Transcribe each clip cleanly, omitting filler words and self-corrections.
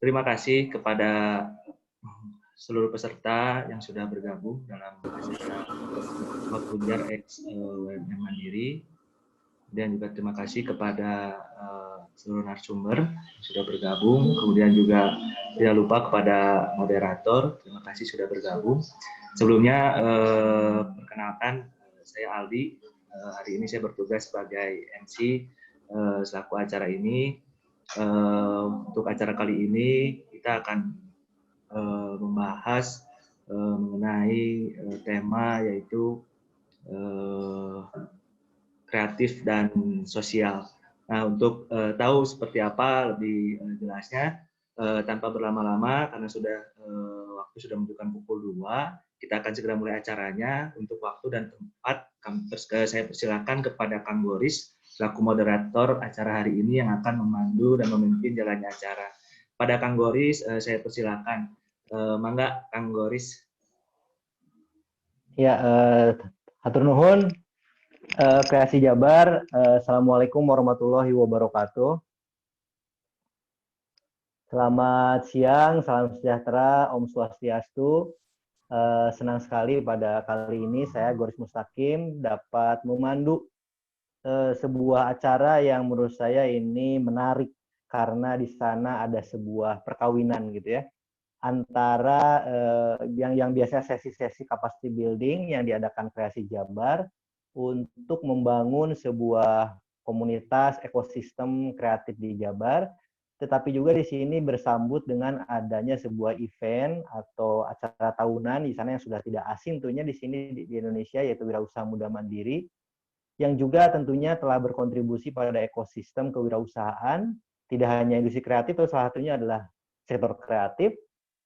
Terima kasih kepada seluruh peserta yang sudah bergabung dalam acara Wakunjar X UMM Mandiri. Dan juga terima kasih kepada seluruh narasumber yang sudah bergabung. Kemudian juga tidak lupa kepada moderator, terima kasih sudah bergabung. Sebelumnya perkenalkan, saya Aldi. Hari ini saya bertugas sebagai MC selaku acara ini. Untuk acara kali ini kita akan membahas mengenai tema yaitu kreatif dan sosial. Nah, untuk tahu seperti apa lebih jelasnya, tanpa berlama-lama karena sudah waktu sudah menunjukkan pukul 2, kita akan segera mulai acaranya. Untuk waktu dan tempat, saya persilakan kepada Kang Boris selaku moderator acara hari ini yang akan memandu dan memimpin jalannya acara. Pada Kang Boris, saya persilakan. Mangga, Kang Boris. Ya, hatur nuhun. Kreasi Jabar. Assalamualaikum warahmatullahi wabarakatuh. Selamat siang, salam sejahtera, Om Swastiastu. Senang sekali pada kali ini saya Boris Mustaqim dapat memandu sebuah acara yang menurut saya ini menarik karena di sana ada sebuah perkawinan gitu ya, antara yang biasa sesi-sesi capacity building yang diadakan Kreasi Jabar untuk membangun sebuah komunitas ekosistem kreatif di Jabar, tetapi juga di sini bersambut dengan adanya sebuah event atau acara tahunan di sana yang sudah tidak asing tentunya di sini di Indonesia, yaitu Wirausaha Muda Mandiri, yang juga tentunya telah berkontribusi pada ekosistem kewirausahaan, tidak hanya industri kreatif, tapi salah satunya adalah sektor kreatif,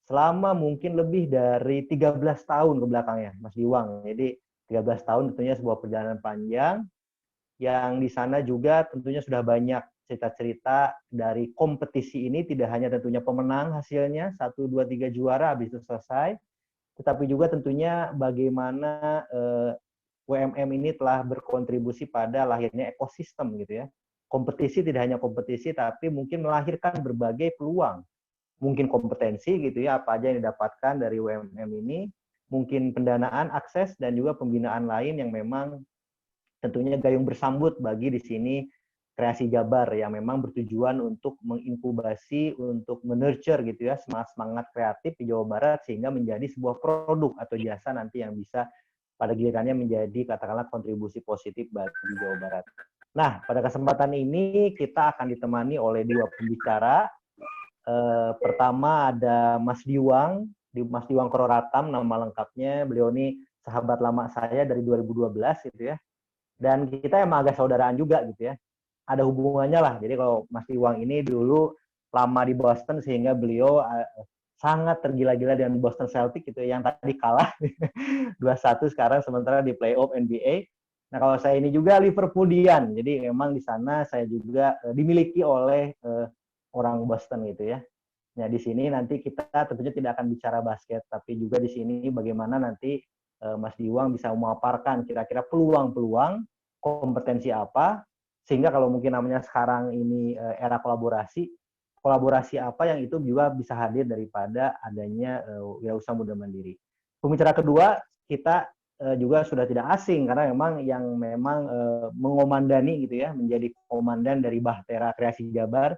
selama mungkin lebih dari 13 tahun ke belakangnya, Mas Diwang. Jadi 13 tahun tentunya sebuah perjalanan panjang, yang di sana juga tentunya sudah banyak cerita-cerita dari kompetisi ini, tidak hanya tentunya pemenang hasilnya, 1, 2, 3 juara, habis itu selesai, tetapi juga tentunya bagaimana UMM ini telah berkontribusi pada lahirnya ekosistem gitu ya. Kompetisi tidak hanya kompetisi, tapi mungkin melahirkan berbagai peluang. Mungkin kompetensi gitu ya, apa aja yang didapatkan dari UMM ini, mungkin pendanaan, akses, dan juga pembinaan lain yang memang tentunya gayung bersambut bagi di sini Kreasi Jabar yang memang bertujuan untuk menginkubasi, untuk menurture gitu ya, semangat kreatif di Jawa Barat sehingga menjadi sebuah produk atau jasa nanti yang bisa pada gilirannya menjadi katakanlah kontribusi positif bagi Jawa Barat. Nah, pada kesempatan ini kita akan ditemani oleh 2 pembicara. Pertama ada Mas Diwang Kororatam, nama lengkapnya. Beliau ini sahabat lama saya dari 2012 gitu ya. Dan kita emang agak saudaraan juga gitu ya. Ada hubungannya lah. Jadi kalau Mas Diwang ini dulu lama di Boston sehingga beliau sangat tergila-gila dengan Boston Celtics gitu yang tadi kalah 2-1 sekarang sementara di playoff NBA. Nah, kalau saya ini juga Liverpoolian. Jadi memang di sana saya juga dimiliki oleh orang Boston gitu ya. Nah, di sini nanti kita tentunya tidak akan bicara basket, tapi juga di sini bagaimana nanti Mas Diwang bisa memaparkan kira-kira peluang-peluang, kompetensi apa, sehingga kalau mungkin namanya sekarang ini era kolaborasi apa yang itu juga bisa hadir daripada adanya Wirausaha Muda Mandiri. Pembicara kedua kita juga sudah tidak asing karena memang yang memang mengomandani gitu ya, menjadi komandan dari Bahtera Kreasi Jabar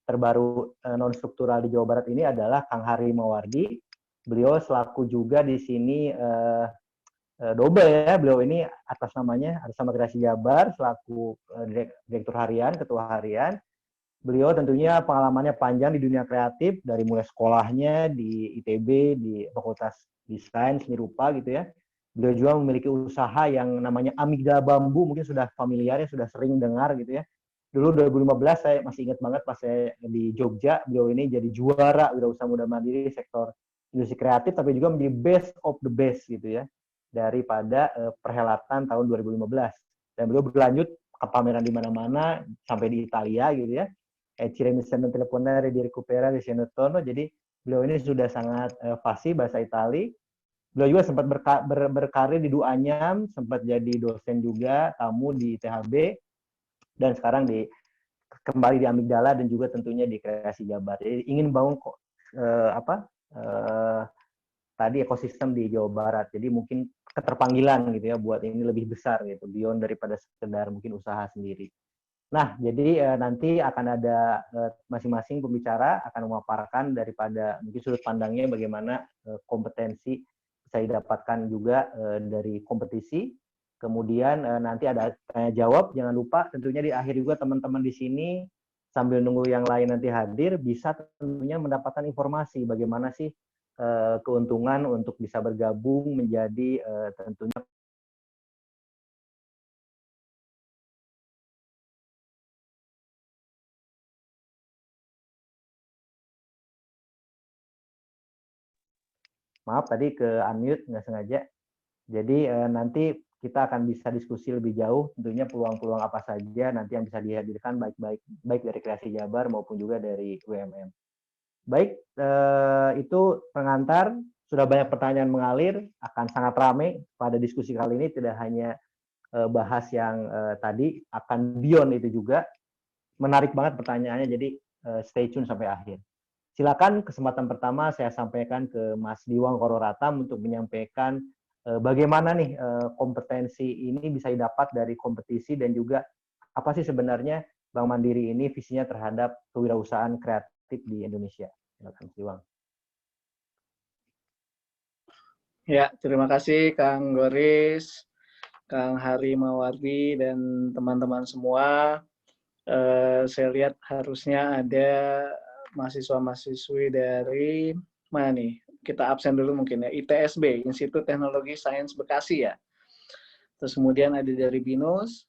terbaru non struktural di Jawa Barat ini adalah Kang Hari Mawardi. Beliau selaku juga di sini double ya, beliau ini atas namanya atas nama Kreasi Jabar selaku direktur harian, ketua harian. Beliau tentunya pengalamannya panjang di dunia kreatif, dari mulai sekolahnya di ITB, di Fakultas Desain Seni Rupa gitu ya. Beliau juga memiliki usaha yang namanya Amigdala Bambu, mungkin sudah familiar ya, sudah sering dengar gitu ya. Dulu 2015 saya masih ingat banget pas saya di Jogja, beliau ini jadi juara Wirausaha Muda Mandiri sektor industri kreatif, tapi juga menjadi best of the best gitu ya, daripada perhelatan tahun 2015. Dan beliau berlanjut ke pameran di mana-mana sampai di Italia gitu ya. Ci remissano teleponare di recuperare Senetono. Jadi beliau ini sudah sangat fasih bahasa Itali. Beliau juga sempat berkarir di sempat jadi dosen juga, tamu di ITHB, dan sekarang di kembali di amigdala dan juga tentunya di kreasi Jabar. Jadi ingin bangun tadi ekosistem di Jawa Barat. Jadi mungkin keterpanggilan gitu ya buat ini lebih besar gitu, beyond daripada sekedar mungkin usaha sendiri. Nah, jadi nanti akan ada masing-masing pembicara akan memaparkan daripada mungkin sudut pandangnya bagaimana kompetensi bisa didapatkan juga dari kompetisi. Kemudian nanti ada tanya jawab, jangan lupa tentunya di akhir juga teman-teman di sini sambil nunggu yang lain nanti hadir bisa tentunya mendapatkan informasi bagaimana sih keuntungan untuk bisa bergabung menjadi tentunya maaf tadi ke unmute nggak sengaja. Jadi nanti kita akan bisa diskusi lebih jauh, tentunya peluang-peluang apa saja nanti yang bisa dihadirkan baik dari Kreasi Jabar maupun juga dari UMM. Baik, itu pengantar. Sudah banyak pertanyaan mengalir, akan sangat ramai pada diskusi kali ini. Tidak hanya bahas yang tadi, akan beyond itu juga. Menarik banget pertanyaannya, jadi stay tune sampai akhir. Silakan kesempatan pertama saya sampaikan ke Mas Diwang Kororatam untuk menyampaikan bagaimana nih kompetensi ini bisa didapat dari kompetisi dan juga apa sih sebenarnya Bank Mandiri ini visinya terhadap kewirausahaan kreatif di Indonesia. Silakan Mas Diwang. Ya, terima kasih Kang Goris, Kang Hari Mawardi, dan teman-teman semua. Saya lihat harusnya ada mahasiswa-mahasiswi dari mana nih? Kita absen dulu mungkin ya. ITSB, Institut Teknologi Sains Bekasi ya. Terus kemudian ada dari BINUS,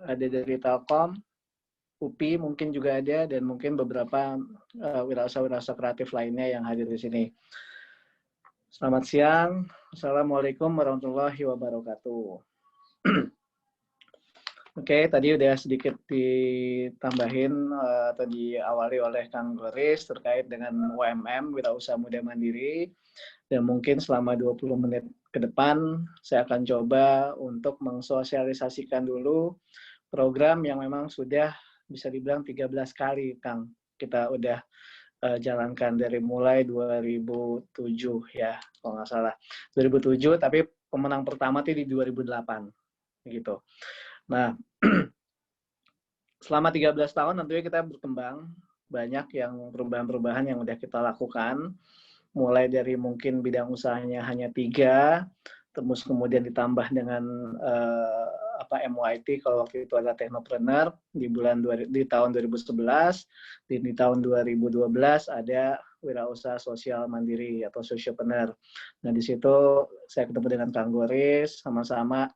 ada dari Telkom, UPI mungkin juga ada, dan mungkin beberapa wirausaha-wirausaha kreatif lainnya yang hadir di sini. Selamat siang. Assalamualaikum warahmatullahi wabarakatuh. Oke, tadi udah sedikit ditambahin atau diawali oleh Kang Goris terkait dengan UMM, Wirausaha Muda Mandiri. Dan mungkin selama 20 menit ke depan, saya akan coba untuk mensosialisasikan dulu program yang memang sudah bisa dibilang 13 kali, Kang. Kita udah jalankan dari mulai 2007 ya, kalau nggak salah. 2007, tapi pemenang pertama itu di 2008. Gitu. Nah, selama 13 tahun tentunya kita berkembang, banyak yang perubahan-perubahan yang udah kita lakukan, mulai dari mungkin bidang usahanya hanya 3, terus kemudian ditambah dengan MYT kalau waktu itu adalah Technopreneur di tahun 2011, di tahun 2012 ada Wirausaha Sosial Mandiri atau Socialpreneur. Nah di situ saya ketemu dengan Kang Goris, sama-sama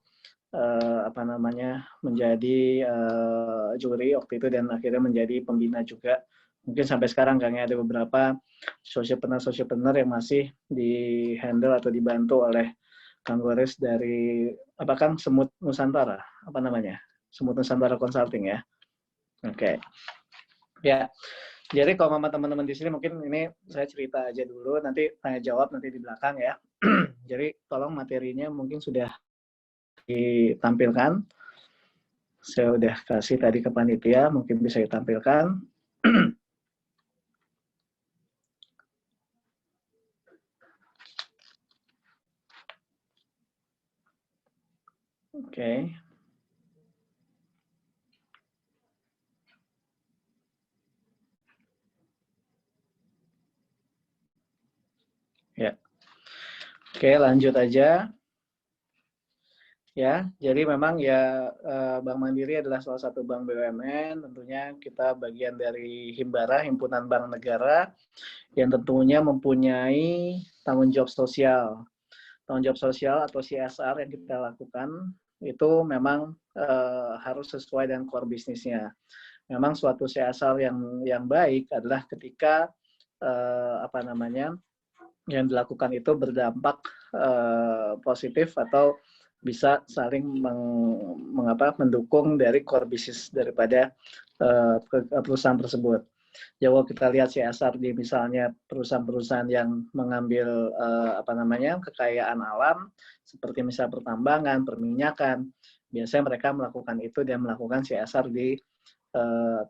menjadi juri waktu itu dan akhirnya menjadi pembina juga. Mungkin sampai sekarang Kang ada beberapa socialpreneur yang masih di handle atau dibantu oleh Kang Goris dari Kang Semut Nusantara, Semut Nusantara Consulting ya. Oke. Ya. Jadi kalau teman-teman di sini mungkin ini saya cerita aja dulu, nanti tanya jawab nanti di belakang ya. Jadi tolong materinya mungkin sudah ditampilkan. Saya udah kasih tadi ke panitia, mungkin bisa ditampilkan. Oke. Ya. Oke, lanjut aja. Ya, jadi memang ya Bank Mandiri adalah salah satu bank BUMN. Tentunya kita bagian dari Himbara, Himpunan Bank Negara, yang tentunya mempunyai tanggung jawab sosial. Tanggung jawab sosial atau CSR yang kita lakukan itu memang harus sesuai dengan core bisnisnya. Memang suatu CSR yang baik adalah ketika yang dilakukan itu berdampak positif atau bisa saling mendukung dari core bisnis daripada perusahaan tersebut. Ya, kalau kita lihat CSR di misalnya perusahaan-perusahaan yang mengambil kekayaan alam seperti misal pertambangan, perminyakan, biasanya mereka melakukan itu dan melakukan CSR di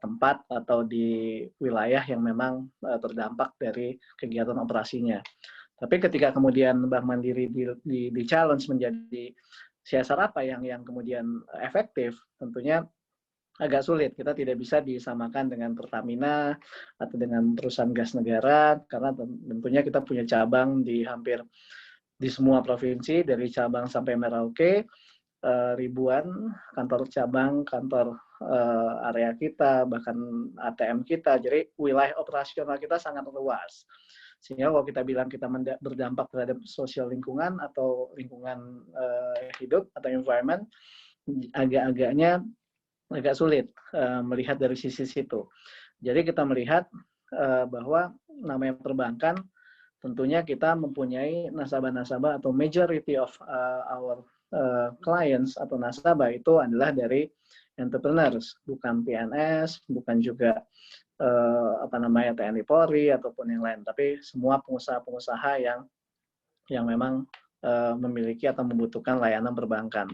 tempat atau di wilayah yang memang terdampak dari kegiatan operasinya. Tapi ketika kemudian Bank Mandiri di challenge menjadi CSR apa yang kemudian efektif, tentunya agak sulit. Kita tidak bisa disamakan dengan Pertamina atau dengan perusahaan gas negara, karena tentunya kita punya cabang di hampir di semua provinsi, dari cabang sampai Merauke, ribuan kantor cabang, kantor area kita, bahkan ATM kita. Jadi wilayah operasional kita sangat luas. Sehingga kalau kita bilang kita berdampak terhadap sosial lingkungan atau lingkungan hidup atau environment, agak sulit melihat dari sisi situ. Jadi kita melihat bahwa namanya perbankan, tentunya kita mempunyai nasabah-nasabah atau majority of our clients atau nasabah itu adalah dari entrepreneurs, bukan PNS, bukan juga TNI Polri ataupun yang lain, tapi semua pengusaha-pengusaha yang memang memiliki atau membutuhkan layanan perbankan.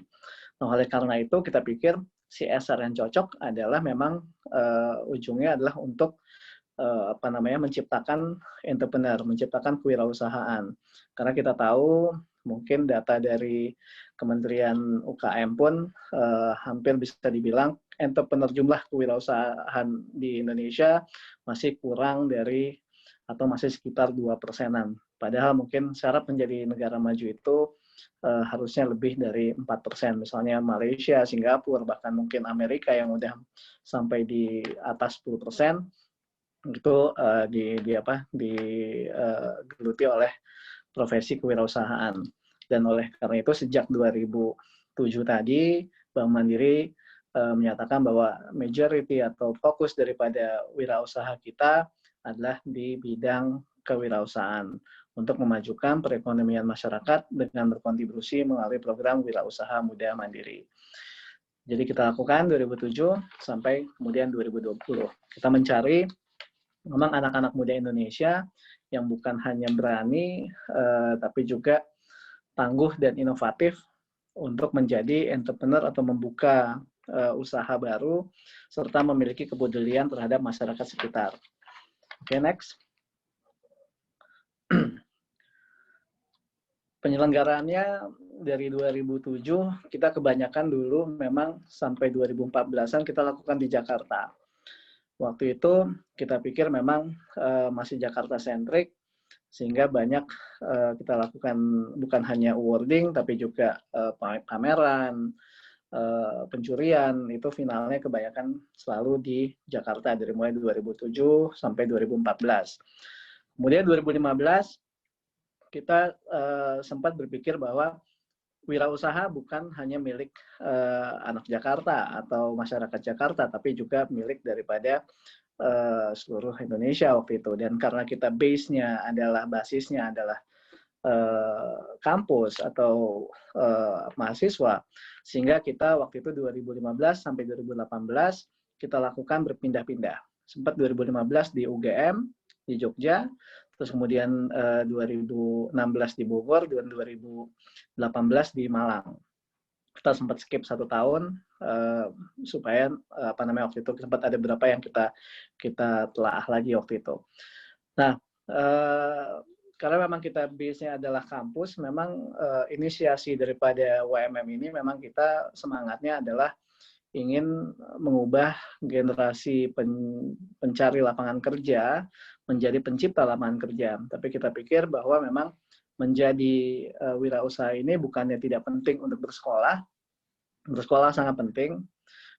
Nah, oleh karena itu kita pikir CSR yang cocok adalah memang ujungnya adalah untuk menciptakan entrepreneur, menciptakan kewirausahaan. Karena kita tahu mungkin data dari Kementerian UKM pun hampir bisa dibilang entrepreneur, jumlah kewirausahaan di Indonesia masih kurang dari atau masih sekitar 2%-an. Padahal mungkin syarat menjadi negara maju itu harusnya lebih dari 4%. Misalnya Malaysia, Singapura, bahkan mungkin Amerika yang udah sampai di atas 10%, itu digeluti oleh profesi kewirausahaan. Dan oleh karena itu sejak 2007 tadi Bank Mandiri menyatakan bahwa majority atau fokus daripada wirausaha kita adalah di bidang kewirausahaan untuk memajukan perekonomian masyarakat dengan berkontribusi melalui program Wirausaha Muda Mandiri. Jadi kita lakukan 2007 sampai kemudian 2020. Kita mencari memang anak-anak muda Indonesia yang bukan hanya berani, tapi juga tangguh dan inovatif untuk menjadi entrepreneur atau membuka usaha baru, serta memiliki kepedulian terhadap masyarakat sekitar. Oke, next. Penyelenggaraannya dari 2007, kita kebanyakan dulu memang sampai 2014-an kita lakukan di Jakarta. Waktu itu kita pikir memang masih Jakarta-centric, sehingga banyak kita lakukan bukan hanya awarding, tapi juga pameran, pencurian, itu finalnya kebanyakan selalu di Jakarta dari mulai 2007 sampai 2014. Kemudian 2015, kita sempat berpikir bahwa wirausaha bukan hanya milik anak Jakarta atau masyarakat Jakarta, tapi juga milik daripada seluruh Indonesia waktu itu. Dan karena kita basisnya adalah kampus atau mahasiswa, sehingga kita waktu itu 2015 sampai 2018 kita lakukan berpindah-pindah. Sempat 2015 di UGM di Jogja, terus kemudian 2016 di Bogor, dan 2018 di Malang. Kita sempat skip 1 tahun supaya waktu itu sempat ada beberapa yang kita telaah lagi waktu itu. Nah, karena memang kita base-nya adalah kampus, memang inisiasi daripada YMM ini memang kita semangatnya adalah ingin mengubah generasi pencari lapangan kerja menjadi pencipta lapangan kerja. Tapi kita pikir bahwa memang menjadi wirausaha ini bukannya tidak penting untuk bersekolah. Bersekolah sangat penting,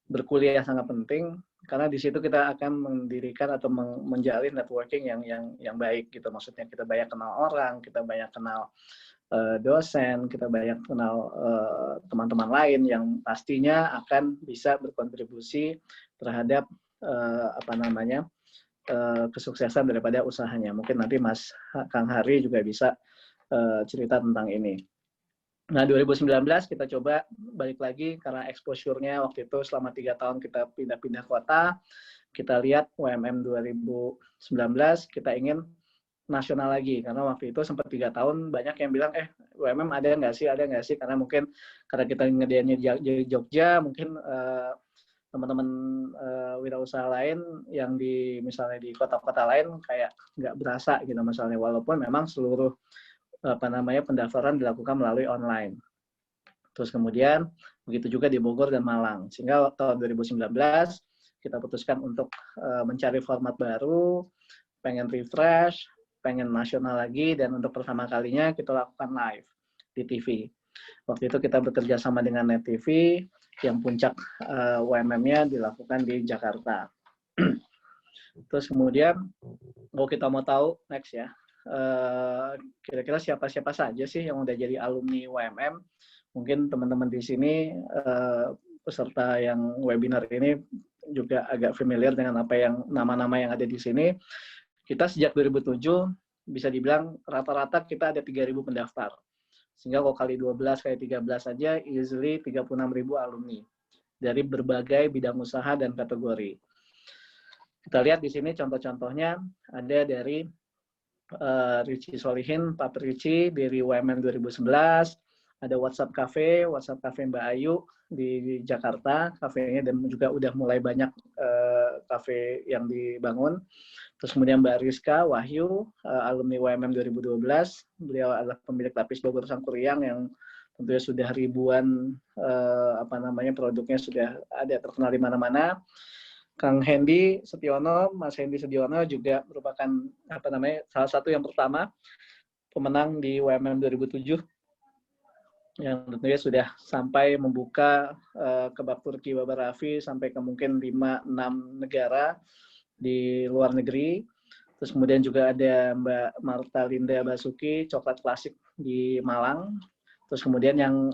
berkuliah sangat penting, karena di situ kita akan mendirikan atau menjalin networking yang baik gitu. Maksudnya kita banyak kenal orang, kita banyak kenal dosen, kita banyak kenal teman-teman lain yang pastinya akan bisa berkontribusi terhadap kesuksesan daripada usahanya. Mungkin nanti Mas Kang Hari juga bisa cerita tentang ini. Nah, 2019 kita coba balik lagi karena exposure-nya waktu itu selama 3 tahun kita pindah-pindah kota. Kita lihat UMM 2019 kita ingin nasional lagi, karena waktu itu sempat 3 tahun banyak yang bilang UMM ada nggak sih, karena mungkin karena kita ngediannya di Jogja, mungkin teman-teman wirausaha lain yang misalnya di kota-kota lain kayak nggak berasa gitu misalnya, walaupun memang seluruh pendaftaran dilakukan melalui online. Terus kemudian begitu juga di Bogor dan Malang, sehingga tahun 2019 kita putuskan untuk mencari format baru, pengen refresh, pengen nasional lagi, dan untuk pertama kalinya kita lakukan live di TV. Waktu itu kita bekerja sama dengan Net TV, yang puncak UMM-nya dilakukan di Jakarta. Terus kemudian, kalau kita mau tahu next ya, kira-kira siapa-siapa saja sih yang udah jadi alumni UMM? Mungkin teman-teman di sini, peserta yang webinar ini juga agak familiar dengan apa yang nama-nama yang ada di sini. Kita sejak 2007 bisa dibilang rata-rata kita ada 3.000 pendaftar. Sehingga kalau kali 12, kali 13 saja easily 36.000 alumni dari berbagai bidang usaha dan kategori. Kita lihat di sini contoh-contohnya ada dari Richie Solihin, Pak Richie dari UMM 2011, ada WhatsApp Cafe Mbak Ayu di Jakarta, kafenya, dan juga udah mulai banyak kafe yang dibangun. Terus kemudian Mbak Rizka Wahyu, alumni UMM 2012, beliau adalah pemilik Lapis Bogor Sangkuriang yang tentunya sudah ribuan produknya sudah ada terkenal di mana-mana. Kang Hendy Setiono, Mas Hendy Setiono juga merupakan salah satu yang pertama pemenang di UMM 2007 yang tentunya sudah sampai membuka kebab Turki Baba Raffi sampai ke mungkin 5-6 negara di luar negeri. Terus kemudian juga ada Mbak Marta Linda Basuki, coklat klasik di Malang. Terus kemudian yang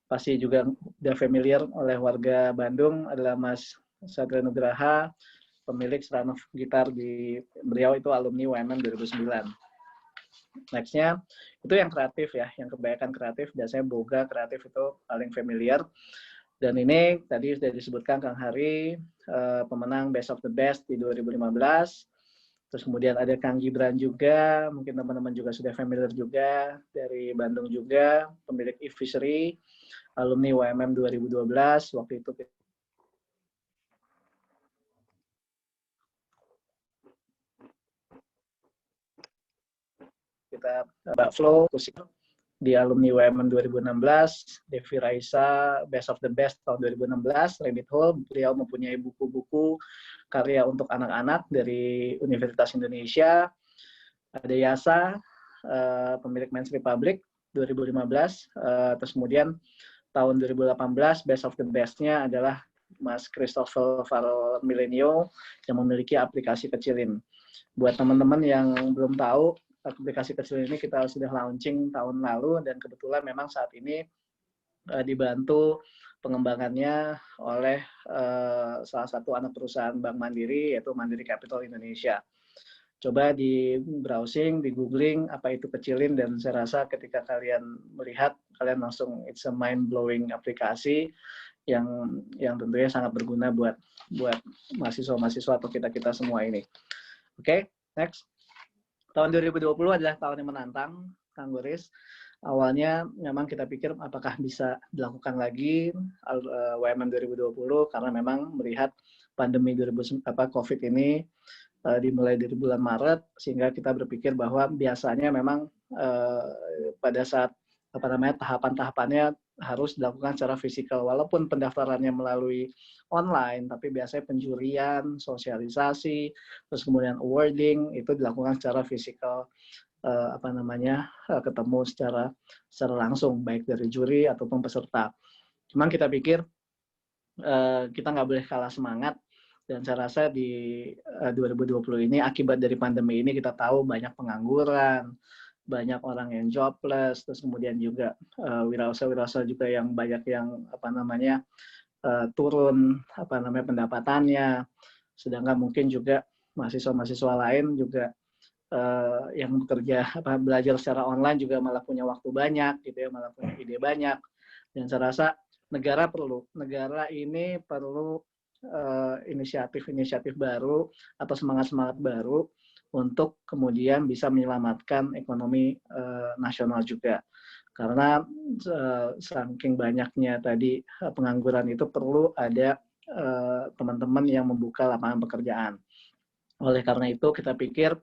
pasti juga udah familiar oleh warga Bandung adalah Mas Satria Nugraha, pemilik Stranov Gitar beliau itu alumni UMM 2009. Nextnya itu yang kreatif ya, yang kebanyakan kreatif, biasanya boga kreatif itu paling familiar. Dan ini tadi sudah disebutkan Kang Hari, pemenang Best of the Best di 2015. Terus kemudian ada Kang Gibran juga, mungkin teman-teman juga sudah familiar juga, dari Bandung juga, pemilik e-fishery, alumni UMM 2012, waktu itu kita Mbak Flo, di alumni UMM 2016, Devi Raisa, Best of the Best tahun 2016, Rabbit Hole, beliau mempunyai buku-buku karya untuk anak-anak dari Universitas Indonesia. Ada Yasa, pemilik Men's Republic 2015, terus kemudian tahun 2018, Best of the Best-nya adalah Mas Christopher Farrell Milenio yang memiliki aplikasi Kecilin. Buat teman-teman yang belum tahu, aplikasi kecil ini kita sudah launching tahun lalu dan kebetulan memang saat ini dibantu pengembangannya oleh salah satu anak perusahaan Bank Mandiri, yaitu Mandiri Capital Indonesia. Coba di browsing, di googling apa itu Kecilin, dan saya rasa ketika kalian melihat, kalian langsung it's a mind blowing aplikasi yang tentunya sangat berguna buat mahasiswa-mahasiswa atau kita semua ini. Oke, next. Tahun 2020 adalah tahun yang menantang, Kang Goris. Awalnya memang kita pikir apakah bisa dilakukan lagi UMM 2020 karena memang melihat pandemi COVID ini dimulai dari bulan Maret, sehingga kita berpikir bahwa biasanya memang pada saat tahapan-tahapannya harus dilakukan secara fisikal, walaupun pendaftarannya melalui online, tapi biasanya penjurian, sosialisasi, terus kemudian awarding itu dilakukan secara fisikal, ketemu secara langsung baik dari juri ataupun peserta. Cuman kita pikir kita nggak boleh kalah semangat, dan saya rasa di 2020 ini akibat dari pandemi ini kita tahu banyak pengangguran, banyak orang yang jobless, terus kemudian juga wirausaha juga yang banyak yang turun pendapatannya, sedangkan mungkin juga mahasiswa lain juga yang bekerja belajar secara online juga malah punya waktu banyak gitu ya, malah punya ide banyak, dan saya rasa negara ini perlu inisiatif baru atau semangat baru untuk kemudian bisa menyelamatkan ekonomi nasional juga. Karena saking banyaknya tadi pengangguran itu perlu ada teman-teman yang membuka lapangan pekerjaan. Oleh karena itu kita pikir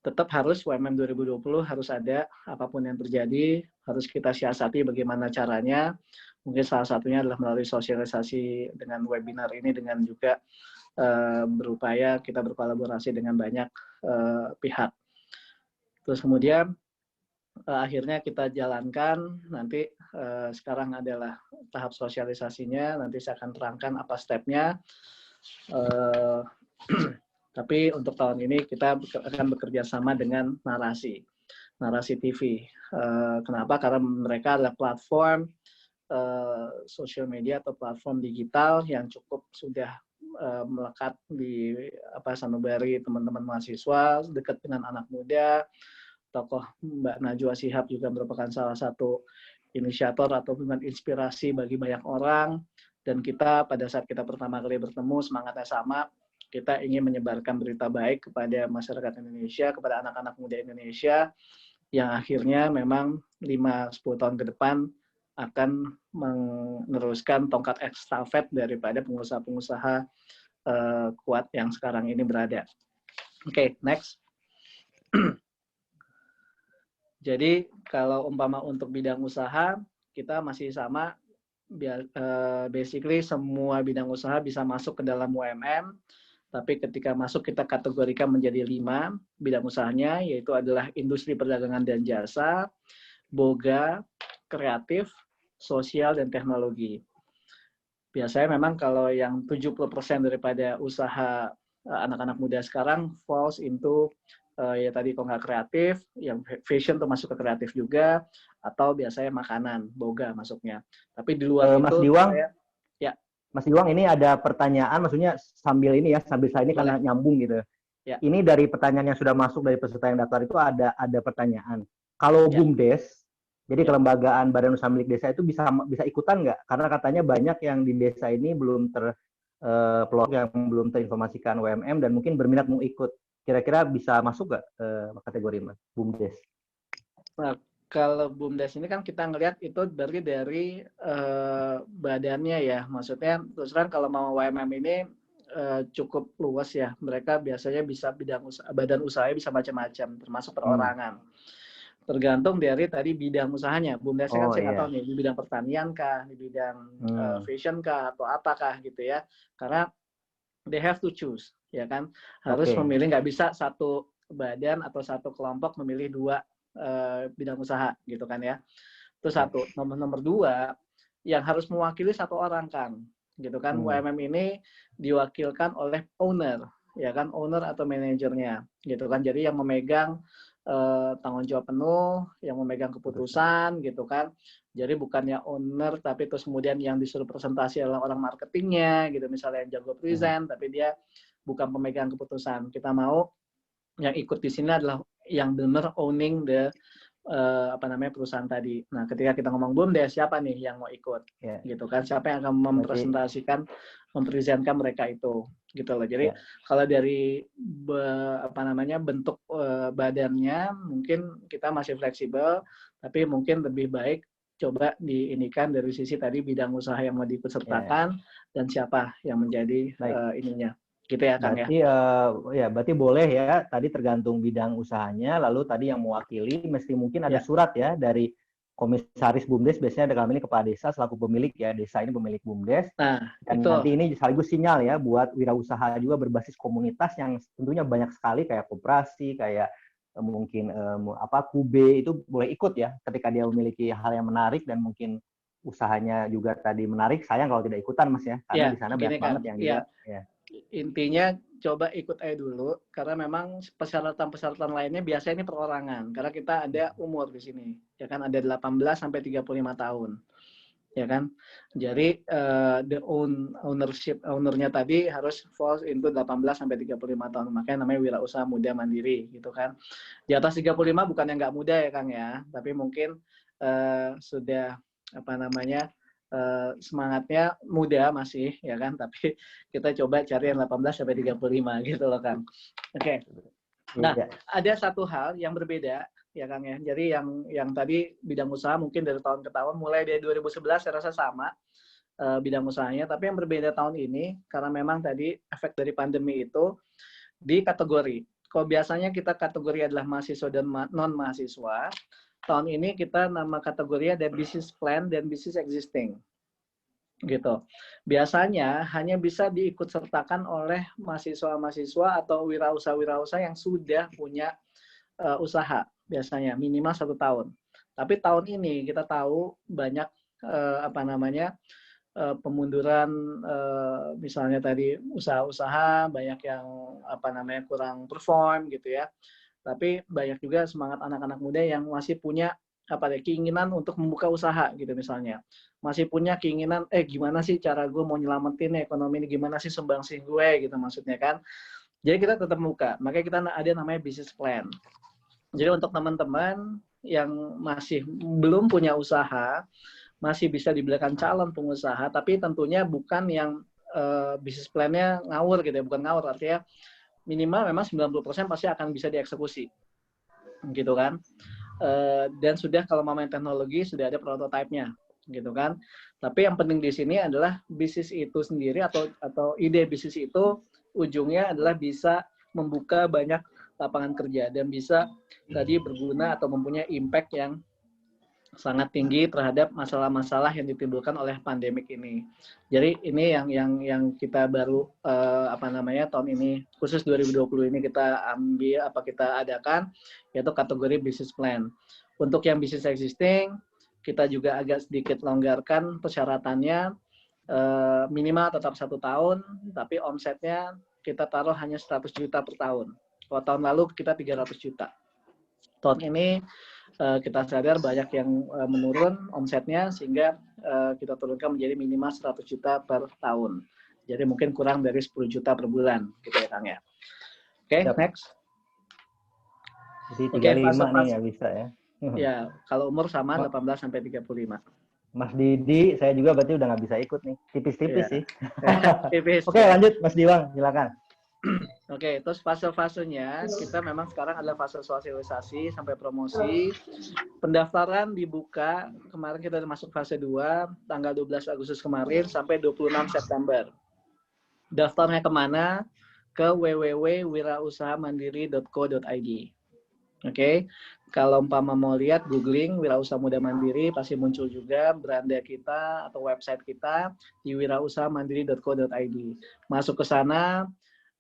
tetap harus UMM 2020 harus ada, apapun yang terjadi harus kita siasati bagaimana caranya. Mungkin salah satunya adalah melalui sosialisasi dengan webinar ini, dengan juga berupaya kita berkolaborasi dengan banyak pihak. Terus kemudian akhirnya kita jalankan, nanti sekarang adalah tahap sosialisasinya, nanti saya akan terangkan apa stepnya. Tapi untuk tahun ini kita akan bekerja sama dengan Narasi TV. Kenapa? Karena mereka adalah platform sosial media atau platform digital yang cukup sudah melekat di sanubari teman-teman mahasiswa, dekat dengan anak muda. Tokoh Mbak Najwa Shihab juga merupakan salah satu inisiator atau inspirasi bagi banyak orang. Dan kita pada saat kita pertama kali bertemu, semangatnya sama. Kita ingin menyebarkan berita baik kepada masyarakat Indonesia, kepada anak-anak muda Indonesia, yang akhirnya memang 5-10 tahun ke depan akan meneruskan tongkat estafet daripada pengusaha-pengusaha kuat yang sekarang ini berada. Oke, next. Jadi kalau umpama untuk bidang usaha, kita masih sama, basically semua bidang usaha bisa masuk ke dalam UMM, tapi ketika masuk kita kategorikan menjadi 5 bidang usahanya, yaitu adalah industri perdagangan dan jasa, boga, kreatif, sosial, dan teknologi. Biasanya memang kalau yang 70% daripada usaha anak-anak muda sekarang falls into ya tadi kalau nggak kreatif, yang fashion tuh masuk ke kreatif juga, atau biasanya makanan, boga masuknya. Tapi di luar Mas itu, Diwang, ya. Mas Diwang, ini ada pertanyaan, maksudnya sambil ini ya, sambil saya ini karena nyambung gitu. Ya. Ini dari pertanyaan yang sudah masuk dari peserta yang daftar itu ada pertanyaan. Kalau BUMDes, jadi kelembagaan Badan Usaha Milik Desa itu bisa ikutan nggak? Karena katanya banyak yang di desa ini belum yang belum terinformasikan UMM dan mungkin berminat mau ikut. Kira-kira bisa masuk nggak kategori Mas BUMDes? Nah, kalau BUMDes ini kan kita ngelihat itu dari badannya ya. Maksudnya terus kan kalau mau UMM ini cukup luas ya. Mereka biasanya bisa badan usahanya bisa macam-macam, termasuk perorangan. Tergantung dari tadi bidang usahanya. BUMDes kan saya nggak tahu nih, di bidang pertanian kah, di bidang fashion kah, atau apakah gitu ya. Karena they have to choose, ya kan. Harus memilih, nggak bisa satu badan atau satu kelompok memilih 2 bidang usaha gitu kan ya. Itu satu. Nomor 2, yang harus mewakili 1 orang kan, gitu kan. UMM ini diwakilkan oleh owner, ya kan, owner atau manajernya, gitu kan. Jadi yang memegang tanggung jawab penuh, yang memegang keputusan, gitu kan. Jadi bukannya owner, tapi terus kemudian yang disuruh presentasi adalah orang marketingnya, gitu misalnya yang jago present, tapi dia bukan pemegang keputusan. Kita mau yang ikut di sini adalah yang benar owning the perusahaan tadi. Nah, ketika kita ngomong BUMDes, siapa nih yang mau ikut, gitu kan? Siapa yang akan mempresentasikan mereka itu, gitu loh. Jadi kalau dari bentuk badannya mungkin kita masih fleksibel, tapi mungkin lebih baik coba diinikan dari sisi tadi bidang usaha yang mau dipesertakan dan siapa yang menjadi ininya. Gitu ya, Kang, berarti, berarti boleh ya, tadi tergantung bidang usahanya, lalu tadi yang mewakili mesti mungkin ada surat ya dari komisaris BUMDes, biasanya ada kami ini kepala desa selaku pemilik ya, desa ini pemilik BUMDes. Dan nanti ini sekaligus sinyal ya buat wirausaha juga berbasis komunitas yang tentunya banyak sekali, kayak koperasi, kayak mungkin Kube itu boleh ikut ya ketika dia memiliki hal yang menarik dan mungkin usahanya juga tadi menarik. Sayang kalau tidak ikutan, Mas ya, karena di sana banyak banget yang juga intinya coba ikut aja dulu, karena memang persyaratan lainnya biasanya ini perorangan, karena kita ada umur di sini, ya kan, ada 18 sampai 35 tahun, ya kan. Jadi ownernya tadi harus falls into 18 sampai 35 tahun, makanya namanya wirausaha muda mandiri, gitu kan. Di atas 35 bukan yang nggak muda ya, Kang ya, tapi mungkin sudah semangatnya muda masih, ya kan, tapi kita coba cari yang 18 sampai 35 gitu loh, Kang. Oke. Nah, Iya. ada satu hal yang berbeda ya Kang ya. Jadi yang tadi bidang usaha mungkin dari tahun ke tahun, mulai dari 2011 saya rasa sama bidang usahanya, tapi yang berbeda tahun ini karena memang tadi efek dari pandemi itu di kategori. Kalau biasanya kita kategori adalah mahasiswa dan non mahasiswa, tahun ini kita nama kategori ada business plan dan business existing. Gitu. Biasanya hanya bisa diikutsertakan oleh mahasiswa-mahasiswa atau wirausaha-wirausaha yang sudah punya usaha, biasanya minimal 1 tahun. Tapi tahun ini kita tahu banyak pemunduran, misalnya tadi usaha-usaha banyak yang kurang perform gitu ya. Tapi banyak juga semangat anak-anak muda yang masih punya keinginan untuk membuka usaha gitu misalnya. Masih punya keinginan, gimana sih cara gue mau nyelamatin ekonomi ini, gimana sih sumbangsih gue gitu maksudnya kan. Jadi kita tetap buka, makanya kita ada namanya business plan. Jadi untuk teman-teman yang masih belum punya usaha, masih bisa dibilang calon pengusaha, tapi tentunya bukan yang bisnis plan-nya ngawur gitu ya, bukan ngawur, artinya minimal memang 90% pasti akan bisa dieksekusi, gitu kan. Dan sudah kalau mau main teknologi, sudah ada prototipe-nya, gitu kan. Tapi yang penting di sini adalah bisnis itu sendiri atau ide bisnis itu ujungnya adalah bisa membuka banyak lapangan kerja dan bisa tadi berguna atau mempunyai impact yang sangat tinggi terhadap masalah-masalah yang ditimbulkan oleh pandemik ini. Jadi ini yang kita baru tahun ini khusus 2020 ini kita ambil kita adakan yaitu kategori business plan. Untuk yang business existing kita juga agak sedikit longgarkan persyaratannya, minimal tetap 1 tahun, tapi omsetnya kita taruh hanya 100 juta per tahun. Kalau tahun lalu kita 300 juta. Tahun ini kita sadar banyak yang menurun omsetnya sehingga kita turunkan menjadi minimal 100 juta per tahun. Jadi mungkin kurang dari 10 juta per bulan gitu ya Kang ya. Oke, next. Jadi 35 nih ya bisa ya. Ya, kalau umur sama 18 sampai 35. Mas Didi, saya juga berarti udah nggak bisa ikut nih. Tipis-tipis sih. Tipis. Oke, lanjut Mas Diwang, silakan. Oke, terus fase-fasenya kita memang sekarang adalah fase sosialisasi sampai promosi. Pendaftaran dibuka, kemarin kita masuk fase 2, tanggal 12 Agustus kemarin sampai 26 September. Daftarnya kemana? Ke www.wirausahamandiri.co.id. Oke, kalau umpama mau lihat googling Wirausaha Muda Mandiri pasti muncul juga beranda kita atau website kita di wirausahamandiri.co.id. Masuk ke sana,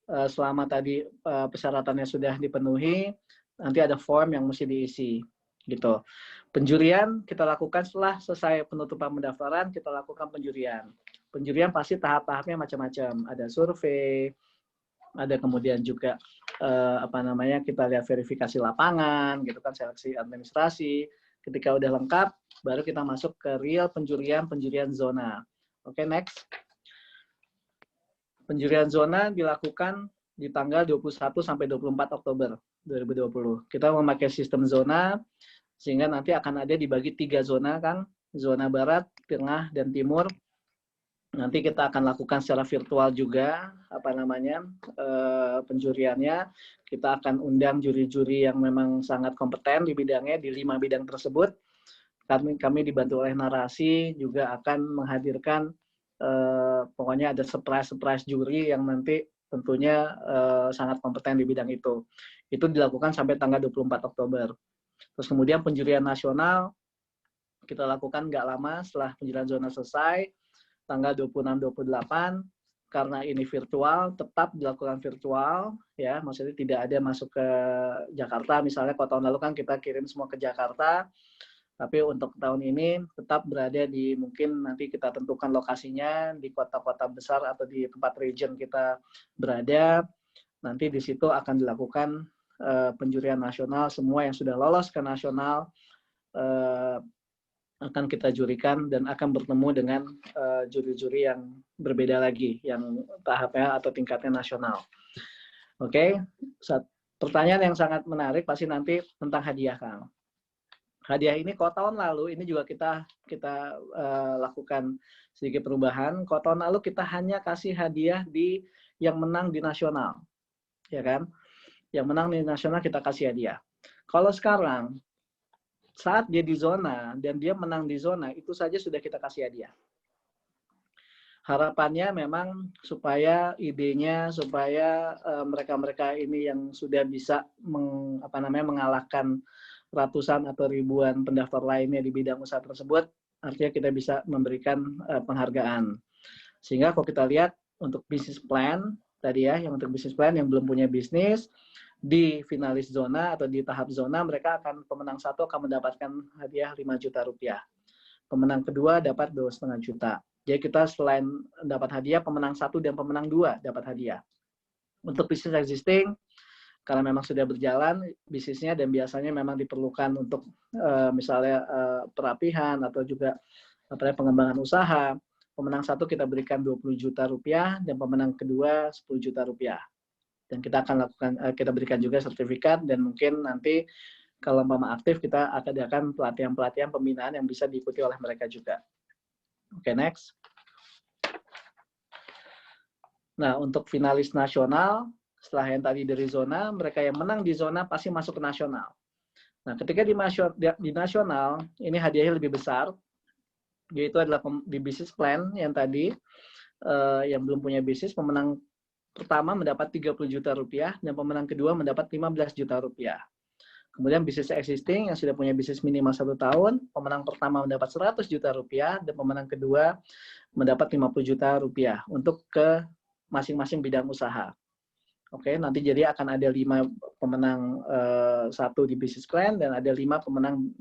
selama tadi persyaratannya sudah dipenuhi, nanti ada form yang mesti diisi, gitu. Penjurian kita lakukan setelah selesai penutupan pendaftaran, kita lakukan penjurian. Penjurian pasti tahap-tahapnya macam-macam. Ada survei, ada kemudian juga kita lihat verifikasi lapangan, gitu kan, seleksi administrasi. Ketika udah lengkap, baru kita masuk ke real penjurian zona. Oke, next. Penjurian zona dilakukan di tanggal 21 sampai 24 Oktober 2020. Kita memakai sistem zona sehingga nanti akan ada dibagi 3 zona, Kang. Zona barat, tengah, dan timur. Nanti kita akan lakukan secara virtual juga penjuriannya. Kita akan undang juri-juri yang memang sangat kompeten di bidangnya di 5 bidang tersebut. Kami dibantu oleh narasi juga akan menghadirkan pokoknya ada surprise juri yang nanti tentunya sangat kompeten di bidang itu. Itu dilakukan sampai tanggal 24 Oktober. Terus kemudian penjurian nasional kita lakukan nggak lama setelah penjurian zona selesai, tanggal 26-28, karena ini virtual, tetap dilakukan virtual, ya, maksudnya tidak ada masuk ke Jakarta, misalnya kalau tahun lalu kan kita kirim semua ke Jakarta, tapi untuk tahun ini tetap berada di, mungkin nanti kita tentukan lokasinya di kota-kota besar atau di tempat region kita berada, nanti di situ akan dilakukan penjurian nasional, semua yang sudah lolos ke nasional akan kita jurikan dan akan bertemu dengan juri-juri yang berbeda lagi, yang tahapnya atau tingkatnya nasional. Oke, pertanyaan yang sangat menarik pasti nanti tentang hadiah, Kang. Hadiah ini kalau tahun lalu ini juga kita lakukan sedikit perubahan. Kalau tahun lalu kita hanya kasih hadiah di yang menang di nasional, ya kan? yang menang di nasional kita kasih hadiah. Kalau sekarang saat dia di zona dan dia menang di zona, itu saja sudah kita kasih hadiah. Harapannya memang supaya idenya, supaya mereka-mereka ini yang sudah bisa mengalahkan ratusan atau ribuan pendaftar lainnya di bidang usaha tersebut, artinya kita bisa memberikan penghargaan. Sehingga kalau kita lihat untuk bisnis plan tadi ya, yang untuk bisnis plan yang belum punya bisnis, di finalis zona atau di tahap zona, mereka akan, pemenang satu akan mendapatkan hadiah 5 juta rupiah. Pemenang kedua dapat 2,5 juta. Jadi kita selain dapat hadiah, pemenang 1 dan pemenang 2 dapat hadiah. Untuk bisnis existing, karena memang sudah berjalan bisnisnya dan biasanya memang diperlukan untuk misalnya perapihan atau juga pengembangan usaha, pemenang 1 kita berikan 20 juta rupiah dan pemenang kedua 10 juta rupiah. Dan kita akan lakukan, kita berikan juga sertifikat dan mungkin nanti kalau Mama aktif kita akan adakan pelatihan-pelatihan pembinaan yang bisa diikuti oleh mereka juga. Oke, next. Nah, untuk finalis nasional, setelah yang tadi dari zona, mereka yang menang di zona pasti masuk ke nasional. Nah, ketika di nasional, ini hadiahnya lebih besar, yaitu adalah di bisnis plan yang tadi, yang belum punya bisnis, pemenang pertama mendapat 30 juta rupiah, dan pemenang kedua mendapat 15 juta rupiah. Kemudian bisnis existing yang sudah punya bisnis minimal 1 tahun, pemenang pertama mendapat 100 juta rupiah, dan pemenang kedua mendapat 50 juta rupiah untuk ke masing-masing bidang usaha. Oke, nanti jadi akan ada 5 pemenang 1 di bisnis plan, dan ada 5 pemenang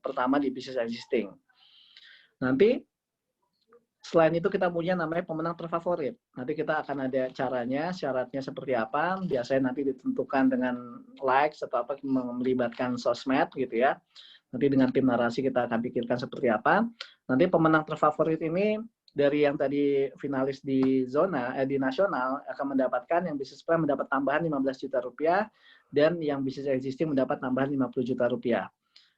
pertama di bisnis existing. Nanti selain itu kita punya namanya pemenang terfavorit. Nanti kita akan ada caranya, syaratnya seperti apa. Biasanya nanti ditentukan dengan likes atau apa, melibatkan sosmed gitu ya. Nanti dengan tim narasi kita akan pikirkan seperti apa. Nanti pemenang terfavorit ini dari yang tadi finalis di zona, di nasional akan mendapatkan, yang bisnis plan mendapat tambahan 15 juta rupiah dan yang bisnis existing mendapat tambahan 50 juta rupiah.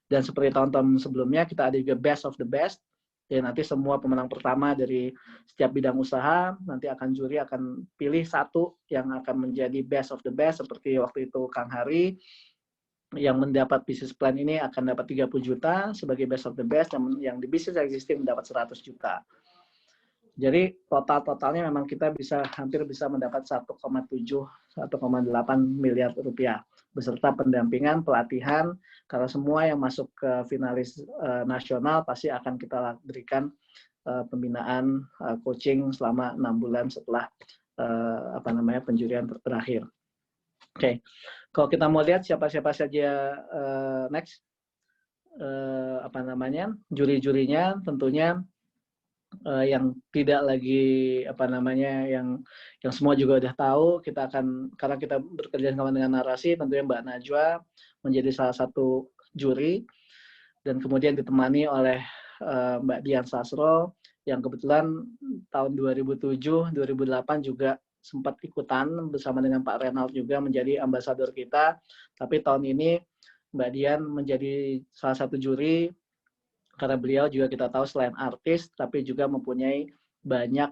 Dan seperti tahun-tahun sebelumnya kita ada juga best of the best. Ya, nanti semua pemenang pertama dari setiap bidang usaha, nanti juri akan pilih 1 yang akan menjadi best of the best, seperti waktu itu Kang Hari, yang mendapat bisnis plan ini akan dapat 30 juta sebagai best of the best, yang di bisnis existing mendapat 100 juta. Jadi totalnya memang kita hampir bisa mendapat 1,7, 1,8 miliar rupiah beserta pendampingan, pelatihan, karena semua yang masuk ke finalis nasional pasti akan kita berikan pembinaan, coaching selama 6 bulan setelah penjurian berakhir. Oke, kalau kita mau lihat siapa-siapa saja next juri-jurinya, tentunya yang tidak lagi yang semua juga udah tahu, kita akan, karena kita bekerja sama dengan narasi, tentunya Mbak Najwa menjadi salah satu juri dan kemudian ditemani oleh Mbak Dian Sasro yang kebetulan tahun 2007 2008 juga sempat ikutan bersama dengan Pak Renald juga menjadi ambasador kita, tapi tahun ini Mbak Dian menjadi salah satu juri karena beliau juga kita tahu selain artis, tapi juga mempunyai banyak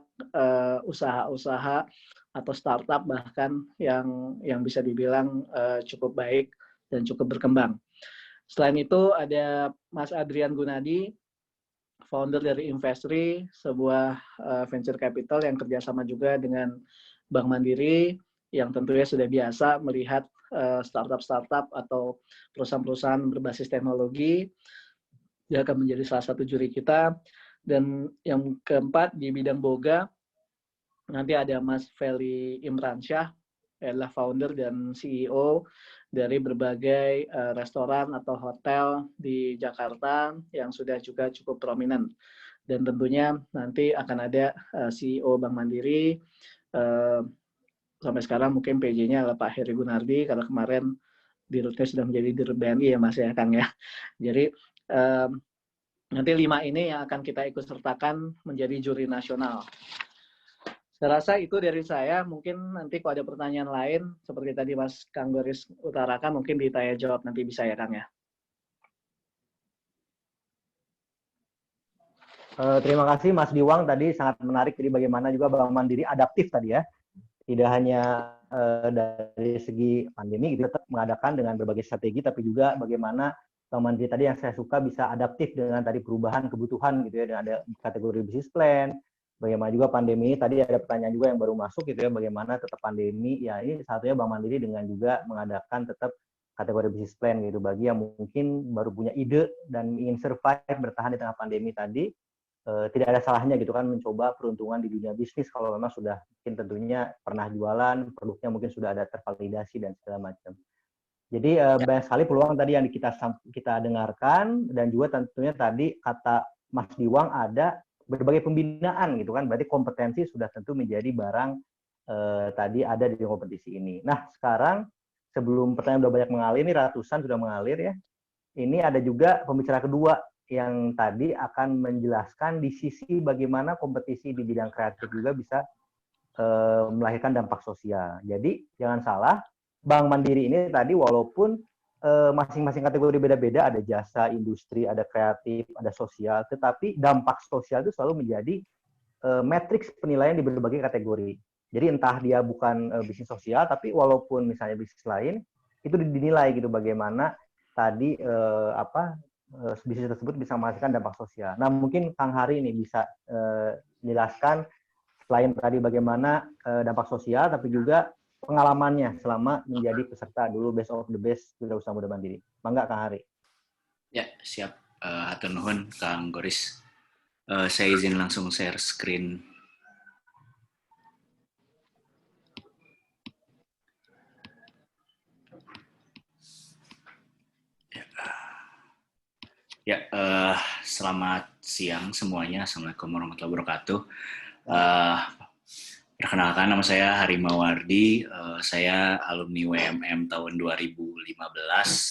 usaha-usaha atau startup bahkan yang bisa dibilang cukup baik dan cukup berkembang. Selain itu ada Mas Adrian Gunadi, founder dari Investri, sebuah venture capital yang kerjasama juga dengan Bank Mandiri, yang tentunya sudah biasa melihat startup-startup atau perusahaan-perusahaan berbasis teknologi. Dia akan menjadi salah satu juri kita. Dan yang keempat di bidang boga, nanti ada Mas Feli Imransyah, adalah founder dan CEO dari berbagai restoran atau hotel di Jakarta yang sudah juga cukup prominent. Dan tentunya nanti akan ada CEO Bank Mandiri, sampai sekarang mungkin PJ-nya adalah Pak Heri Gunardi, karena kemarin dirutnya sudah menjadi Dirut BNI ya Mas ya Kang ya. Jadi nanti 5 ini yang akan kita ikut sertakan menjadi juri nasional. Saya rasa itu dari saya. Mungkin nanti kalau ada pertanyaan lain, seperti tadi Mas Kang Goris utarakan, mungkin ditanya jawab nanti bisa ya Kang ya. Terima kasih Mas Diwang, tadi sangat menarik. Jadi bagaimana juga Bank Mandiri adaptif tadi ya. Tidak hanya dari segi pandemi gitu tetap mengadakan dengan berbagai strategi, tapi juga bagaimana Bank Mandiri tadi yang saya suka bisa adaptif dengan tadi perubahan kebutuhan gitu ya, dan ada kategori business plan. Bagaimana juga pandemi, tadi ada pertanyaan juga yang baru masuk gitu ya, bagaimana tetap pandemi, ya ini satunya Bank Mandiri dengan juga mengadakan tetap kategori business plan gitu, bagi yang mungkin baru punya ide dan ingin survive bertahan di tengah pandemi tadi, tidak ada salahnya gitu kan mencoba peruntungan di dunia bisnis kalau memang sudah mungkin tentunya pernah jualan, produknya mungkin sudah ada tervalidasi dan segala macam. Jadi banyak sekali peluang tadi yang kita dengarkan, dan juga tentunya tadi kata Mas Diwang ada berbagai pembinaan gitu kan, berarti kompetensi sudah tentu menjadi barang tadi ada di kompetisi ini. Nah sekarang sebelum pertanyaan udah banyak mengalir, ini ratusan sudah mengalir ya, ini ada juga pembicara kedua yang tadi akan menjelaskan di sisi bagaimana kompetisi di bidang kreatif juga bisa melahirkan dampak sosial. Jadi jangan salah, Bank Mandiri ini tadi walaupun masing-masing kategori beda-beda, ada jasa, industri, ada kreatif, ada sosial, tetapi dampak sosial itu selalu menjadi matriks penilaian di berbagai kategori. Jadi entah dia bukan bisnis sosial, tapi walaupun misalnya bisnis lain, itu dinilai gitu bagaimana tadi bisnis tersebut bisa menghasilkan dampak sosial. Nah mungkin Kang Hari ini bisa menjelaskan selain tadi bagaimana dampak sosial, tapi juga pengalamannya selama menjadi peserta dulu Best of the Best Wirausaha Muda Mandiri. Mangga Kang Hari. Ya, siap. Hatur nuhun Kang Goris. Saya izin langsung share screen. Ya, selamat siang semuanya. Assalamualaikum warahmatullahi wabarakatuh. Perkenalkan, nama saya Hari Mawardi. Saya alumni WMM tahun 2015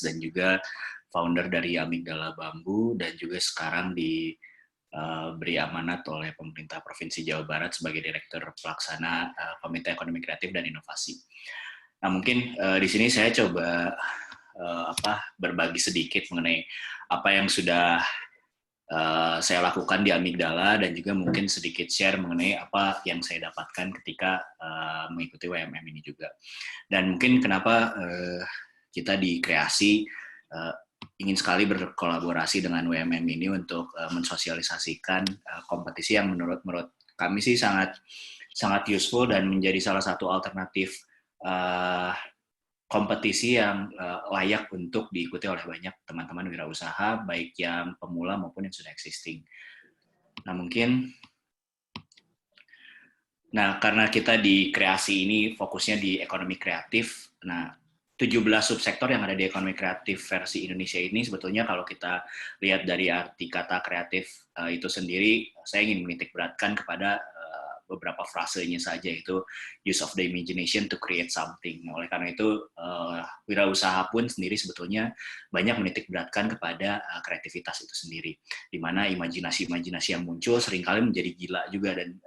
dan juga founder dari Amigdala Bambu, dan juga sekarang diberi amanat oleh pemerintah Provinsi Jawa Barat sebagai Direktur Pelaksana Komite Ekonomi Kreatif dan Inovasi. Nah, mungkin di sini saya coba berbagi sedikit mengenai apa yang sudah saya lakukan di Amigdala, dan juga mungkin sedikit share mengenai apa yang saya dapatkan ketika mengikuti WMM ini juga. Dan mungkin kenapa kita di Kreasi ingin sekali berkolaborasi dengan WMM ini untuk mensosialisasikan kompetisi yang menurut kami sih sangat useful dan menjadi salah satu alternatif kompetisi yang layak untuk diikuti oleh banyak teman-teman wirausaha, baik yang pemula maupun yang sudah existing. Nah, karena kita di Kreasi ini fokusnya di ekonomi kreatif, nah 17 subsektor yang ada di ekonomi kreatif versi Indonesia ini sebetulnya kalau kita lihat dari arti kata kreatif itu sendiri, saya ingin menitik beratkan kepada beberapa frasenya saja, itu use of the imagination to create something. Nah, oleh karena itu wirausaha pun sendiri sebetulnya banyak menitik beratkan kepada kreativitas itu sendiri, di mana imajinasi yang muncul seringkali menjadi gila juga. Dan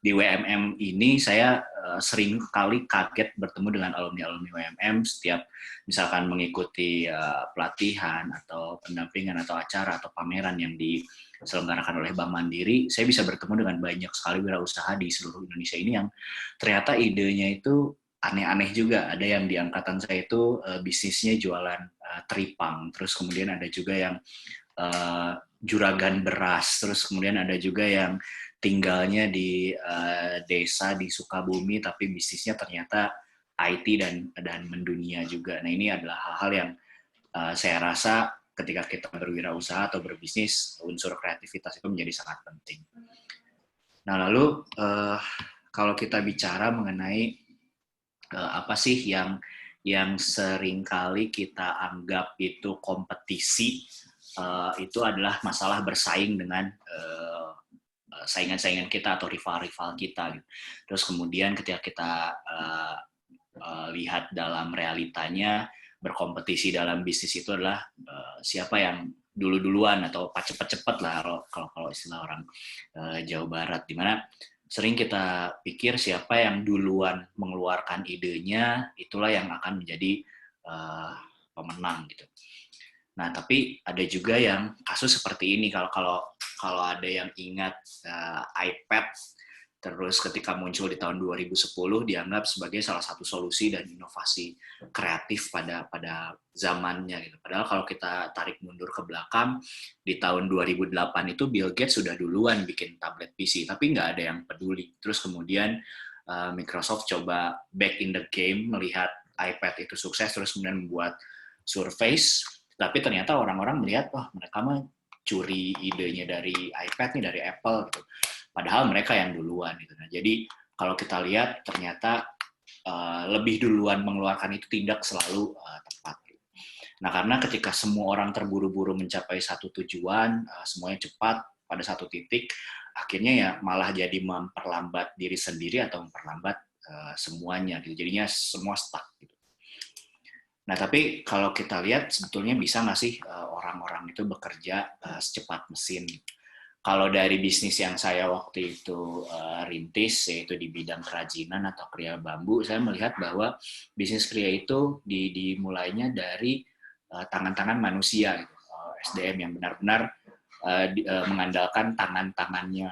di WMM ini saya sering kali kaget bertemu dengan alumni WMM setiap misalkan mengikuti pelatihan atau pendampingan atau acara atau pameran yang diselenggarakan oleh Bank Mandiri. Saya bisa bertemu dengan banyak sekali wirausaha di seluruh Indonesia ini yang ternyata idenya itu aneh-aneh juga. Ada yang di angkatan saya itu bisnisnya jualan teripang, terus kemudian ada juga yang juragan beras, terus kemudian ada juga yang tinggalnya di desa di Sukabumi tapi bisnisnya ternyata IT dan mendunia juga. Nah, ini adalah hal-hal yang saya rasa ketika kita berwirausaha atau berbisnis, unsur kreativitas itu menjadi sangat penting. Nah, lalu kalau kita bicara mengenai apa sih yang seringkali kita anggap itu kompetisi, itu adalah masalah bersaing dengan saingan-saingan kita atau rival-rival kita. Gitu. Terus kemudian ketika kita lihat dalam realitanya, berkompetisi dalam bisnis itu adalah siapa yang dulu-duluan atau cepet-cepet lah kalau istilah orang Jawa Barat, dimana sering kita pikir siapa yang duluan mengeluarkan idenya itulah yang akan menjadi pemenang gitu. Nah, tapi ada juga yang kasus seperti ini, kalau ada yang ingat iPad Terus ketika muncul di tahun 2010 dianggap sebagai salah satu solusi dan inovasi kreatif pada zamannya gitu. Padahal kalau kita tarik mundur ke belakang di tahun 2008 itu Bill Gates sudah duluan bikin tablet PC, tapi nggak ada yang peduli. Terus kemudian Microsoft coba back in the game, melihat iPad itu sukses, terus kemudian membuat Surface, tapi ternyata orang-orang melihat, wah mereka mah curi idenya dari iPad nih, dari Apple gitu. Padahal mereka yang duluan gitu. Nah, jadi kalau kita lihat ternyata lebih duluan mengeluarkan itu tidak selalu tepat. Nah, karena ketika semua orang terburu-buru mencapai satu tujuan, semuanya cepat pada satu titik, akhirnya ya malah jadi memperlambat diri sendiri atau memperlambat semuanya. Gitu. Jadinya semua stuck. Gitu. Nah, tapi kalau kita lihat sebetulnya bisa nggak sih orang-orang itu bekerja secepat mesin? Kalau dari bisnis yang saya waktu itu rintis, yaitu di bidang kerajinan atau kriya bambu, saya melihat bahwa bisnis kriya itu dimulainya dari tangan-tangan manusia, gitu. SDM yang benar-benar mengandalkan tangan-tangannya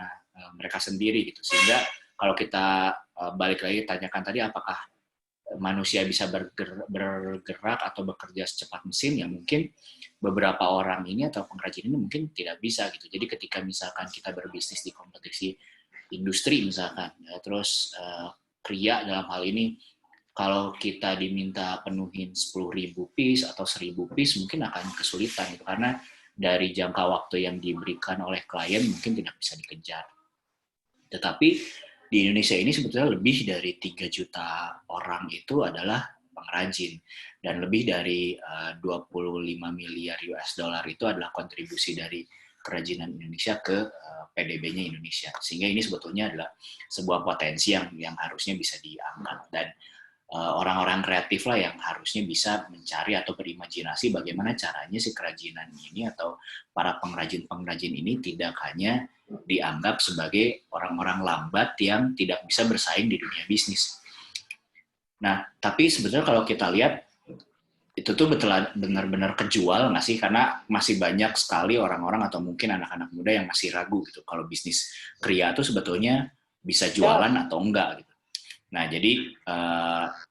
mereka sendiri, gitu. Sehingga kalau kita balik lagi tanyakan tadi, apakah manusia bisa bergerak atau bekerja secepat mesin, ya mungkin beberapa orang ini atau pengrajin ini mungkin tidak bisa gitu. Jadi ketika misalkan kita berbisnis di kompetisi industri misalkan, ya, terus kriya dalam hal ini, kalau kita diminta penuhin 10.000 piece atau 1.000 piece mungkin akan kesulitan gitu, karena dari jangka waktu yang diberikan oleh klien mungkin tidak bisa dikejar. Tetapi di Indonesia ini sebetulnya lebih dari 3 juta orang itu adalah pengrajin, dan lebih dari 25 miliar US dollar itu adalah kontribusi dari kerajinan Indonesia ke PDB-nya Indonesia. Sehingga ini sebetulnya adalah sebuah potensi yang harusnya bisa diangkat, dan orang-orang kreatif lah yang harusnya bisa mencari atau berimajinasi bagaimana caranya si kerajinan ini atau para pengrajin-pengrajin ini tidak hanya dianggap sebagai orang-orang lambat yang tidak bisa bersaing di dunia bisnis. Nah, tapi sebetulnya kalau kita lihat, itu tuh benar-benar kejual nggak sih? Karena masih banyak sekali orang-orang atau mungkin anak-anak muda yang masih ragu gitu, kalau bisnis kriya itu sebetulnya bisa jualan atau enggak gitu. Nah, jadi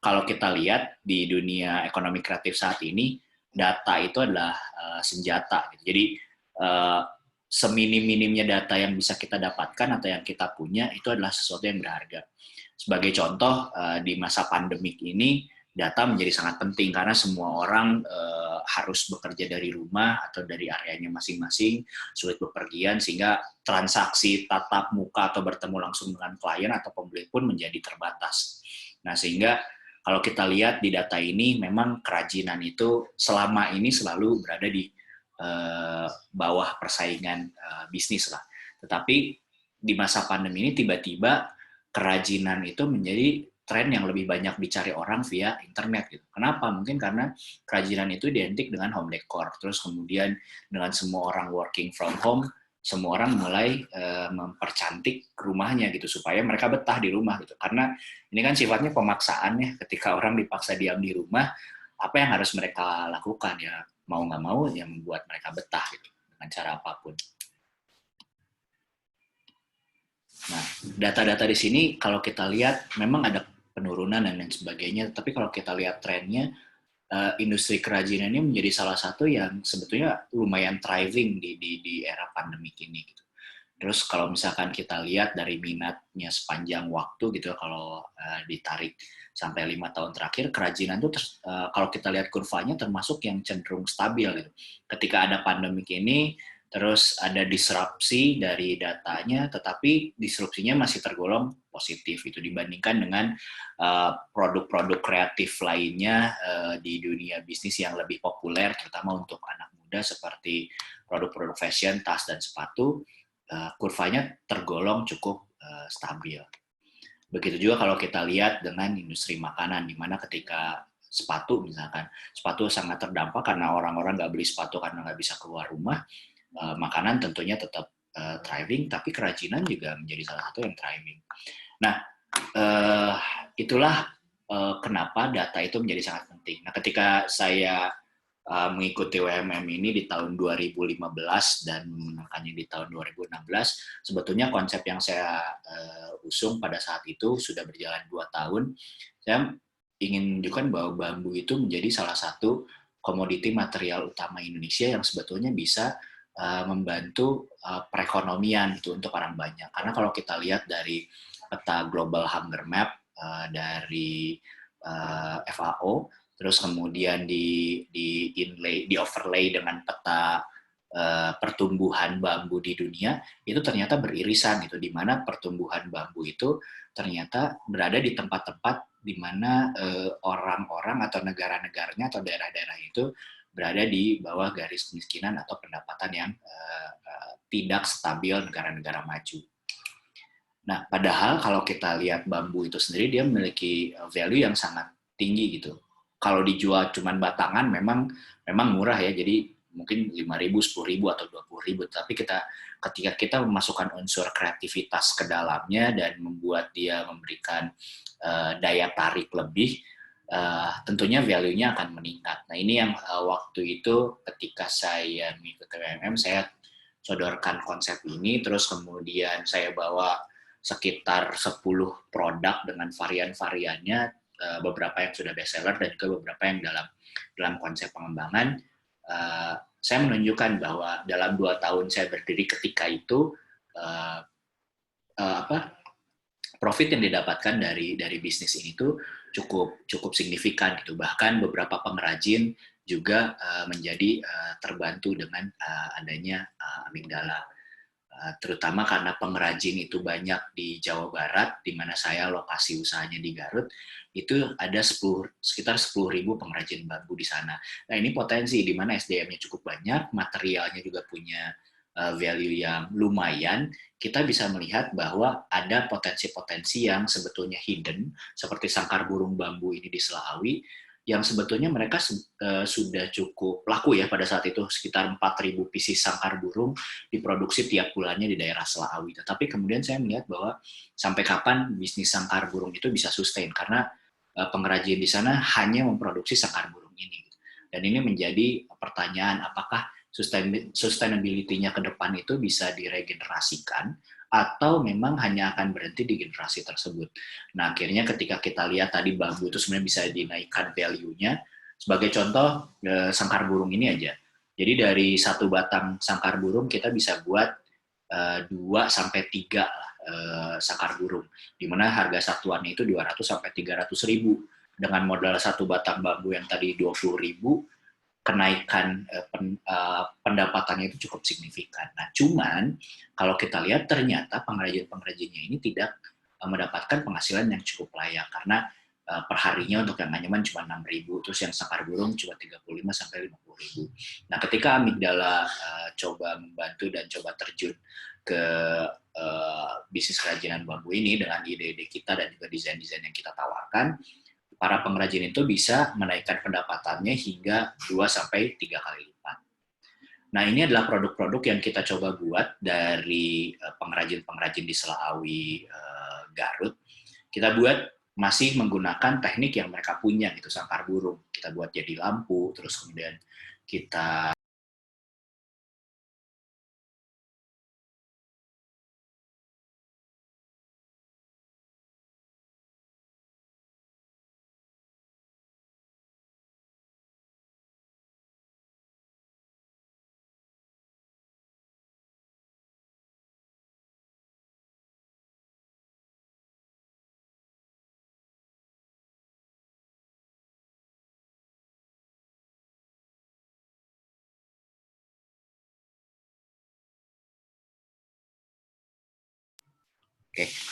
kalau kita lihat di dunia ekonomi kreatif saat ini, data itu adalah senjata gitu. Jadi seminim-minimnya data yang bisa kita dapatkan atau yang kita punya itu adalah sesuatu yang berharga. Sebagai contoh, di masa pandemik ini, data menjadi sangat penting karena semua orang harus bekerja dari rumah atau dari areanya masing-masing, sulit bepergian, sehingga transaksi tatap muka atau bertemu langsung dengan klien atau pembeli pun menjadi terbatas. Nah, sehingga kalau kita lihat di data ini, memang kerajinan itu selama ini selalu berada di bawah persaingan bisnis lah. Tetapi di masa pandemi ini tiba-tiba kerajinan itu menjadi tren yang lebih banyak dicari orang via internet gitu. Kenapa? Mungkin karena kerajinan itu identik dengan home decor. Terus kemudian dengan semua orang working from home, semua orang mulai mempercantik rumahnya gitu supaya mereka betah di rumah gitu. Karena ini kan sifatnya pemaksaan ya. Ketika orang dipaksa diam di rumah, apa yang harus mereka lakukan ya? Mau nggak mau yang membuat mereka betah gitu, dengan cara apapun. Nah, data-data di sini kalau kita lihat memang ada penurunan dan lain sebagainya, tapi kalau kita lihat trennya, industri kerajinan ini menjadi salah satu yang sebetulnya lumayan thriving di era pandemik ini gitu. Terus kalau misalkan kita lihat dari minatnya sepanjang waktu gitu, kalau ditarik sampai 5 tahun terakhir, kerajinan itu kalau kita lihat kurvanya termasuk yang cenderung stabil gitu. Ketika ada pandemik ini, terus ada disrupsi dari datanya, tetapi disrupsinya masih tergolong positif itu dibandingkan dengan produk-produk kreatif lainnya di dunia bisnis yang lebih populer, terutama untuk anak muda seperti produk-produk fashion, tas, dan sepatu. Kurvanya tergolong cukup stabil. Begitu juga kalau kita lihat dengan industri makanan, di mana ketika sepatu misalkan, sepatu sangat terdampak karena orang-orang nggak beli sepatu karena nggak bisa keluar rumah, makanan tentunya tetap thriving, tapi kerajinan juga menjadi salah satu yang thriving. Nah, itulah kenapa data itu menjadi sangat penting. Nah, ketika saya mengikuti WMM ini di tahun 2015 dan memenangkannya di tahun 2016. Sebetulnya konsep yang saya usung pada saat itu sudah berjalan 2 tahun. Saya ingin menunjukkan bahwa bambu itu menjadi salah satu komoditi material utama Indonesia yang sebetulnya bisa membantu perekonomian itu untuk orang banyak. Karena kalau kita lihat dari peta Global Hunger Map dari FAO, terus kemudian di overlay dengan peta pertumbuhan bambu di dunia, itu ternyata beririsan gitu, di mana pertumbuhan bambu itu ternyata berada di tempat-tempat di mana orang-orang atau negara-negaranya atau daerah-daerah itu berada di bawah garis kemiskinan atau pendapatan yang tidak stabil negara-negara maju. Nah, padahal kalau kita lihat bambu itu sendiri, dia memiliki value yang sangat tinggi gitu. Kalau dijual cuman batangan memang murah ya, jadi mungkin 5.000, 10.000 atau 20.000. Tapi ketika kita memasukkan unsur kreativitas ke dalamnya dan membuat dia memberikan daya tarik lebih, tentunya value-nya akan meningkat. Nah, ini yang waktu itu ketika saya mengikuti WMM, saya sodorkan konsep ini, terus kemudian saya bawa sekitar 10 produk dengan varian-variannya, beberapa yang sudah bestseller dan juga beberapa yang dalam konsep pengembangan. Saya menunjukkan bahwa dalam 2 tahun saya berdiri ketika itu, profit yang didapatkan dari bisnis ini tuh cukup signifikan gitu. Bahkan beberapa pengrajin juga menjadi terbantu dengan adanya Amigdala. Terutama karena pengrajin itu banyak di Jawa Barat, di mana saya lokasi usahanya di Garut, itu ada sekitar 10.000 pengrajin bambu di sana. Nah, ini potensi di mana SDM-nya cukup banyak, materialnya juga punya value yang lumayan. Kita bisa melihat bahwa ada potensi-potensi yang sebetulnya hidden, seperti sangkar burung bambu ini di Selawi, yang sebetulnya mereka sudah cukup laku ya pada saat itu, sekitar 4.000 pieces sangkar burung diproduksi tiap bulannya di daerah Selawi. Tetapi kemudian saya melihat bahwa sampai kapan bisnis sangkar burung itu bisa sustain, karena pengrajin di sana hanya memproduksi sangkar burung ini. Dan ini menjadi pertanyaan, apakah sustainability-nya ke depan itu bisa diregenerasikan atau memang hanya akan berhenti di generasi tersebut. Nah, akhirnya ketika kita lihat tadi bambu itu sebenarnya bisa dinaikkan value-nya. Sebagai contoh, sangkar burung ini aja. Jadi dari satu batang sangkar burung kita bisa buat 2 sampai 3 sangkar burung, di mana harga satuannya itu 200 sampai 300 ribu. Dengan modal satu batang bambu yang tadi 20 ribu, kenaikan pendapatannya itu cukup signifikan. Nah, cuman kalau kita lihat ternyata pengrajin-pengrajinnya ini tidak mendapatkan penghasilan yang cukup layak, karena perharinya untuk yang anyaman cuma 6.000, terus yang sangkar burung cuma 35 sampai 50.000. Nah, ketika Amigdala coba membantu dan coba terjun ke bisnis kerajinan bambu ini dengan ide-ide kita dan juga desain-desain yang kita tawarkan, para pengrajin itu bisa menaikkan pendapatannya hingga 2-3 kali lipat. Nah, ini adalah produk-produk yang kita coba buat dari pengrajin-pengrajin di Selawi, Garut. Kita buat masih menggunakan teknik yang mereka punya, gitu, sangkar burung. Kita buat jadi lampu, terus kemudian kita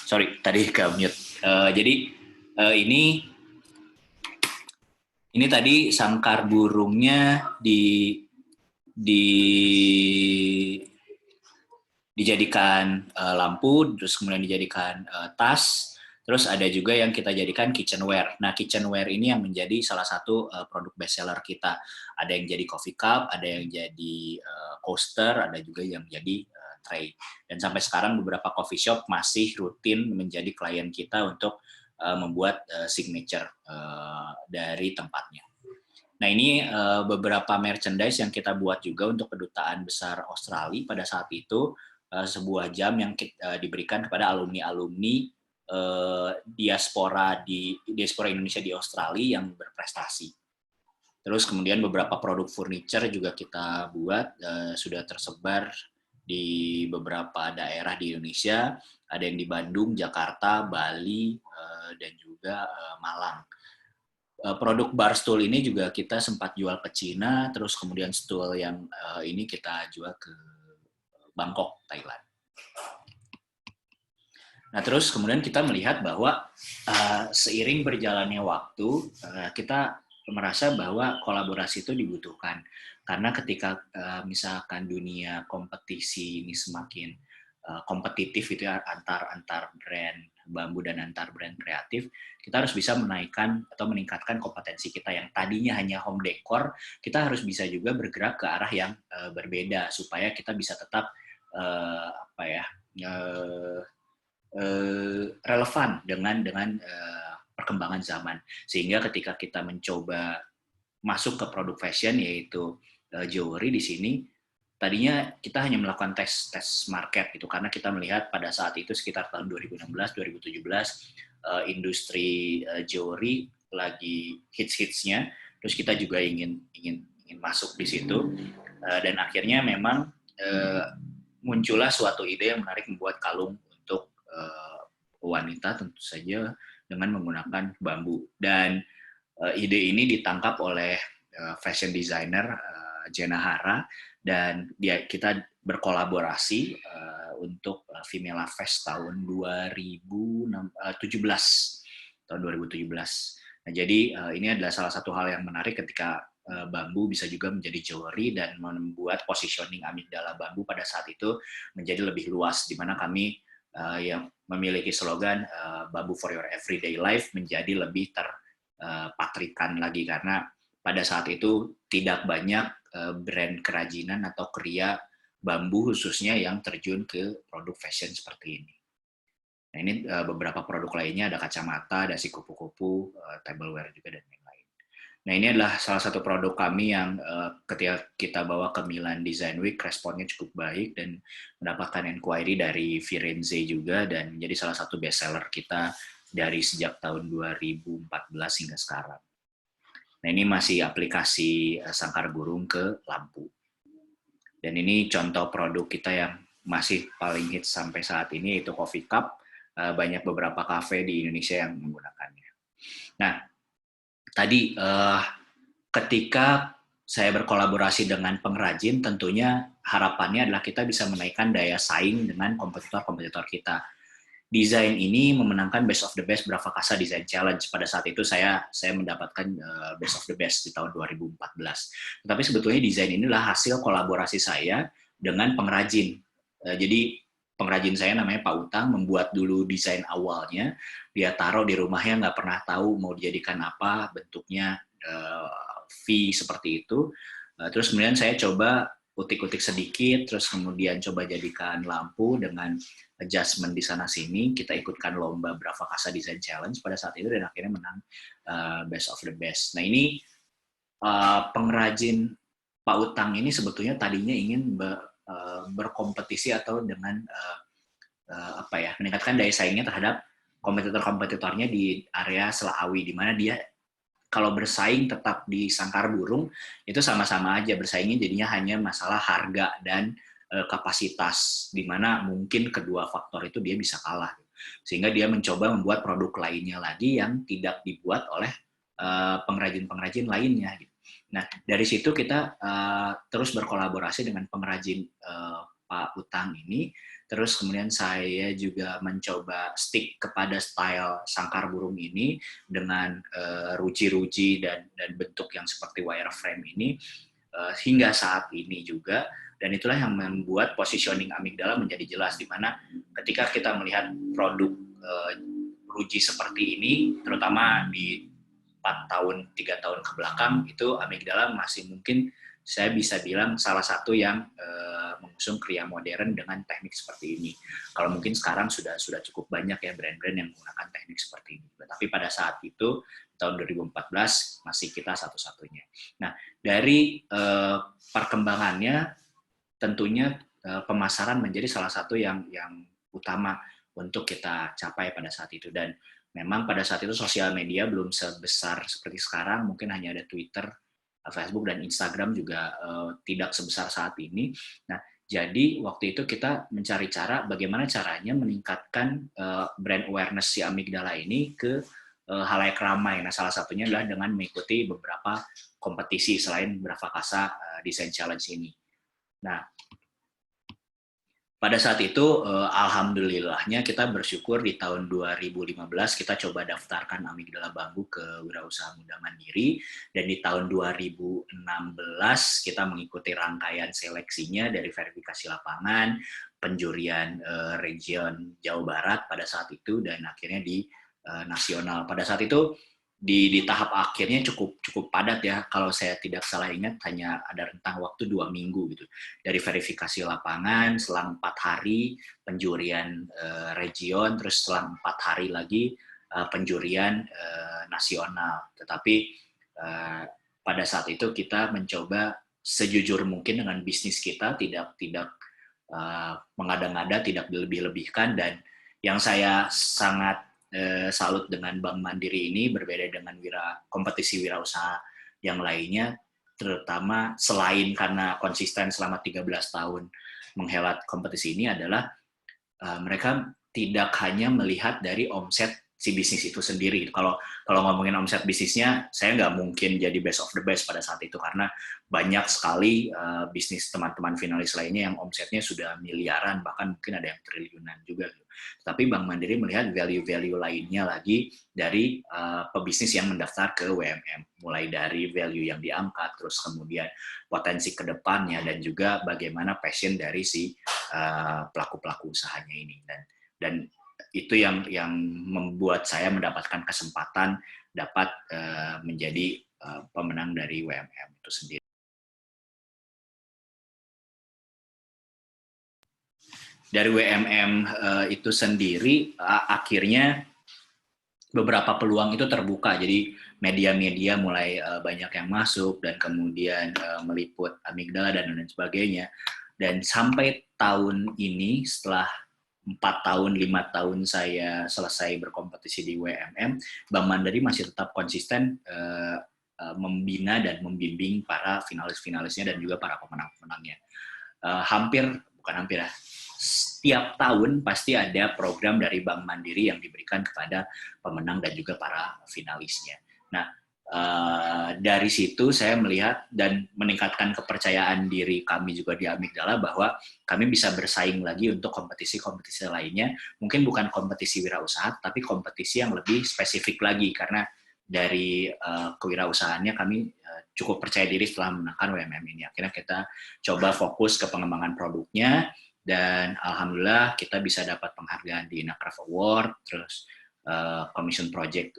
sorry, tadi ke mute. Jadi ini tadi sangkar burungnya dijadikan lampu, terus kemudian dijadikan tas, terus ada juga yang kita jadikan kitchenware. Nah, kitchenware ini yang menjadi salah satu produk bestseller kita. Ada yang jadi coffee cup, ada yang jadi coaster, ada juga yang jadi tray. Dan sampai sekarang beberapa coffee shop masih rutin menjadi klien kita untuk membuat signature dari tempatnya. Nah, ini beberapa merchandise yang kita buat juga untuk Kedutaan Besar Australia pada saat itu, sebuah jam yang diberikan kepada alumni-alumni diaspora Indonesia di Australia yang berprestasi. Terus kemudian beberapa produk furniture juga kita buat, sudah tersebar di beberapa daerah di Indonesia, ada yang di Bandung, Jakarta, Bali, dan juga Malang. Produk bar stool ini juga kita sempat jual ke Cina, terus kemudian stool yang ini kita jual ke Bangkok, Thailand. Nah, terus kemudian kita melihat bahwa seiring berjalannya waktu, kita merasa bahwa kolaborasi itu dibutuhkan. Karena ketika misalkan dunia kompetisi ini semakin kompetitif itu ya, antar brand bambu dan antar brand kreatif, kita harus bisa menaikkan atau meningkatkan kompetensi kita yang tadinya hanya home decor, kita harus bisa juga bergerak ke arah yang berbeda supaya kita bisa tetap relevan dengan perkembangan zaman. Sehingga ketika kita mencoba masuk ke produk fashion yaitu jewelry di sini, tadinya kita hanya melakukan tes market gitu karena kita melihat pada saat itu sekitar tahun 2016-2017 industri jewelry lagi hits-hitsnya, terus kita juga ingin masuk di situ dan akhirnya memang muncullah suatu ide yang menarik membuat kalung untuk wanita tentu saja dengan menggunakan bambu, dan ide ini ditangkap oleh fashion designer Jenna Hara, dan kita berkolaborasi untuk Femela Fest tahun 2017. Nah, jadi ini adalah salah satu hal yang menarik ketika bambu bisa juga menjadi jewelry dan membuat positioning amigdala bambu pada saat itu menjadi lebih luas, di mana kami yang memiliki slogan bambu for your everyday life menjadi lebih terpatrikan lagi, karena pada saat itu tidak banyak brand kerajinan atau kriya bambu khususnya yang terjun ke produk fashion seperti ini. Nah, ini beberapa produk lainnya, ada kacamata, ada si kupu-kupu, tableware juga, dan lain-lain. Nah, ini adalah salah satu produk kami yang ketika kita bawa ke Milan Design Week, responnya cukup baik dan mendapatkan inquiry dari Firenze juga, dan menjadi salah satu bestseller kita dari sejak tahun 2014 hingga sekarang. Nah, ini masih aplikasi sangkar burung ke lampu. Dan ini contoh produk kita yang masih paling hits sampai saat ini, yaitu coffee cup. Banyak beberapa kafe di Indonesia yang menggunakannya. Nah, tadi ketika saya berkolaborasi dengan pengrajin, tentunya harapannya adalah kita bisa menaikkan daya saing dengan kompetitor-kompetitor kita. Desain ini memenangkan Best of the Best Bravakasa Design Challenge. Pada saat itu saya mendapatkan Best of the Best di tahun 2014. Tetapi sebetulnya desain inilah hasil kolaborasi saya dengan pengrajin. Jadi pengrajin saya namanya Pak Utang, membuat dulu desain awalnya, dia taruh di rumahnya, nggak pernah tahu mau dijadikan apa, bentuknya V seperti itu. Terus kemudian saya coba utik-utik sedikit, terus kemudian coba jadikan lampu dengan adjustment di sana-sini. Kita ikutkan lomba Bravakasa Design Challenge pada saat itu, dan akhirnya menang Best of the Best. Nah, ini pengrajin Pak Utang ini sebetulnya tadinya ingin berkompetisi atau dengan meningkatkan daya saingnya terhadap kompetitor-kompetitornya di area Selaawi, di mana dia kalau bersaing tetap di sangkar burung itu sama-sama aja bersaingnya, jadinya hanya masalah harga dan kapasitas, di mana mungkin kedua faktor itu dia bisa kalah, sehingga dia mencoba membuat produk lainnya lagi yang tidak dibuat oleh pengrajin-pengrajin lainnya. Nah, dari situ kita terus berkolaborasi dengan pengrajin Pak Utang ini. Terus kemudian saya juga mencoba stick kepada style sangkar burung ini dengan ruji-ruji dan bentuk yang seperti wireframe ini hingga saat ini juga. Dan itulah yang membuat positioning amigdala menjadi jelas, di mana ketika kita melihat produk ruji seperti ini, terutama di 3 tahun ke belakang, itu amigdala masih mungkin saya bisa bilang salah satu yang mengusung kriya modern dengan teknik seperti ini. Kalau mungkin sekarang sudah cukup banyak ya brand-brand yang menggunakan teknik seperti ini. Tapi pada saat itu tahun 2014 masih kita satu-satunya. Nah, dari perkembangannya tentunya pemasaran menjadi salah satu yang utama untuk kita capai pada saat itu. Dan memang pada saat itu sosial media belum sebesar seperti sekarang, mungkin hanya ada Twitter, Facebook, dan Instagram juga tidak sebesar saat ini. Nah, jadi waktu itu kita mencari cara bagaimana caranya meningkatkan brand awareness si Amigdala ini ke halayak ramai. Nah, salah satunya adalah dengan mengikuti beberapa kompetisi selain Bravakasa Design Challenge ini. Nah, pada saat itu, alhamdulillahnya kita bersyukur di tahun 2015 kita coba daftarkan Amigdala Bambu ke Wirausaha Muda Mandiri, dan di tahun 2016 kita mengikuti rangkaian seleksinya dari verifikasi lapangan, penjurian region Jawa Barat pada saat itu, dan akhirnya di nasional. Pada saat itu di tahap akhirnya cukup padat ya, kalau saya tidak salah ingat hanya ada rentang waktu 2 minggu gitu, dari verifikasi lapangan selang 4 hari, penjurian region, terus selang 4 hari lagi penjurian nasional. Tetapi pada saat itu kita mencoba sejujur mungkin dengan bisnis kita, tidak mengada-ngada, tidak dilebih-lebihkan, dan yang saya sangat salut dengan Bank Mandiri ini berbeda dengan kompetisi wirausaha yang lainnya, terutama selain karena konsisten selama 13 tahun menghelat kompetisi ini adalah mereka tidak hanya melihat dari omset si bisnis itu sendiri. Kalau ngomongin omset bisnisnya, saya nggak mungkin jadi best of the best pada saat itu karena banyak sekali bisnis teman-teman finalis lainnya yang omsetnya sudah miliaran, bahkan mungkin ada yang triliunan juga. Tapi Bank Mandiri melihat value-value lainnya lagi dari pebisnis yang mendaftar ke WMM, mulai dari value yang diangkat, terus kemudian potensi ke depannya, dan juga bagaimana passion dari si pelaku-pelaku usahanya ini. Dan itu yang membuat saya mendapatkan kesempatan dapat menjadi pemenang dari WMM itu sendiri. Dari WMM itu sendiri akhirnya beberapa peluang itu terbuka, jadi media-media mulai banyak yang masuk dan kemudian meliput Amigdala dan lain sebagainya. Dan sampai tahun ini, setelah 4 tahun, 5 tahun saya selesai berkompetisi di WMM, Bank Mandiri masih tetap konsisten membina dan membimbing para finalis-finalisnya dan juga para pemenang-pemenangnya. Setiap tahun pasti ada program dari Bank Mandiri yang diberikan kepada pemenang dan juga para finalisnya. Nah, dari situ saya melihat dan meningkatkan kepercayaan diri kami juga di Amigdala bahwa kami bisa bersaing lagi untuk kompetisi-kompetisi lainnya, mungkin bukan kompetisi wirausaha, tapi kompetisi yang lebih spesifik lagi, karena dari kewirausahaannya kami cukup percaya diri setelah menangkan WMM ini. Akhirnya kita coba fokus ke pengembangan produknya, dan alhamdulillah kita bisa dapat penghargaan di Inacraft Award, terus Commission Project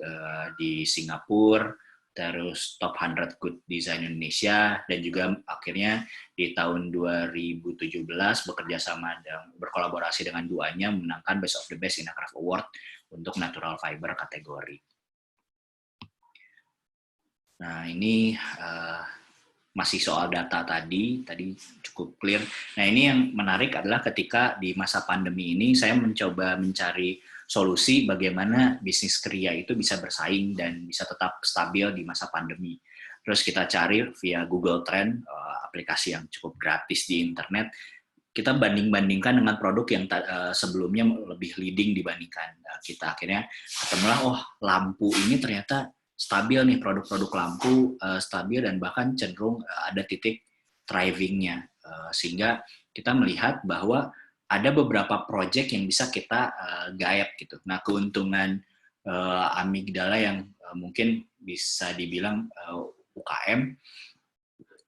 di Singapura, terus Top 100 Good Design Indonesia, dan juga akhirnya di tahun 2017 bekerja sama dan berkolaborasi dengan Duanya menangkan Best of the Best Inacraft Award untuk Natural Fiber kategori. Nah, ini masih soal data tadi cukup clear. Nah, ini yang menarik adalah ketika di masa pandemi ini saya mencoba mencari solusi bagaimana bisnis kriya itu bisa bersaing dan bisa tetap stabil di masa pandemi. Terus kita cari via Google Trend, aplikasi yang cukup gratis di internet, kita banding-bandingkan dengan produk yang sebelumnya lebih leading dibandingkan kita. Akhirnya ketemulah, lampu ini ternyata stabil nih, produk-produk lampu stabil dan bahkan cenderung ada titik thriving-nya. Sehingga kita melihat bahwa ada beberapa project yang bisa kita gaet gitu. Nah, keuntungan Amigdala yang mungkin bisa dibilang UKM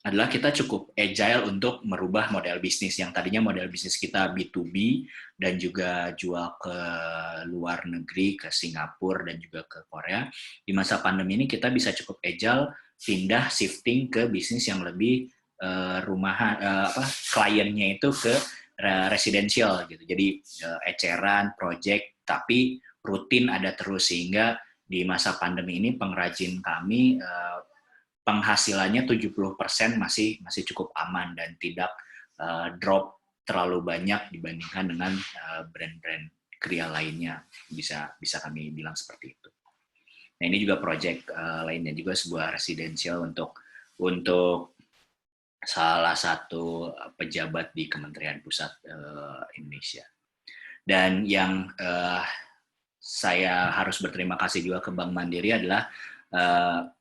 adalah kita cukup agile untuk merubah model bisnis. Yang tadinya model bisnis kita B2B dan juga jual ke luar negeri, ke Singapura dan juga ke Korea. Di masa pandemi ini kita bisa cukup agile, pindah shifting ke bisnis yang lebih kliennya itu ke residensial gitu. Jadi eceran, project, tapi rutin ada terus, sehingga di masa pandemi ini pengrajin kami penghasilannya 70% masih cukup aman dan tidak drop terlalu banyak dibandingkan dengan brand-brand kria lainnya, bisa kami bilang seperti itu. Nah, ini juga project lainnya juga, sebuah residensial untuk salah satu pejabat di Kementerian Pusat Indonesia. Dan yang saya harus berterima kasih juga ke Bank Mandiri adalah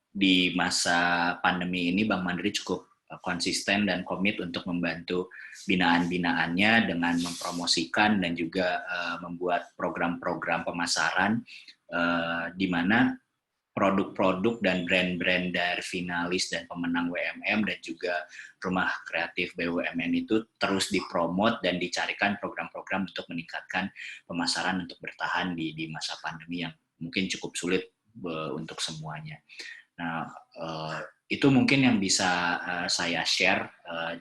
di masa pandemi ini Bank Mandiri cukup konsisten dan komit untuk membantu binaan-binaannya dengan mempromosikan dan juga membuat program-program pemasaran di mana produk-produk dan brand-brand dari finalis dan pemenang WMM dan juga rumah kreatif BUMN itu terus dipromot dan dicarikan program-program untuk meningkatkan pemasaran untuk bertahan di masa pandemi yang mungkin cukup sulit untuk semuanya. Nah, itu mungkin yang bisa saya share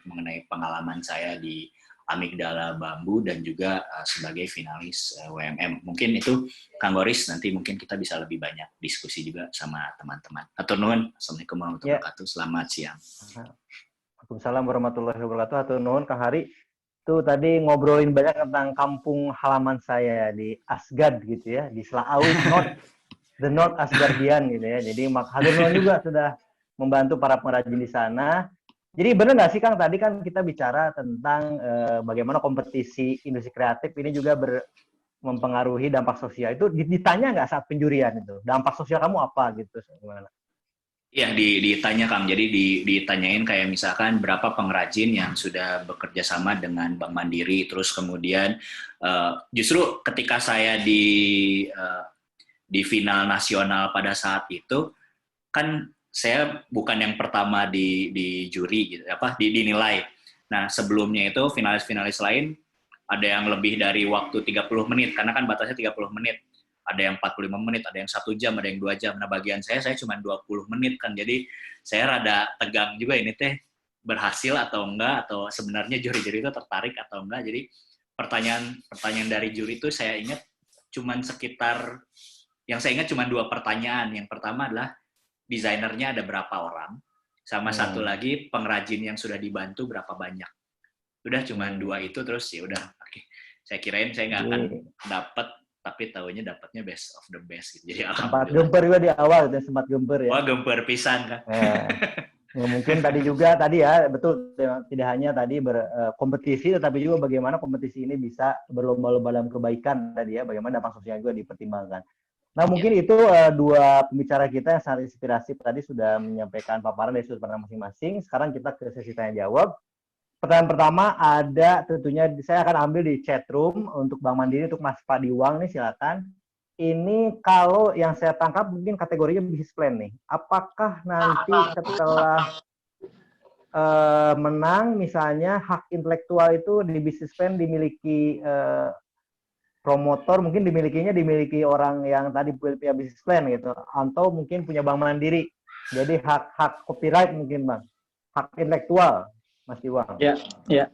mengenai pengalaman saya di Amigdala Bambu dan juga sebagai finalis WMM. Mungkin itu Kang Goris, nanti mungkin kita bisa lebih banyak diskusi juga sama teman-teman. Hatur nuhun. Assalamualaikum warahmatullahi wabarakatuh. Selamat siang. Waalaikumsalam warahmatullahi wabarakatuh. Hatur nuhun Kang Hari. Itu tadi ngobrolin banyak tentang kampung halaman saya di Asgard gitu ya, di Selaawi, the North Asgardian gitu ya. Jadi hatur nuhun juga sudah membantu para pengrajin di sana. Jadi benar nggak sih Kang, tadi kan kita bicara tentang bagaimana kompetisi industri kreatif ini juga mempengaruhi dampak sosial. Itu ditanya nggak saat penjurian itu? Dampak sosial kamu apa gitu? Gimana? Iya, ditanya Kang. Jadi ditanyain kayak misalkan berapa pengrajin yang sudah bekerja sama dengan Bank Mandiri. Terus kemudian justru ketika saya di final nasional pada saat itu, kan saya bukan yang pertama di juri gitu, dinilai. Nah, sebelumnya itu finalis-finalis lain ada yang lebih dari waktu 30 menit karena kan batasnya 30 menit. Ada yang 45 menit, ada yang 1 jam, ada yang 2 jam. Nah, bagian saya cuma 20 menit kan. Jadi saya rada tegang juga ini teh berhasil atau enggak, atau sebenarnya juri-juri itu tertarik atau enggak. Jadi pertanyaan dari juri itu saya ingat saya ingat cuma 2 pertanyaan. Yang pertama adalah desainernya ada berapa orang, sama satu lagi pengrajin yang sudah dibantu berapa banyak. Udah cuma 2 itu, terus ya udah. Oke. Saya kirain saya nggak akan dapat, tapi tahunya dapatnya best of the best gitu. Jadi sempat gemper juga di awal, sempat gemper ya. Wah, gemper pisan kan. Ya, mungkin tadi ya betul, tidak hanya tadi berkompetisi, tetapi juga bagaimana kompetisi ini bisa berlomba-lomba dalam kebaikan tadi ya, bagaimana dampak sosial juga dipertimbangkan. Nah, mungkin itu 2 pembicara kita yang sangat inspiratif tadi sudah menyampaikan paparan dari sudut pandang masing-masing. Sekarang kita ke sesi tanya jawab. Pertanyaan pertama ada tentunya saya akan ambil di chat room untuk Bank Mandiri, untuk Mas Padiwang nih, silakan. Ini kalau yang saya tangkap mungkin kategorinya business plan nih. Apakah nanti setelah menang misalnya hak intelektual itu di business plan dimiliki promotor, mungkin dimiliki orang yang tadi punya business plan gitu, atau mungkin punya Bank Mandiri. Jadi hak copyright mungkin Bang, hak intelektual, Mas Iwang. Ya.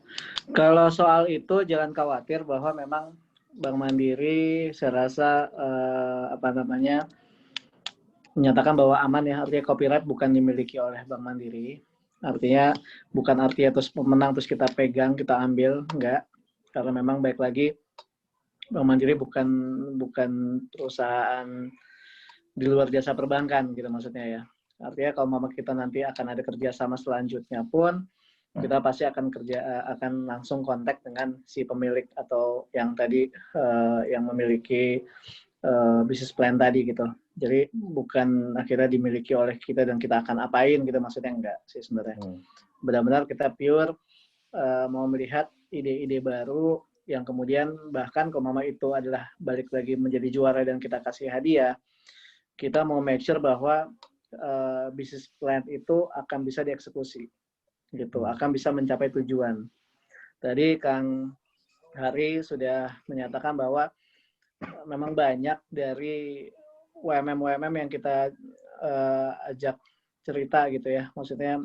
Kalau soal itu jangan khawatir bahwa memang Bank Mandiri saya rasa menyatakan bahwa aman ya, artinya copyright bukan dimiliki oleh Bank Mandiri. Artinya bukan artinya terus pemenang terus kita pegang, kita ambil, enggak. Karena memang baik lagi Bank Mandiri bukan perusahaan di luar jasa perbankan gitu maksudnya ya. Artinya kalau kita nanti akan ada kerjasama selanjutnya pun kita pasti akan langsung kontak dengan si pemilik atau yang tadi yang memiliki bisnis plan tadi gitu. Jadi bukan akhirnya dimiliki oleh kita dan kita akan apain gitu, maksudnya enggak sih sebenarnya. Benar-benar kita pure mau melihat ide-ide baru yang kemudian bahkan kalau itu adalah balik lagi menjadi juara dan kita kasih hadiah, kita mau make sure bahwa bisnis plan itu akan bisa dieksekusi, gitu, akan bisa mencapai tujuan. Tadi Kang Hari sudah menyatakan bahwa memang banyak dari UMM yang kita ajak cerita gitu ya, maksudnya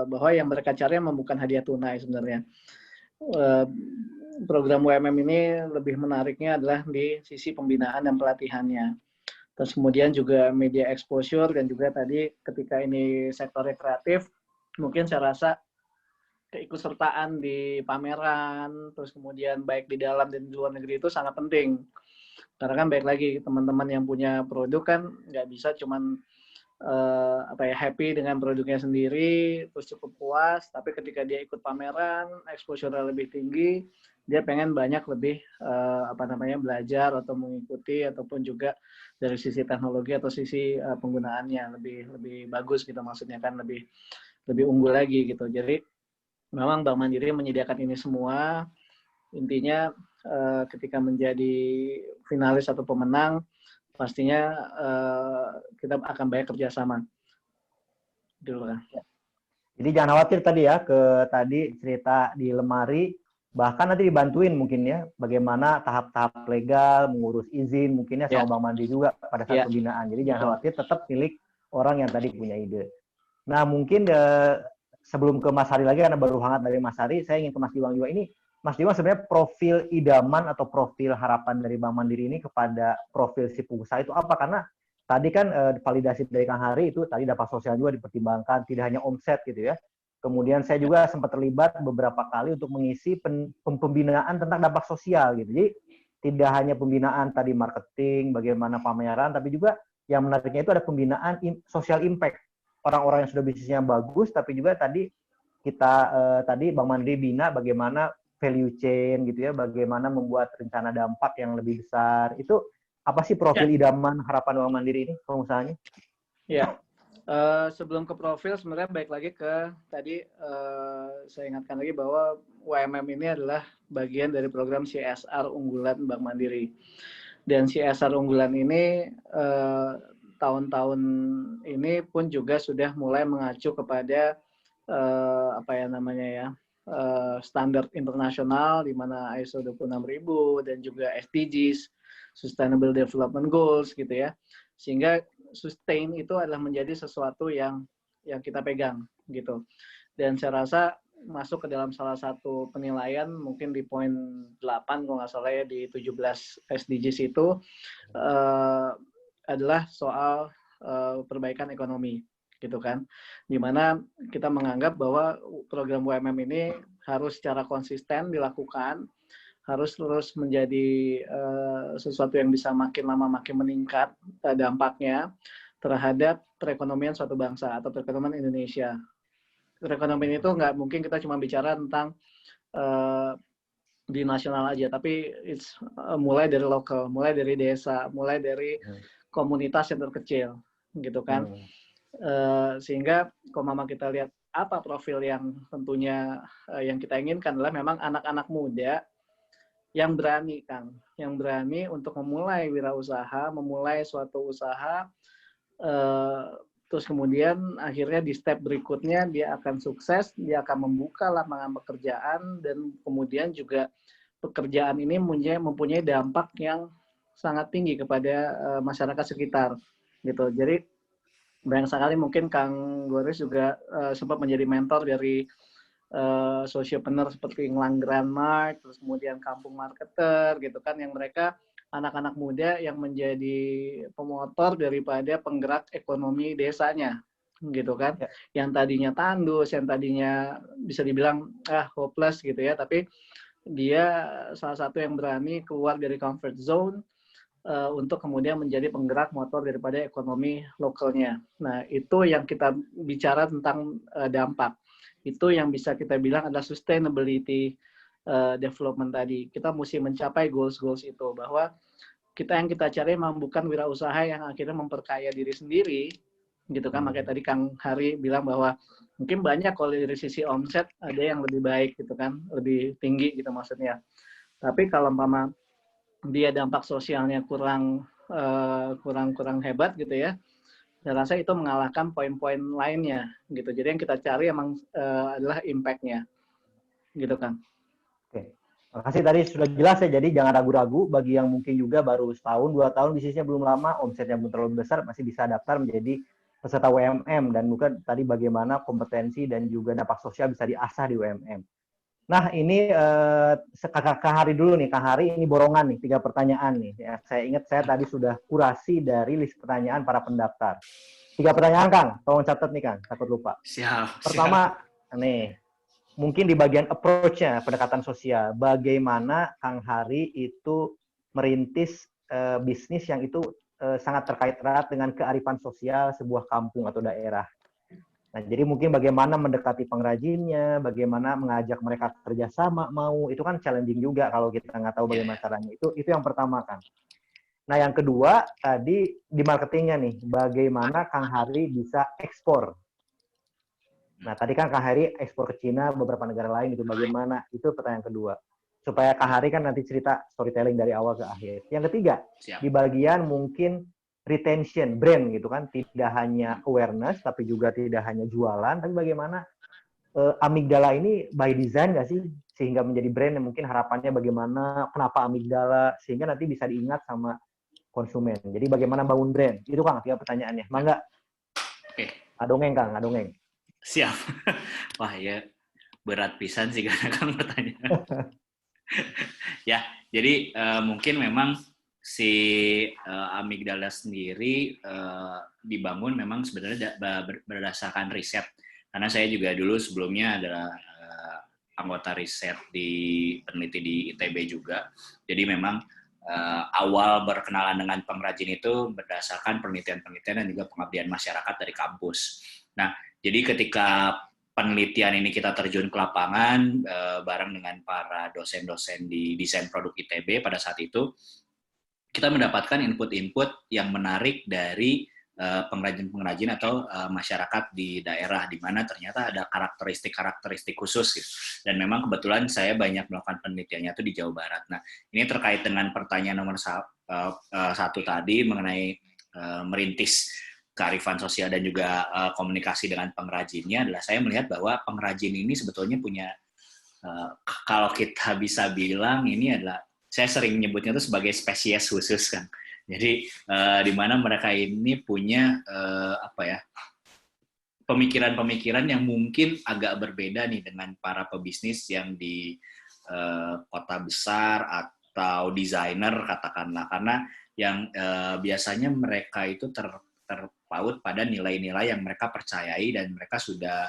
bahwa yang mereka cari memang bukan hadiah tunai sebenarnya. Program UMM ini lebih menariknya adalah di sisi pembinaan dan pelatihannya. Terus kemudian juga media exposure, dan juga tadi ketika ini sektornya kreatif, mungkin saya rasa keikutsertaan di pameran, terus kemudian baik di dalam dan di luar negeri itu sangat penting. Karena kan baik lagi teman-teman yang punya produk kan nggak bisa cuman happy dengan produknya sendiri, terus cukup puas, tapi ketika dia ikut pameran, exposure lebih tinggi, dia pengen banyak lebih belajar atau mengikuti, ataupun juga dari sisi teknologi atau sisi penggunaannya lebih bagus gitu, maksudnya kan lebih unggul lagi gitu. Jadi memang Bank Mandiri menyediakan ini semua. Intinya ketika menjadi finalis atau pemenang, pastinya kita akan banyak kerjasama. Dulu kan. Jadi jangan khawatir tadi ya, tadi cerita di lemari, bahkan nanti dibantuin mungkin ya, bagaimana tahap-tahap legal, mengurus izin, mungkinnya sama Bank Mandiri juga pada saat pembinaan. Jadi jangan khawatir, tetap milik orang yang tadi punya ide. Nah mungkin sebelum ke Mas Hari lagi, karena baru hangat dari Mas Hari, saya ingin ke Mas Diwang juga. Ini Mas Diwang sebenarnya profil idaman atau profil harapan dari Bank Mandiri ini kepada profil si pengusaha itu apa? Karena tadi kan validasi dari Kang Hari itu tadi dampak sosial juga dipertimbangkan, tidak hanya omset gitu ya. Kemudian saya juga sempat terlibat beberapa kali untuk mengisi pembinaan tentang dampak sosial gitu. Jadi tidak hanya pembinaan tadi marketing, bagaimana pameran, tapi juga yang menariknya itu ada pembinaan social impact. Orang-orang yang sudah bisnisnya bagus, tapi juga tadi tadi Bank Mandiri bina bagaimana value chain gitu ya, bagaimana membuat rencana dampak yang lebih besar. Itu apa sih profil idaman harapan Bank Mandiri ini pengusahanya? Ya, sebelum ke profil sebenarnya baik lagi ke tadi saya ingatkan lagi bahwa UMM ini adalah bagian dari program CSR unggulan Bank Mandiri. Dan CSR unggulan ini tahun-tahun ini pun juga sudah mulai mengacu kepada standar internasional, di mana ISO 26000 dan juga SDGs, Sustainable Development Goals gitu ya. Sehingga sustain itu adalah menjadi sesuatu yang kita pegang gitu. Dan saya rasa masuk ke dalam salah satu penilaian mungkin di poin 8 kalau nggak salah ya, di 17 SDGs itu adalah soal perbaikan ekonomi gitu kan, dimana kita menganggap bahwa program UMM ini harus secara konsisten dilakukan, harus terus menjadi sesuatu yang bisa makin lama makin meningkat dampaknya terhadap perekonomian suatu bangsa atau perekonomian Indonesia. Perekonomian itu nggak mungkin kita cuma bicara tentang di nasional aja, tapi mulai dari lokal, mulai dari desa, mulai dari komunitas yang terkecil gitu kan. Sehingga kalau memang kita lihat apa profil yang tentunya yang kita inginkan adalah memang anak-anak muda yang berani, Kang, yang berani untuk memulai wirausaha, memulai suatu usaha, terus kemudian akhirnya di step berikutnya dia akan sukses, dia akan membuka lapangan pekerjaan, dan kemudian juga pekerjaan ini mempunyai dampak yang sangat tinggi kepada masyarakat sekitar gitu. Jadi banyak sekali mungkin Kang Goris juga sempat menjadi mentor dari sociopreneur seperti Nglang Grandmark, terus kemudian Kampung Marketer gitu kan, yang mereka anak-anak muda yang menjadi pemotor daripada penggerak ekonomi desanya gitu kan, yang tadinya tandus, yang tadinya bisa dibilang hopeless gitu ya, tapi dia salah satu yang berani keluar dari comfort zone untuk kemudian menjadi penggerak motor daripada ekonomi lokalnya. Nah, itu yang kita bicara tentang dampak. Itu yang bisa kita bilang adalah sustainability development tadi. Kita mesti mencapai goals-goals itu, bahwa yang kita cari memang bukan wirausaha yang akhirnya memperkaya diri sendiri, gitu kan. Makanya tadi Kang Hari bilang bahwa mungkin banyak kalau dari sisi omset ada yang lebih baik gitu kan, lebih tinggi gitu maksudnya. Tapi kalau umpama dia dampak sosialnya kurang hebat gitu ya, saya rasa itu mengalahkan poin-poin lainnya gitu. Jadi yang kita cari emang adalah impact-nya gitu kan. Oke, makasih tadi sudah jelas ya. Jadi jangan ragu-ragu, bagi yang mungkin juga baru setahun 2 tahun bisnisnya belum lama, omsetnya belum terlalu besar, masih bisa daftar menjadi peserta UMM dan bukan tadi bagaimana kompetensi dan juga dampak sosial bisa diasah di UMM. Nah, ini Kak Hari dulu nih. Kak Hari ini borongan nih, 3 pertanyaan nih. Ya, saya ingat saya tadi sudah kurasi dari list pertanyaan para pendaftar. 3 pertanyaan, Kang. Tolong catat nih, Kang. Takut lupa. Siap. Pertama, nih, mungkin di bagian approach-nya, pendekatan sosial. Bagaimana Kang Hari itu merintis bisnis yang itu sangat terkait erat dengan kearifan sosial sebuah kampung atau daerah. Nah, jadi mungkin bagaimana mendekati pengrajinnya, bagaimana mengajak mereka kerjasama mau, itu kan challenging juga kalau kita nggak tahu bagaimana caranya. Itu yang pertama, Kang. Nah, yang kedua tadi di marketingnya nih, bagaimana Kang Hari bisa ekspor. Nah, tadi kan Kang Hari ekspor ke Cina, beberapa negara lain, itu bagaimana? Itu pertanyaan kedua. Supaya Kang Hari kan nanti cerita storytelling dari awal ke akhir. Yang ketiga, di bagian mungkin retention, brand gitu kan, tidak hanya awareness, tapi juga tidak hanya jualan, tapi bagaimana Amigdala ini by design nggak sih? Sehingga menjadi brand yang mungkin harapannya bagaimana, kenapa Amigdala, sehingga nanti bisa diingat sama konsumen. Jadi bagaimana bangun brand? Itu Kang, 3 pertanyaannya. Mangga. Oke. Adongeng Kang, adongeng. Siap. Wah ya, berat pisan sih karena Kang pertanyaan. Ya, jadi mungkin memang si Amigdala sendiri dibangun memang sebenarnya berdasarkan riset. Karena saya juga dulu sebelumnya adalah anggota riset di peneliti di ITB juga. Jadi memang awal berkenalan dengan pengrajin itu berdasarkan penelitian-penelitian dan juga pengabdian masyarakat dari kampus. Nah, jadi ketika penelitian ini kita terjun ke lapangan bareng dengan para dosen-dosen di desain produk ITB pada saat itu, kita mendapatkan input-input yang menarik dari pengrajin-pengrajin atau masyarakat di daerah di mana ternyata ada karakteristik khusus gitu. Dan memang kebetulan saya banyak melakukan penelitiannya itu di Jawa Barat. Nah, ini terkait dengan pertanyaan nomor satu tadi mengenai merintis kearifan sosial dan juga komunikasi dengan pengrajinnya adalah saya melihat bahwa pengrajin ini sebetulnya punya kalau kita bisa bilang ini adalah saya sering menyebutnya itu sebagai spesies khusus kan. Jadi di mana mereka ini punya pemikiran-pemikiran yang mungkin agak berbeda nih dengan para pebisnis yang di kota besar atau desainer katakanlah, karena yang biasanya mereka itu terpaut pada nilai-nilai yang mereka percayai dan mereka sudah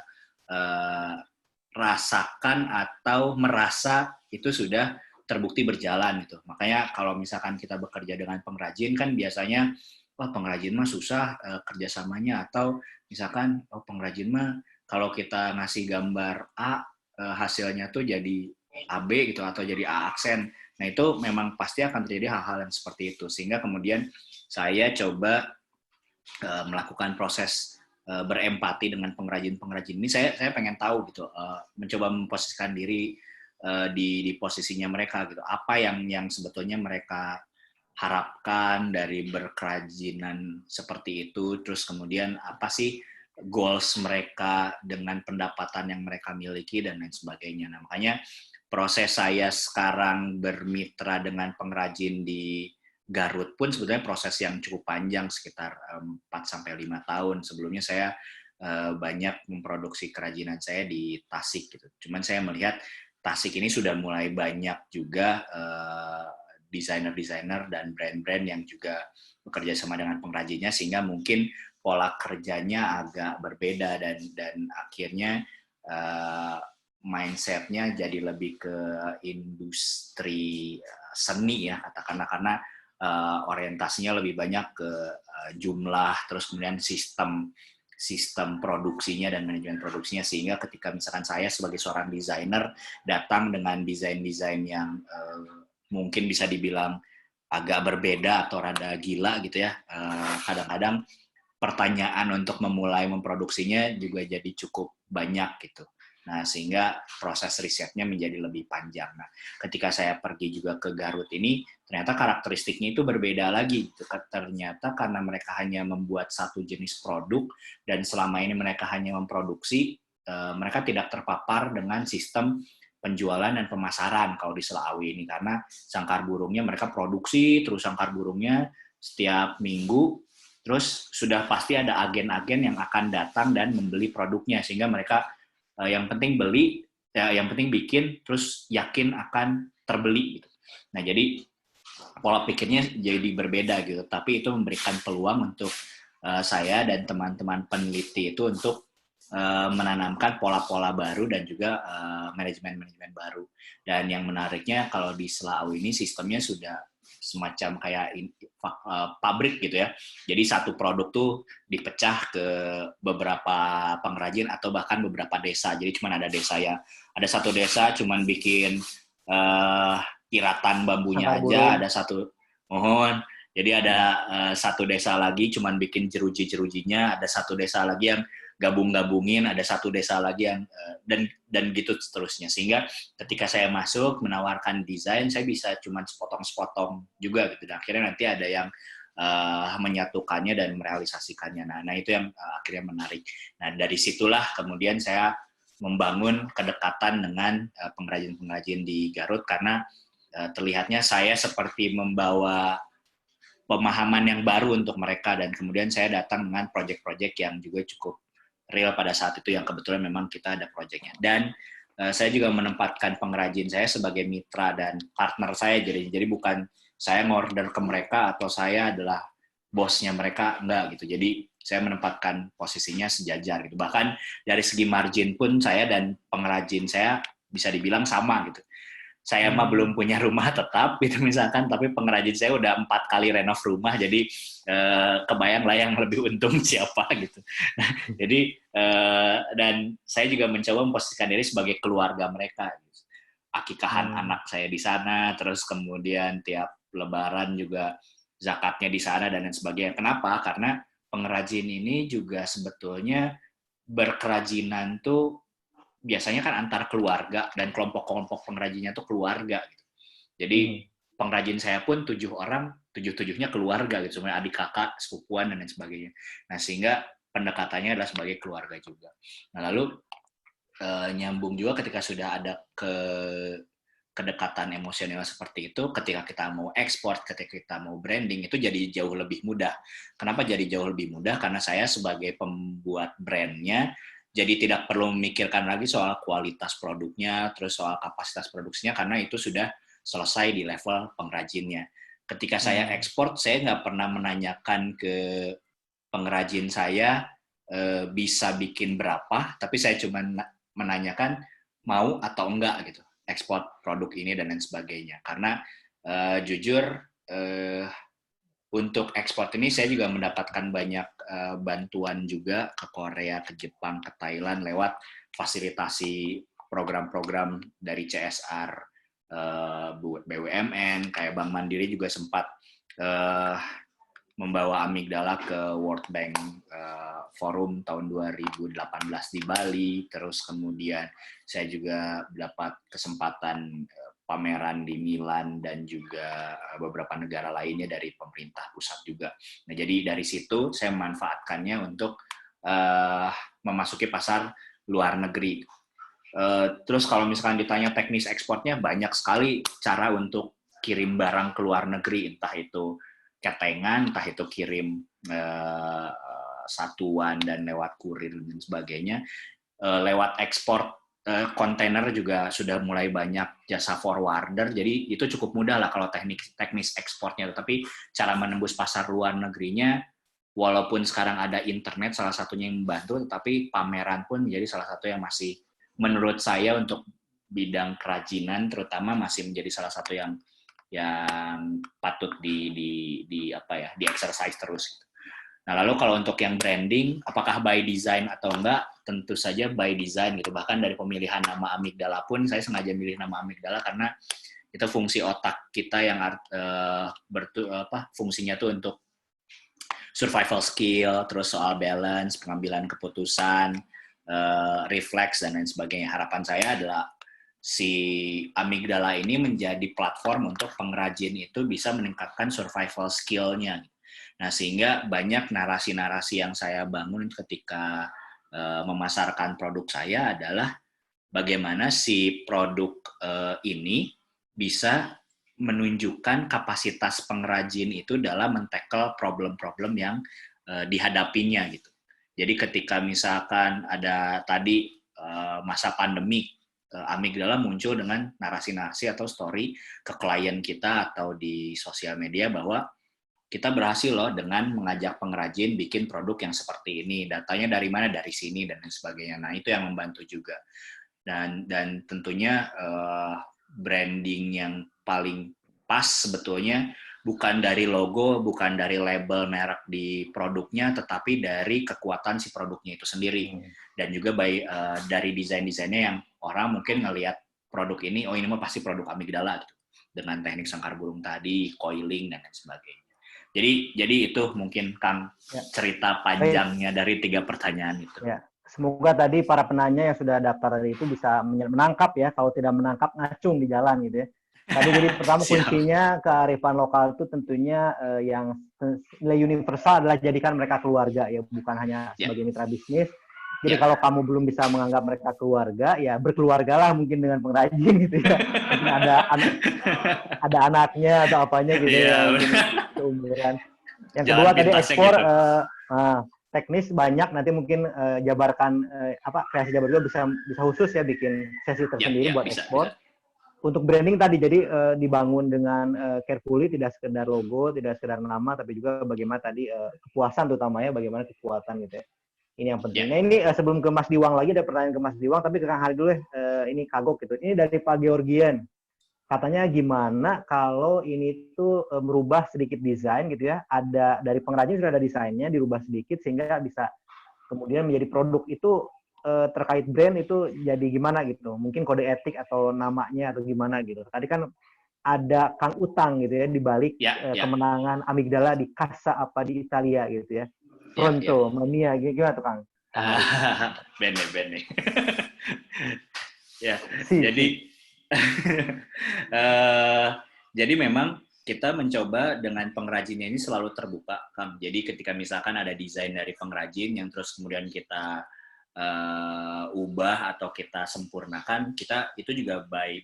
rasakan atau merasa itu sudah terbukti berjalan gitu. Makanya kalau misalkan kita bekerja dengan pengrajin kan biasanya wah pengrajin mah susah kerjasamanya, atau misalkan pengrajin mah kalau kita ngasih gambar A hasilnya tuh jadi AB gitu atau jadi A aksen. Nah itu memang pasti akan terjadi hal-hal yang seperti itu, sehingga kemudian saya coba melakukan proses berempati dengan pengrajin-pengrajin ini. Saya pengen tahu gitu, mencoba memposisikan diri di posisinya mereka gitu. Apa yang sebetulnya mereka harapkan dari berkerajinan seperti itu, terus kemudian apa sih goals mereka dengan pendapatan yang mereka miliki dan lain sebagainya. Nah, makanya proses saya sekarang bermitra dengan pengrajin di Garut pun sebetulnya proses yang cukup panjang, sekitar 4-5 tahun. Sebelumnya saya banyak memproduksi kerajinan saya di Tasik gitu. Cuman saya melihat Tasik ini sudah mulai banyak juga desainer-desainer dan brand-brand yang juga bekerja sama dengan pengrajinnya, sehingga mungkin pola kerjanya agak berbeda dan akhirnya mindset-nya jadi lebih ke industri seni ya katakanlah, karena orientasinya lebih banyak ke jumlah, terus kemudian sistem produksinya dan manajemen produksinya, sehingga ketika misalkan saya sebagai seorang desainer datang dengan desain-desain yang mungkin bisa dibilang agak berbeda atau rada gila gitu ya, kadang-kadang pertanyaan untuk memulai memproduksinya juga jadi cukup banyak gitu. Nah, sehingga proses risetnya menjadi lebih panjang. Nah, ketika saya pergi juga ke Garut ini, ternyata karakteristiknya itu berbeda lagi. Ternyata karena mereka hanya membuat satu jenis produk, dan selama ini mereka hanya memproduksi, mereka tidak terpapar dengan sistem penjualan dan pemasaran kalau di Selawi ini. Karena sangkar burungnya mereka produksi, terus sangkar burungnya setiap minggu terus sudah pasti ada agen-agen yang akan datang dan membeli produknya, sehingga mereka yang penting beli, yang penting bikin, terus yakin akan terbeli gitu. Nah, jadi pola pikirnya jadi berbeda gitu, tapi itu memberikan peluang untuk saya dan teman-teman peneliti itu untuk menanamkan pola-pola baru dan juga manajemen-manajemen baru. Dan yang menariknya kalau di Selau ini sistemnya sudah semacam kayak pabrik gitu ya. Jadi satu produk tuh dipecah ke beberapa pengrajin atau bahkan beberapa desa. Jadi cuma ada desa ya, ada satu desa cuman bikin iratan bambunya Sangkar aja, burung. ada satu mohon. Jadi ada satu desa lagi cuman bikin jeruji-jerujinya, ada satu desa lagi yang gabung-gabungin, ada satu desa lagi yang dan gitu seterusnya. Sehingga ketika saya masuk menawarkan desain, saya bisa cuma sepotong-sepotong juga gitu. Dan akhirnya nanti ada yang menyatukannya dan merealisasikannya. Nah itu yang akhirnya menarik. Nah dari situlah kemudian saya membangun kedekatan dengan pengrajin-pengrajin di Garut, karena terlihatnya saya seperti membawa pemahaman yang baru untuk mereka, dan kemudian saya datang dengan proyek-proyek yang juga cukup real pada saat itu, yang kebetulan memang kita ada proyeknya. Dan saya juga menempatkan pengrajin saya sebagai mitra dan partner saya, jadi bukan saya ngorder ke mereka atau saya adalah bosnya mereka, enggak gitu. Jadi saya menempatkan posisinya sejajar gitu. Bahkan dari segi margin pun saya dan pengrajin saya bisa dibilang sama gitu. Saya mah belum punya rumah tetap gitu misalkan, tapi pengrajin saya udah 4 kali renov rumah, jadi kebayang lah yang lebih untung siapa gitu. Nah, jadi dan saya juga mencoba memposisikan diri sebagai keluarga mereka. Gitu. Akikahan anak saya di sana, terus kemudian tiap Lebaran juga zakatnya di sana dan lain sebagainya. Kenapa? Karena pengrajin ini juga sebetulnya berkerajinan tuh biasanya kan antar keluarga, dan kelompok-kelompok pengrajinnya tuh keluarga gitu. Jadi pengrajin saya pun 7 orang, 7-7-nya keluarga gitu, sebenarnya adik kakak, sepupuan dan lain sebagainya. Nah sehingga pendekatannya adalah sebagai keluarga juga. Nah lalu nyambung juga ketika sudah ada kedekatan emosional seperti itu, ketika kita mau ekspor, ketika kita mau branding, itu jadi jauh lebih mudah. Kenapa jadi jauh lebih mudah? Karena saya sebagai pembuat brandnya, jadi tidak perlu memikirkan lagi soal kualitas produknya, terus soal kapasitas produksinya, karena itu sudah selesai di level pengrajinnya. Ketika saya ekspor, saya nggak pernah menanyakan ke pengrajin saya bisa bikin berapa, tapi saya cuma menanyakan mau atau enggak gitu, ekspor produk ini dan lain sebagainya. Karena jujur, untuk ekspor ini saya juga mendapatkan banyak bantuan juga ke Korea, ke Jepang, ke Thailand lewat fasilitasi program-program dari CSR, BUMN, kayak Bank Mandiri juga sempat membawa Amigdala ke World Bank Forum tahun 2018 di Bali. Terus kemudian saya juga dapat kesempatan pameran di Milan dan juga beberapa negara lainnya dari pemerintah pusat juga. Nah, jadi dari situ saya memanfaatkannya untuk memasuki pasar luar negeri. Terus kalau misalkan ditanya teknis ekspornya, banyak sekali cara untuk kirim barang ke luar negeri, entah itu ketengan, entah itu kirim satuan dan lewat kurir dan sebagainya. Lewat ekspor kontainer juga sudah mulai banyak jasa forwarder, jadi itu cukup mudah lah kalau teknis ekspornya. Tapi cara menembus pasar luar negerinya, walaupun sekarang ada internet salah satunya yang membantu, tetapi pameran pun menjadi salah satu yang masih, menurut saya untuk bidang kerajinan terutama, masih menjadi salah satu yang patut di exercise terus. Nah, lalu kalau untuk yang branding, apakah by design atau enggak? Tentu saja by design gitu. Bahkan dari pemilihan nama Amigdala pun saya sengaja milih nama Amigdala karena itu fungsi otak kita yang fungsinya tuh untuk survival skill, terus soal balance, pengambilan keputusan, refleks dan lain sebagainya. Harapan saya adalah si Amigdala ini menjadi platform untuk pengrajin itu bisa meningkatkan survival skill-nya. Nah, sehingga banyak narasi-narasi yang saya bangun ketika memasarkan produk saya adalah bagaimana si produk ini bisa menunjukkan kapasitas pengrajin itu dalam men-tackle problem-problem yang dihadapinya gitu. Jadi ketika misalkan ada tadi masa pandemi, Amigdala muncul dengan narasi-narasi atau story ke klien kita atau di sosial media bahwa kita berhasil loh dengan mengajak pengrajin bikin produk yang seperti ini. Datanya dari mana? Dari sini dan lain sebagainya. Nah, itu yang membantu juga. Dan tentunya branding yang paling pas sebetulnya bukan dari logo, bukan dari label merek di produknya, tetapi dari kekuatan si produknya itu sendiri. Dan juga dari desain-desainnya yang orang mungkin ngelihat produk ini, oh ini mah pasti produk Amigdala gitu. Dengan teknik sangkar burung tadi, coiling dan lain sebagainya. Jadi itu mungkin Kang cerita panjangnya dari 3 pertanyaan itu. Ya. Semoga tadi para penanya yang sudah daftar tadi itu bisa menangkap ya, kalau tidak menangkap ngacung di jalan gitu ya. Tadi jadi pertama kuncinya kearifan lokal itu tentunya yang nilai universal adalah jadikan mereka keluarga ya, bukan hanya sebagai mitra bisnis. Jadi kalau kamu belum bisa menganggap mereka keluarga, ya berkeluargalah mungkin dengan pengrajin gitu ya. Mungkin ada anaknya atau apanya gitu ya, seumuran. Yang kedua tadi ekspor teknis banyak, nanti mungkin jabarkan kreasi Jabar juga bisa khusus ya bikin sesi tersendiri buat ekspor. Untuk branding tadi jadi dibangun dengan carefully, tidak sekedar logo, tidak sekedar nama, tapi juga bagaimana tadi kepuasan terutamanya, bagaimana kekuatan gitu ya. Ini yang penting. Nah ini sebelum ke Mas Diwang lagi, ada pertanyaan ke Mas Diwang, tapi ke Kang Hari dulu ini kagok gitu. Ini dari Pak Georgian. Katanya gimana kalau ini tuh merubah sedikit desain gitu ya, ada dari pengrajin sudah ada desainnya, dirubah sedikit sehingga bisa kemudian menjadi produk itu terkait brand itu jadi gimana gitu, mungkin kode etik atau namanya atau gimana gitu. Tadi kan ada Kang Utang gitu ya di balik kemenangan Amigdala di Kassa apa di Italia gitu ya, Pronto, Mania, gimana tuh Kang? Bene. Ya, jadi memang kita mencoba dengan pengrajinnya ini selalu terbuka, Kang. Jadi ketika misalkan ada desain dari pengrajin yang terus kemudian kita ubah atau kita sempurnakan, kita itu juga by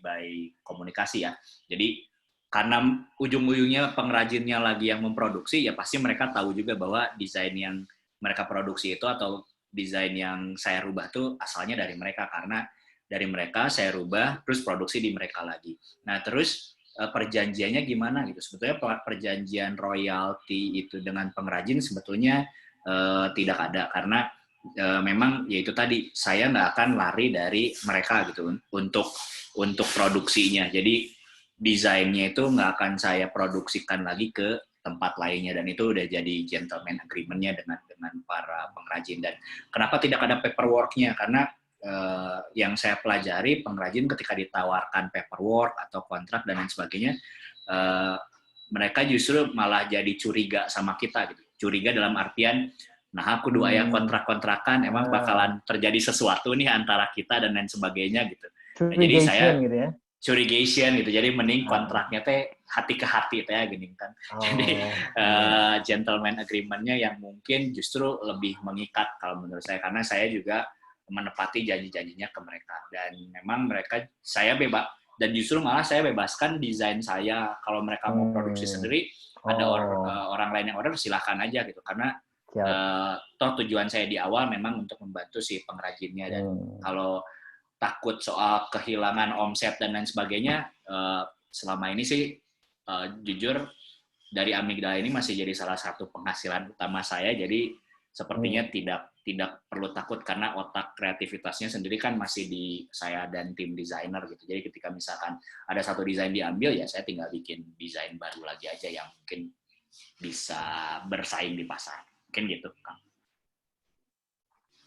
komunikasi ya. Jadi karena ujung-ujungnya pengrajinnya lagi yang memproduksi, ya pasti mereka tahu juga bahwa desain yang mereka produksi itu atau desain yang saya rubah tuh asalnya dari mereka, karena dari mereka saya rubah terus produksi di mereka lagi. Nah terus perjanjiannya gimana gitu? Sebetulnya perjanjian royalti itu dengan pengrajin sebetulnya tidak ada, karena memang yaitu tadi saya nggak akan lari dari mereka gitu untuk produksinya. Jadi desainnya itu nggak akan saya produksikan lagi ke tempat lainnya, dan itu udah jadi gentleman agreement-nya dengan para pengrajin. Dan kenapa tidak ada paperwork-nya? Karena yang saya pelajari, pengrajin ketika ditawarkan paperwork atau kontrak dan lain sebagainya, mereka justru malah jadi curiga sama kita gitu. Curiga dalam artian, nah aku dua yang kontrak-kontrakan, emang bakalan terjadi sesuatu nih antara kita dan lain sebagainya gitu. Nah, jadi saya gitu ya. Curigation gitu, jadi mending kontraknya teh hati ke hati teh gini kan. Jadi gentleman agreement-nya yang mungkin justru lebih mengikat kalau menurut saya, karena saya juga menepati janji-janjinya ke mereka, dan memang saya bebas, dan justru malah saya bebaskan desain saya. Kalau mereka mau produksi sendiri, ada orang lain yang order, silahkan aja gitu, karena toh tujuan saya di awal memang untuk membantu si pengrajinnya. Dan kalau takut soal kehilangan omset dan lain sebagainya, selama ini sih jujur dari Amigdala ini masih jadi salah satu penghasilan utama saya, jadi sepertinya tidak perlu takut, karena otak kreativitasnya sendiri kan masih di saya dan tim desainer gitu. Jadi ketika misalkan ada satu desain diambil, ya saya tinggal bikin desain baru lagi aja yang mungkin bisa bersaing di pasar. Mungkin gitu, Kang.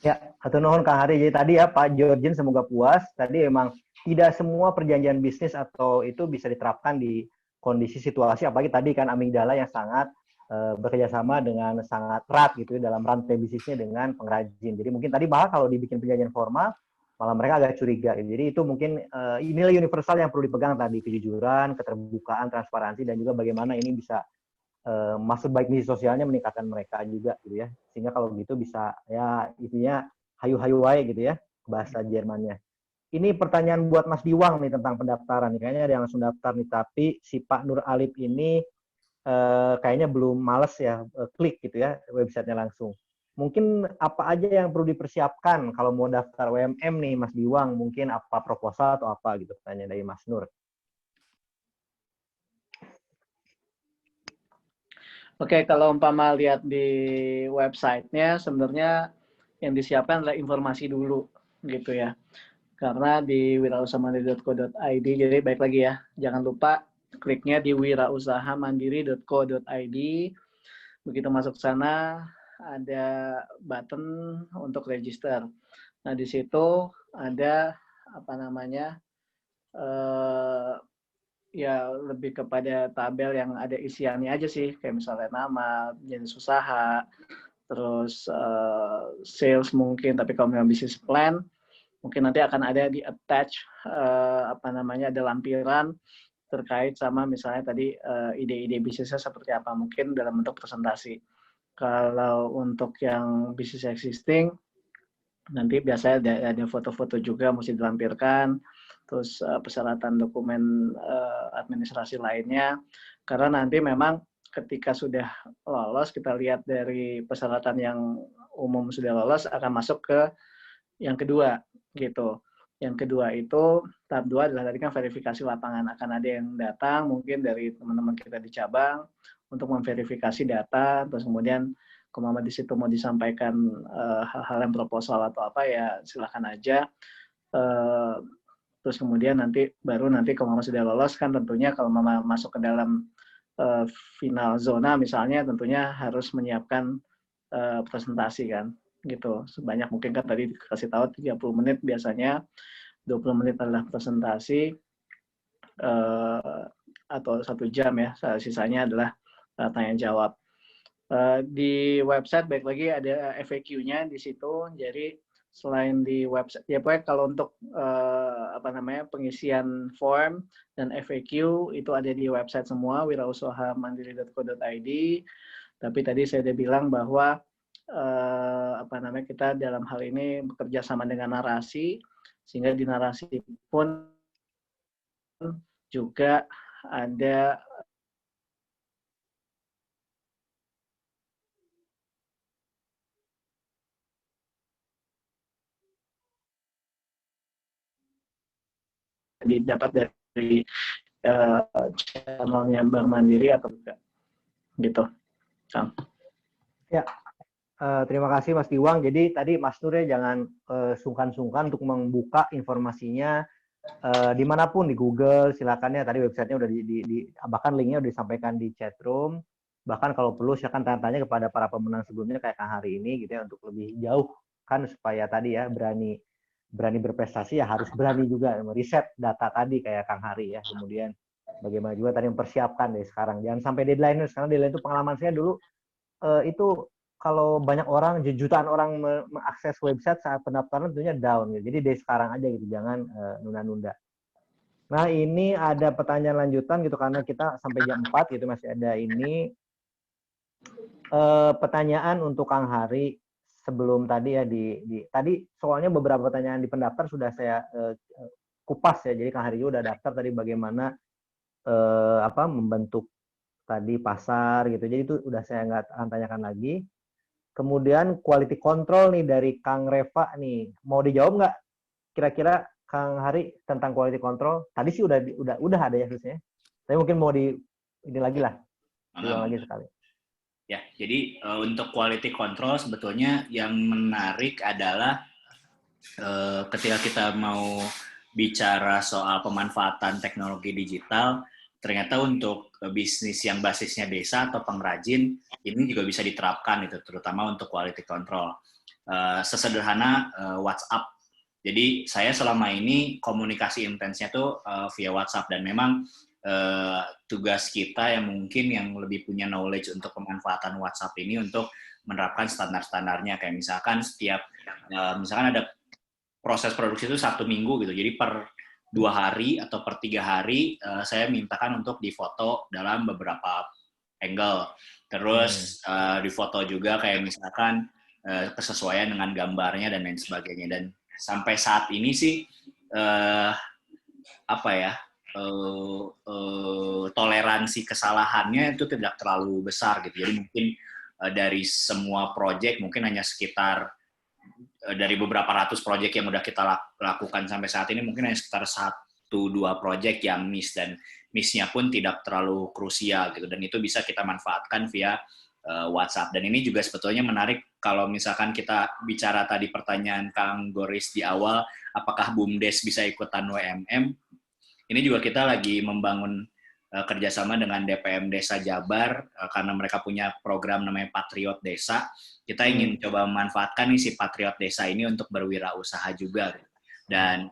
Ya, hatur nuhun Kang Hari. Jadi tadi ya Pak Georgian, semoga puas. Tadi emang tidak semua perjanjian bisnis atau itu bisa diterapkan di kondisi situasi, apalagi tadi kan Amigdala yang sangat bekerjasama dengan sangat erat gitu dalam rantai bisnisnya dengan pengrajin. Jadi mungkin tadi malah kalau dibikin perjanjian formal, malah mereka agak curiga. Jadi itu mungkin nilai universal yang perlu dipegang tadi, kejujuran, keterbukaan, transparansi, dan juga bagaimana ini bisa maksud baik misi sosialnya meningkatkan mereka juga gitu ya. Sehingga kalau gitu bisa ya intinya hayu-hayu wae gitu ya, bahasa Jermannya. Ini pertanyaan buat Mas Diwang nih tentang pendaftaran. Kayaknya ada yang langsung daftar nih, tapi si Pak Nur Alip ini kayaknya belum males ya klik gitu ya websitenya langsung. Mungkin apa aja yang perlu dipersiapkan kalau mau daftar UMM nih Mas Diwang, mungkin apa proposal atau apa gitu, tanya dari Mas Nur. Oke, kalau umpama lihat di websitenya, sebenarnya yang disiapkan adalah informasi dulu, gitu ya. Karena di wirausahamandiri.co.id, jadi baik lagi ya, jangan lupa kliknya di wirausahamandiri.co.id. Begitu masuk sana, ada button untuk register. Nah, di situ ada apa namanya, ya lebih kepada tabel yang ada isiannya aja sih, kayak misalnya nama, jenis usaha, terus sales mungkin, tapi kalau memang bisnis plan, mungkin nanti akan ada di attach apa namanya, ada lampiran terkait sama misalnya tadi ide-ide bisnisnya seperti apa, mungkin dalam bentuk presentasi. Kalau untuk yang bisnis existing, nanti biasanya ada foto-foto juga mesti dilampirkan, terus persyaratan dokumen administrasi lainnya, karena nanti memang ketika sudah lolos, kita lihat dari persyaratan yang umum sudah lolos, akan masuk ke yang kedua, gitu. Yang kedua itu, tahap 2 adalah tadi kan verifikasi lapangan. Akan ada yang datang mungkin dari teman-teman kita di cabang untuk memverifikasi data, terus kemudian kalau di situ mau disampaikan hal-hal yang proposal atau apa ya silahkan aja. Terus kemudian baru nanti kalau sudah lolos kan tentunya kalau Mama masuk ke dalam final zona misalnya tentunya harus menyiapkan presentasi kan gitu. Sebanyak mungkin kan tadi dikasih tahu 30 menit biasanya, 20 menit adalah presentasi atau 1 jam ya, sisanya adalah tanya jawab. Di website baik lagi ada FAQ-nya di situ. Jadi selain di website ya pokoknya kalau untuk apa namanya pengisian form dan FAQ itu ada di website semua wirausahamandiri.co.id. Tapi tadi saya sudah bilang bahwa apa namanya kita dalam hal ini bekerja sama dengan narasi, sehingga di narasi pun juga ada didapat dari channelnya Bank Mandiri atau enggak gitu, Kang. Ya, terima kasih Mas Diwang. Jadi tadi Mas Nur ya jangan sungkan-sungkan untuk membuka informasinya dimanapun di Google, silakan ya. Tadi websitenya udah bahkan linknya udah disampaikan di chat room. Bahkan kalau perlu silakan tanya-tanya kepada para pemenang sebelumnya kayak Kang Hari ini gitu ya, untuk lebih jauh kan supaya tadi ya berani berprestasi ya harus berani juga riset data tadi kayak Kang Hari ya. Kemudian bagaimana juga tadi mempersiapkan deh sekarang. Jangan sampai deadline, sekarang deadline itu pengalaman saya dulu itu kalau banyak orang, jutaan orang mengakses website saat pendaftaran tentunya down gitu. Jadi dari sekarang aja gitu, jangan nunda-nunda. Nah, ini ada pertanyaan lanjutan gitu karena kita sampai jam 4 gitu masih ada ini pertanyaan untuk Kang Hari sebelum tadi ya tadi soalnya beberapa pertanyaan di pendaftar sudah saya kupas ya. Jadi Kang Hari juga udah daftar tadi bagaimana membentuk tadi pasar gitu. Jadi itu udah saya nggak akan tanyakan lagi. Kemudian quality control nih dari Kang Reva nih. Mau dijawab nggak kira-kira Kang Hari tentang quality control? Tadi sih udah ada ya harusnya. Tapi mungkin mau ini lagi lah. Diulang lagi sekali. Ya, jadi untuk quality control sebetulnya yang menarik adalah ketika kita mau bicara soal pemanfaatan teknologi digital, ternyata untuk bisnis yang basisnya desa atau pengrajin, ini juga bisa diterapkan itu, terutama untuk quality control. Sesederhana WhatsApp. Jadi saya selama ini komunikasi intensnya tuh via WhatsApp, dan memang tugas kita yang mungkin yang lebih punya knowledge untuk pemanfaatan WhatsApp ini untuk menerapkan standar-standarnya, kayak misalkan setiap misalkan ada proses produksi itu 1 minggu gitu, jadi per 2 hari atau per 3 hari saya mintakan untuk difoto dalam beberapa angle, terus difoto juga kayak misalkan kesesuaian dengan gambarnya dan lain sebagainya. Dan sampai saat ini sih toleransi toleransi kesalahannya itu tidak terlalu besar gitu. Jadi mungkin dari semua project mungkin hanya sekitar dari beberapa ratus project yang udah kita lakukan sampai saat ini mungkin hanya sekitar 1-2 project yang miss, dan miss-nya pun tidak terlalu krusial gitu, dan itu bisa kita manfaatkan via WhatsApp. Dan ini juga sebetulnya menarik kalau misalkan kita bicara tadi pertanyaan Kang Goris di awal, apakah BUMDes bisa ikutan WMM? Ini juga kita lagi membangun kerjasama dengan DPM Desa Jabar, karena mereka punya program namanya Patriot Desa. Kita ingin coba memanfaatkan nih si Patriot Desa ini untuk berwirausaha juga. Dan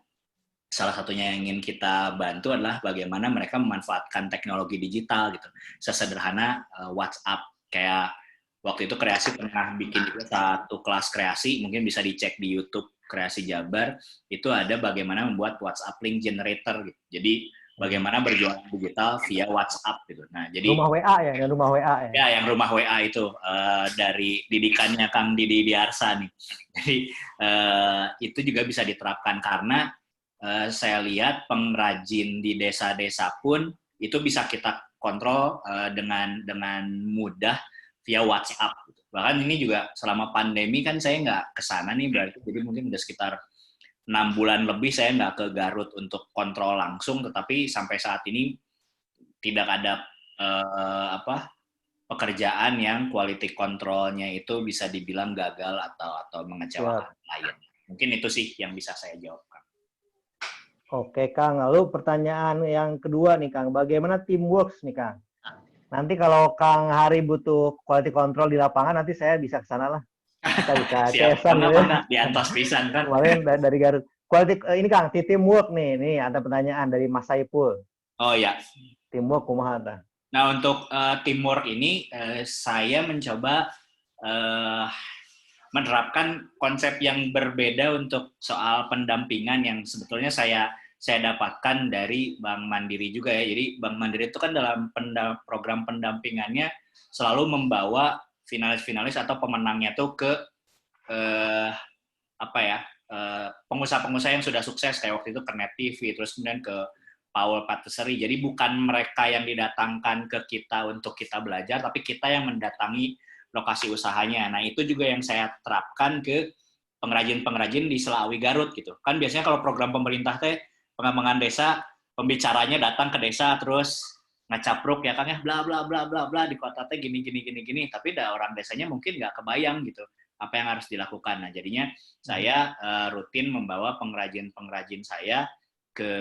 salah satunya yang ingin kita bantu adalah bagaimana mereka memanfaatkan teknologi digital gitu. Sesederhana WhatsApp. Kayak waktu itu Kreasi pernah bikin juga satu kelas kreasi, mungkin bisa dicek di YouTube Kreasi Jabar, itu ada bagaimana membuat WhatsApp link generator gitu. Jadi bagaimana berjualan digital via WhatsApp gitu. Nah, jadi rumah WA ya, yang rumah WA ya. Ya, yang rumah WA itu dari didikannya Kang Didi Diarsa nih. Jadi itu juga bisa diterapkan karena saya lihat pengrajin di desa-desa pun itu bisa kita kontrol dengan mudah via WhatsApp. Bahkan ini juga selama pandemi kan saya nggak kesana nih, berarti jadi mungkin udah sekitar 6 bulan lebih saya nggak ke Garut untuk kontrol langsung, tetapi sampai saat ini tidak ada pekerjaan yang quality control-nya itu bisa dibilang gagal atau mengecewakan klien. Mungkin itu sih yang bisa saya jawab, Kang. Oke, Kang. Lalu pertanyaan yang kedua nih, Kang. Bagaimana teamwork nih, Kang? Nanti kalau Kang Hari butuh quality control di lapangan, nanti saya bisa ke sana lah. Kita bisa cesan gitu. Di antos pisan kan. Kemarin dari Garut. Quality, ini Kang, teamwork nih. Nih ada pertanyaan dari Mas Saipul. Oh ya. Teamwork kumaha tah? Nah, untuk teamwork ini saya mencoba menerapkan konsep yang berbeda untuk soal pendampingan yang sebetulnya saya dapatkan dari Bank Mandiri juga ya. Jadi Bank Mandiri itu kan dalam program pendampingannya selalu membawa finalis-finalis atau pemenangnya tuh ke pengusaha-pengusaha yang sudah sukses, kayak waktu itu ke Net TV, terus kemudian ke Paul Patisserie. Jadi bukan mereka yang didatangkan ke kita untuk kita belajar, tapi kita yang mendatangi lokasi usahanya. Nah, itu juga yang saya terapkan ke pengrajin-pengrajin di Selawi Garut gitu. Kan biasanya kalau program pemerintah teh pengembangan desa, pembicaranya datang ke desa terus ngacapruk ya Kang ya, bla bla bla bla bla, di kota teh gini, tapi orang desanya mungkin nggak kebayang gitu apa yang harus dilakukan. Nah, jadinya saya rutin membawa pengrajin-pengrajin saya ke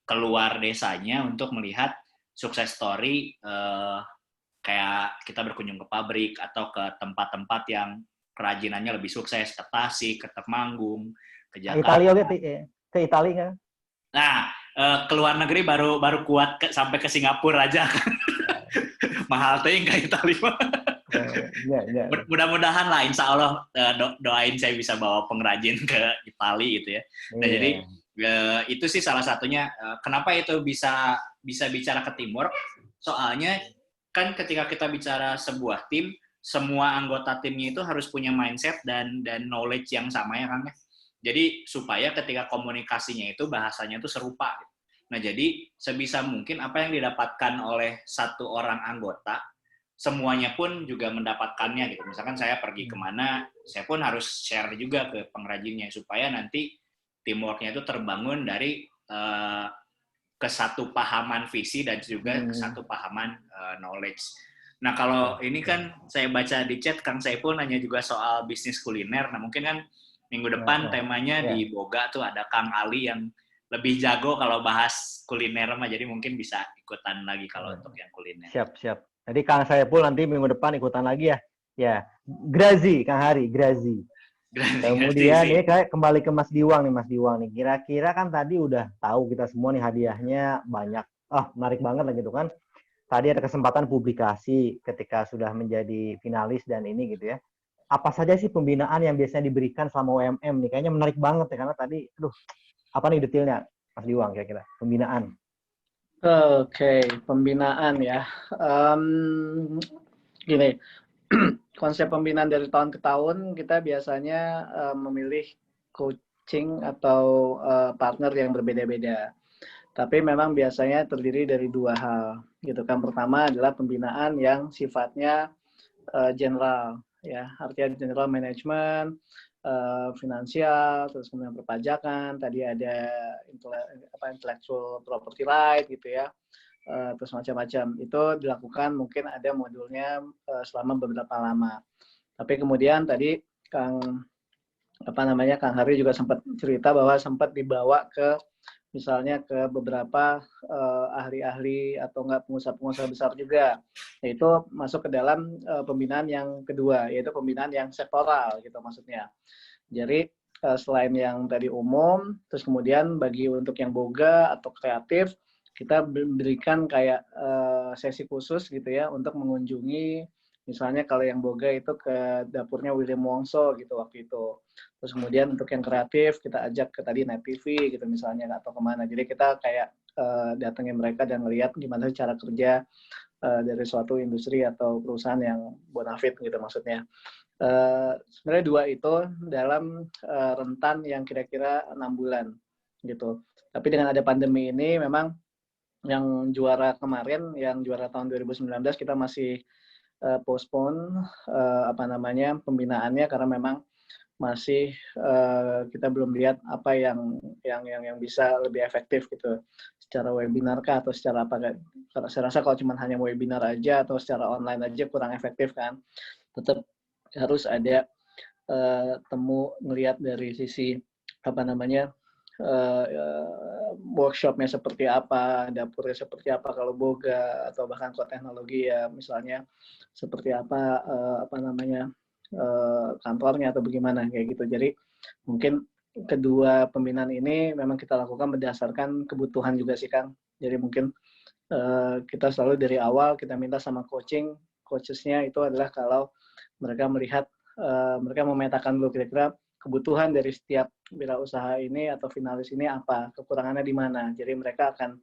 keluar desanya untuk melihat sukses story, kayak kita berkunjung ke pabrik atau ke tempat-tempat yang kerajinannya lebih sukses, ke Tasik, ke Temanggung, ke Jakarta. Ke Italia kan? Nah, ke luar negeri baru kuat sampai ke Singapura aja. Mahal tuh yang ke Italia. Mudah-mudahan lah, insya Allah doain saya bisa bawa pengrajin ke Italia gitu ya. Nah, jadi itu sih salah satunya. Kenapa itu bisa bicara ke teamwork? Soalnya kan ketika kita bicara sebuah tim, semua anggota timnya itu harus punya mindset dan knowledge yang sama ya Kang ya. Jadi supaya ketika komunikasinya itu bahasanya itu serupa. Nah, jadi sebisa mungkin apa yang didapatkan oleh satu orang anggota, semuanya pun juga mendapatkannya gitu. Misalkan saya pergi kemana, saya pun harus share juga ke pengrajinnya supaya nanti teamwork-nya itu terbangun dari kesatupahaman visi dan juga kesatupahaman knowledge. Nah, kalau ini kan saya baca di chat Kang Saipul nanya juga soal bisnis kuliner. Nah, mungkin kan minggu depan temanya di Boga tuh ada Kang Ali yang lebih jago kalau bahas kuliner mah, jadi mungkin bisa ikutan lagi kalau untuk yang kuliner. Siap. Jadi Kang Saipul nanti minggu depan ikutan lagi ya. Ya, Grazi, Kang Hari, Grazi. Kemudian ini kayak kembali ke Mas Diwang nih. Kira-kira kan tadi udah tahu kita semua nih hadiahnya banyak. Menarik banget lah gitu kan. Tadi ada kesempatan publikasi ketika sudah menjadi finalis dan ini gitu ya. Apa saja sih pembinaan yang biasanya diberikan selama WMM nih? Kayaknya menarik banget ya, karena tadi, apa nih detailnya Mas Diwang kira-kira pembinaan? Oke, pembinaan ya. Gini, konsep pembinaan dari tahun ke tahun kita biasanya memilih coaching atau partner yang berbeda-beda. Tapi memang biasanya terdiri dari dua hal, gitu kan. Pertama adalah pembinaan yang sifatnya general, ya, artinya general management, finansial, terus kemudian perpajakan, tadi ada intellectual property right, gitu ya, terus macam-macam. Itu dilakukan mungkin ada modulnya selama beberapa lama. Tapi kemudian tadi Kang Hari juga sempat cerita bahwa sempat dibawa ke misalnya ke beberapa ahli-ahli atau enggak pengusaha-pengusaha besar juga, yaitu masuk ke dalam pembinaan yang kedua, yaitu pembinaan yang sektoral gitu maksudnya. Jadi selain yang tadi umum, terus kemudian bagi untuk yang boga atau kreatif, kita berikan kayak sesi khusus gitu ya untuk mengunjungi, misalnya kalau yang boga itu ke dapurnya William Wongso gitu waktu itu. Terus kemudian untuk yang kreatif kita ajak ke tadi Net TV gitu misalnya atau kemana. Jadi kita kayak datengin mereka dan ngelihat gimana cara kerja dari suatu industri atau perusahaan yang bonafit gitu maksudnya. Sebenarnya dua itu dalam rentan yang kira-kira 6 bulan gitu. Tapi dengan ada pandemi ini memang yang juara kemarin, yang juara tahun 2019 kita masih postpone pembinaannya karena memang masih kita belum lihat apa yang bisa lebih efektif gitu, secara webinar kah atau secara apa. Saya rasa kalau cuma hanya webinar aja atau secara online aja kurang efektif kan. Tetap harus ada temu ngelihat dari sisi workshopnya seperti apa, dapurnya seperti apa kalau boga, atau bahkan kalau teknologi ya misalnya seperti apa kantornya atau bagaimana kayak gitu. Jadi mungkin kedua pembinaan ini memang kita lakukan berdasarkan kebutuhan juga sih Kang. Jadi mungkin kita selalu dari awal kita minta sama coachesnya itu adalah kalau mereka melihat mereka memetakan dulu kira-kira kebutuhan dari setiap wirausaha ini atau finalis ini apa, kekurangannya di mana. Jadi mereka akan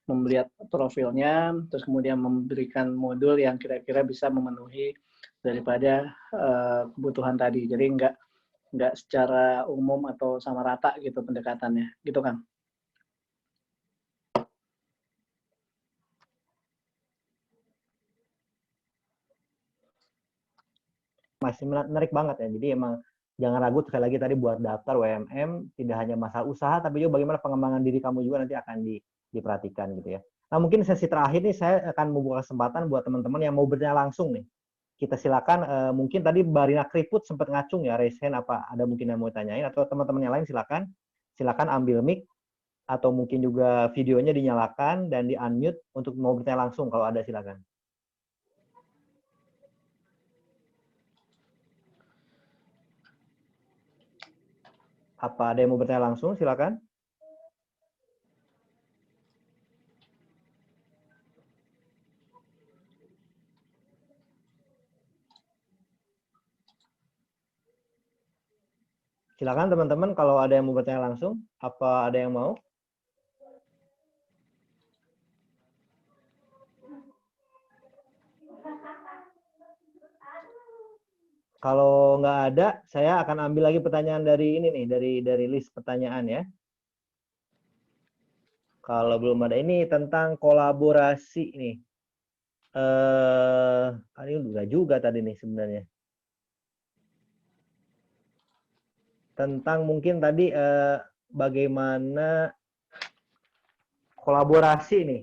melihat profilnya, terus kemudian memberikan modul yang kira-kira bisa memenuhi daripada kebutuhan tadi. Jadi nggak secara umum atau sama rata gitu pendekatannya, gitu kan? Masih menarik banget ya. Jadi emang jangan ragu sekali lagi tadi buat daftar WMM, tidak hanya masalah usaha, tapi juga bagaimana pengembangan diri kamu juga nanti akan diperhatikan gitu ya. Nah mungkin sesi terakhir nih saya akan membuka kesempatan buat teman-teman yang mau bertanya langsung nih. Kita silakan, mungkin tadi Barina Kriput sempat ngacung ya, raise hand apa ada mungkin yang mau tanyain, atau teman-teman yang lain silakan ambil mic, atau mungkin juga videonya dinyalakan dan di-unmute untuk mau bertanya langsung kalau ada silakan. Apa ada yang mau bertanya langsung? Silakan. Silakan teman-teman kalau ada yang mau bertanya langsung. Apa ada yang mau? Kalau nggak ada, saya akan ambil lagi pertanyaan dari ini nih, dari list pertanyaan ya. Kalau belum ada, ini tentang kolaborasi nih. Ini udah juga tadi nih sebenarnya. Tentang mungkin tadi bagaimana kolaborasi nih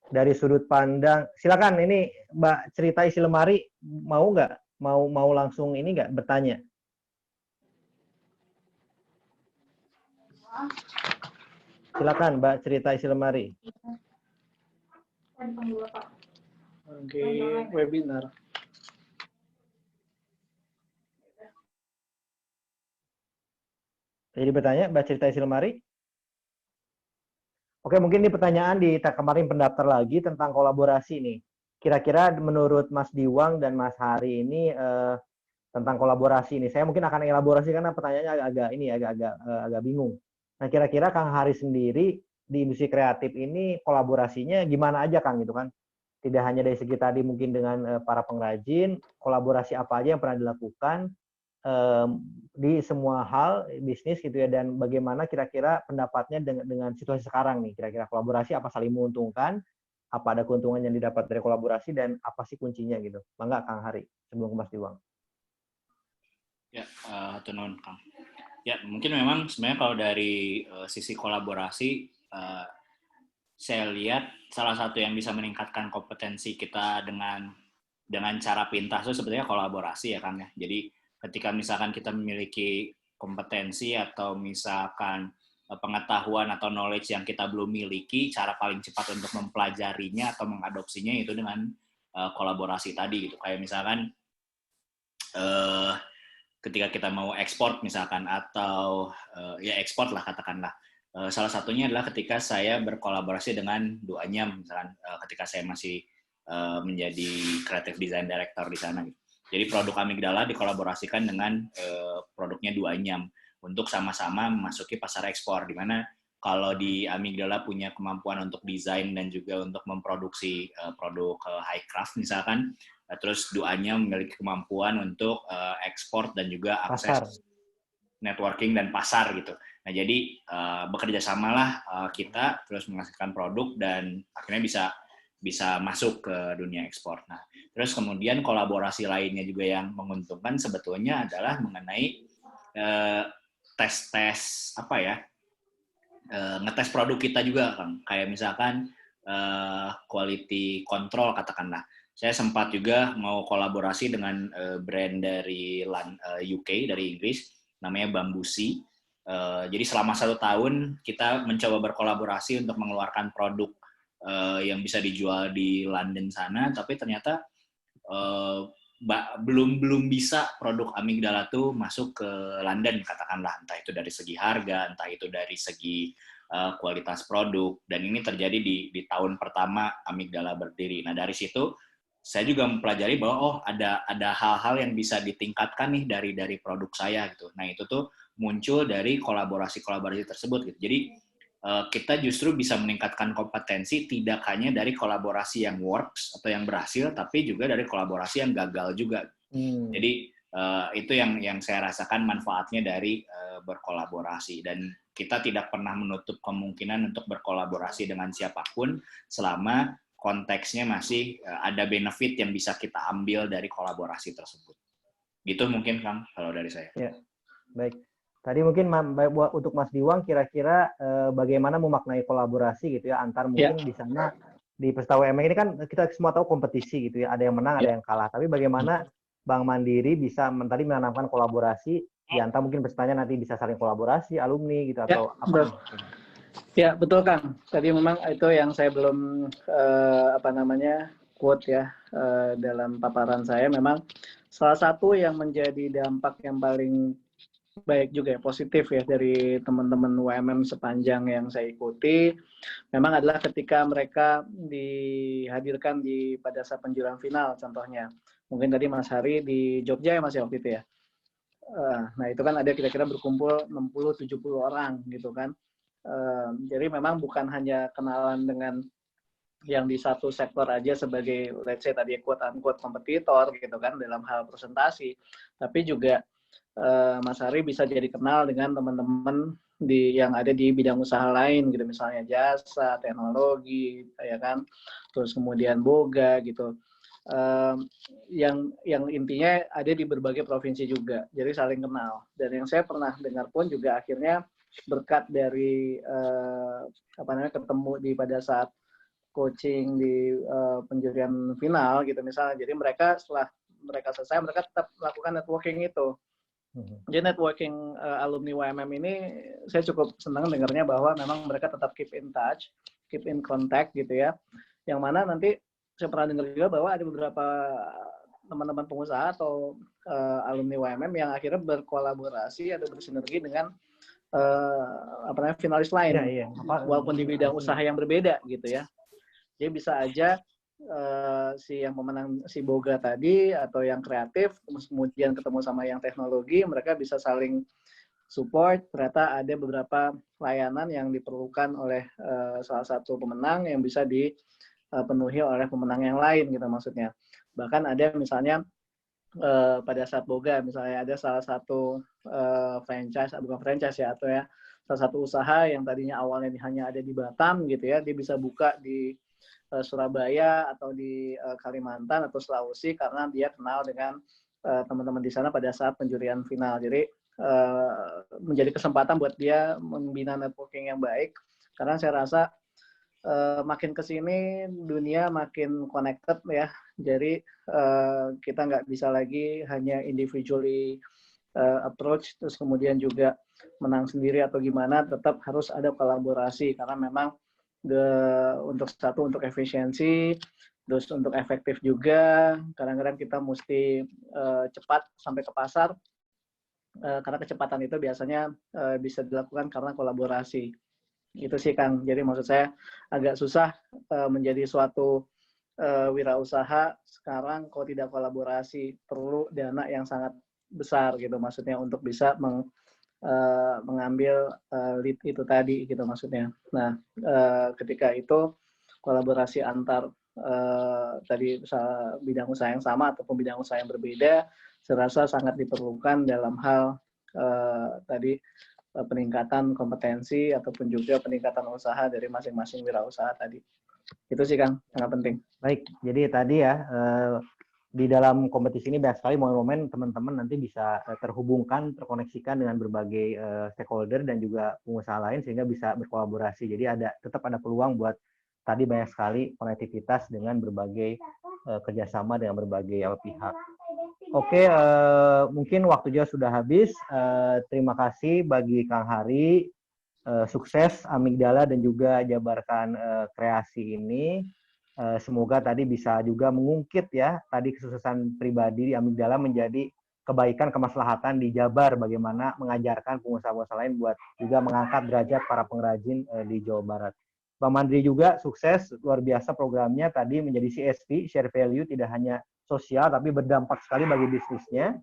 dari sudut pandang. Silakan ini Mbak Cerita Isi Lemari, mau nggak? Mau langsung ini nggak bertanya? Silakan Mbak Cerita Isi Lemari. Oke, webinar. Jadi bertanya Mbak Cerita Isi Lemari. Oke, mungkin ini pertanyaan di kemarin pendaftar lagi tentang kolaborasi nih. Kira-kira menurut Mas Diwang dan Mas Hari ini tentang kolaborasi ini, saya mungkin akan elaborasi karena pertanyaannya agak bingung. Nah, kira-kira Kang Hari sendiri di industri kreatif ini kolaborasinya gimana aja Kang gitu kan? Tidak hanya dari segi tadi mungkin dengan para pengrajin, kolaborasi apa aja yang pernah dilakukan, di semua hal bisnis gitu ya, dan bagaimana kira-kira pendapatnya dengan situasi sekarang nih, kira-kira kolaborasi apa saling menguntungkan, apa ada keuntungan yang didapat dari kolaborasi, dan apa sih kuncinya gitu. Mangga Kang Hari sebelum ke Mas Diwang. Ya, tenun Kang. Ya, mungkin memang sebenarnya kalau dari sisi kolaborasi, saya lihat salah satu yang bisa meningkatkan kompetensi kita dengan cara pintas itu sebenarnya kolaborasi ya Kang ya. Jadi ketika misalkan kita memiliki kompetensi atau misalkan pengetahuan atau knowledge yang kita belum miliki, cara paling cepat untuk mempelajarinya atau mengadopsinya itu dengan kolaborasi tadi gitu. Kayak misalkan ketika kita mau ekspor misalkan atau ya ekspor lah katakanlah. Salah satunya adalah ketika saya berkolaborasi dengan Duanyam misalkan ketika saya masih menjadi creative design director di sana gitu. Jadi produk Amigdala dikolaborasikan dengan produknya Duanyam untuk sama-sama memasuki pasar ekspor, di mana kalau di Amigdala punya kemampuan untuk desain dan juga untuk memproduksi produk high craft misalkan, terus Duanyam memiliki kemampuan untuk ekspor dan juga akses networking dan pasar gitu. Nah jadi bekerja samalah kita terus menghasilkan produk dan akhirnya bisa masuk ke dunia ekspor. Nah terus kemudian kolaborasi lainnya juga yang menguntungkan sebetulnya adalah mengenai tes apa ya, ngetes produk kita juga Kang. Kayak misalkan quality control katakanlah. Saya sempat juga mau kolaborasi dengan brand dari UK, dari Inggris, namanya Bambusi. Jadi selama 1 tahun kita mencoba berkolaborasi untuk mengeluarkan produk yang bisa dijual di London sana, tapi ternyata belum bisa produk Amigdala tuh masuk ke London katakanlah, entah itu dari segi harga, entah itu dari segi kualitas produk, dan ini terjadi di tahun pertama Amigdala berdiri. Nah dari situ saya juga mempelajari bahwa oh ada hal-hal yang bisa ditingkatkan nih dari produk saya gitu. Nah itu tuh muncul dari kolaborasi tersebut gitu. Jadi kita justru bisa meningkatkan kompetensi tidak hanya dari kolaborasi yang works atau yang berhasil, tapi juga dari kolaborasi yang gagal juga. Jadi itu yang saya rasakan manfaatnya dari berkolaborasi, dan kita tidak pernah menutup kemungkinan untuk berkolaborasi dengan siapapun selama konteksnya masih ada benefit yang bisa kita ambil dari kolaborasi tersebut. Gitu mungkin Kang kalau dari saya. Ya, baik. Tadi mungkin untuk Mas Diwang kira-kira bagaimana memaknai kolaborasi gitu ya antar mungkin di sana di Peserta UMM ini kan kita semua tahu kompetisi gitu ya, ada yang menang ada yang kalah. Tapi bagaimana Bank Mandiri bisa tadi menanamkan kolaborasi di antar mungkin pesertanya nanti bisa saling kolaborasi alumni gitu atau apa? Ya betul Kang. Tadi memang itu yang saya belum quote ya dalam paparan saya. Memang salah satu yang menjadi dampak yang paling baik juga ya, positif ya dari teman-teman UMM sepanjang yang saya ikuti, memang adalah ketika mereka dihadirkan pada saat penjualan final contohnya. Mungkin tadi Mas Hari di Jogja ya Mas ya waktu itu ya. Nah itu kan ada kira-kira berkumpul 60-70 orang gitu kan. Jadi memang bukan hanya kenalan dengan yang di satu sektor aja sebagai let's say tadi quote unquote kompetitor gitu kan dalam hal presentasi, tapi juga Mas Hari bisa jadi kenal dengan teman-teman yang ada di bidang usaha lain gitu, misalnya jasa, teknologi, ya kan, terus kemudian boga gitu, yang intinya ada di berbagai provinsi juga, jadi saling kenal. Dan yang saya pernah dengar pun juga akhirnya berkat dari ketemu pada saat coaching di penjurian final gitu misalnya, jadi mereka setelah mereka selesai mereka tetap melakukan networking itu. Jadi networking alumni UMM ini saya cukup senang dengarnya bahwa memang mereka tetap keep in touch, keep in contact gitu ya. Yang mana nanti saya pernah dengar juga bahwa ada beberapa teman-teman pengusaha atau alumni UMM yang akhirnya berkolaborasi atau bersinergi dengan finalis lain, walaupun di bidang usaha yang berbeda gitu ya. Jadi bisa aja si yang pemenang si boga tadi atau yang kreatif kemudian ketemu sama yang teknologi, mereka bisa saling support. Ternyata ada beberapa layanan yang diperlukan oleh salah satu pemenang yang bisa dipenuhi oleh pemenang yang lain gitu maksudnya. Bahkan ada misalnya pada saat boga, misalnya ada salah satu franchise, bukan franchise ya, atau ya salah satu usaha yang tadinya awalnya hanya ada di Batam gitu ya, dia bisa buka di Surabaya atau di Kalimantan atau Sulawesi karena dia kenal dengan teman-teman di sana pada saat penjurian final. Jadi menjadi kesempatan buat dia membina networking yang baik, karena saya rasa makin kesini dunia makin connected ya. Jadi kita nggak bisa lagi hanya individually approach, terus kemudian juga menang sendiri atau gimana, tetap harus ada kolaborasi karena memang untuk efisiensi, terus untuk efektif juga. Kadang-kadang kita mesti cepat sampai ke pasar, karena kecepatan itu biasanya bisa dilakukan karena kolaborasi. Itu sih Kang. Jadi maksud saya agak susah menjadi suatu wirausaha sekarang kalau tidak kolaborasi. Perlu dana yang sangat besar gitu maksudnya untuk bisa mengambil lead itu tadi gitu maksudnya. Nah, ketika itu kolaborasi antar tadi bidang usaha yang sama ataupun bidang usaha yang berbeda, saya rasa sangat diperlukan dalam hal tadi peningkatan kompetensi ataupun juga peningkatan usaha dari masing-masing wirausaha tadi. Itu sih Kang, sangat penting. Baik, jadi tadi ya di dalam kompetisi ini banyak sekali momen-momen teman-teman nanti bisa terhubungkan, terkoneksikan dengan berbagai stakeholder dan juga pengusaha lain sehingga bisa berkolaborasi. Jadi tetap ada peluang buat tadi banyak sekali konektivitas dengan berbagai kerjasama dengan berbagai pihak. Oke, mungkin waktu juga sudah habis. Terima kasih bagi Kang Hari. Sukses Amigdala dan juga jabarkan kreasi ini. Semoga tadi bisa juga mengungkit ya tadi kesuksesan pribadi di Amigdala menjadi kebaikan kemaslahatan di Jabar, bagaimana mengajarkan pengusaha-pengusaha lain buat juga mengangkat derajat para pengrajin di Jawa Barat. Bang Mandri juga sukses, luar biasa programnya tadi menjadi CSV, share value, tidak hanya sosial tapi berdampak sekali bagi bisnisnya.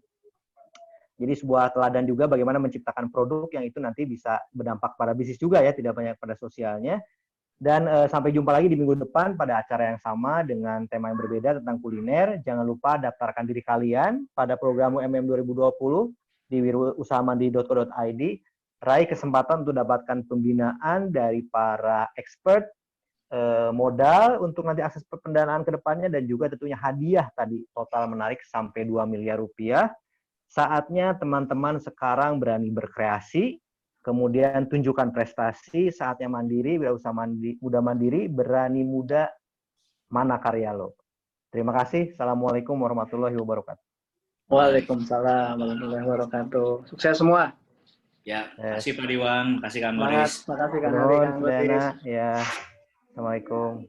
Jadi sebuah teladan juga bagaimana menciptakan produk yang itu nanti bisa berdampak pada bisnis juga ya, tidak banyak pada sosialnya. Dan sampai jumpa lagi di minggu depan pada acara yang sama dengan tema yang berbeda tentang kuliner. Jangan lupa daftarkan diri kalian pada program UMM 2020 di wirausahamandiri.co.id. Raih kesempatan untuk dapatkan pembinaan dari para expert, modal untuk nanti akses pendanaan ke depannya, dan juga tentunya hadiah tadi total menarik sampai 2 miliar rupiah. Saatnya teman-teman sekarang berani berkreasi, kemudian tunjukkan prestasi, saatnya mandiri, wirausaha muda mandiri, berani muda, mana karya lo. Terima kasih. Assalamualaikum warahmatullahi wabarakatuh. Waalaikumsalam warahmatullahi wabarakatuh. Sukses semua. Ya, kasih Pak Diwang, kasih Kang Goris. Makasih Kang Hari, Kang Goris. Ya, Assalamualaikum.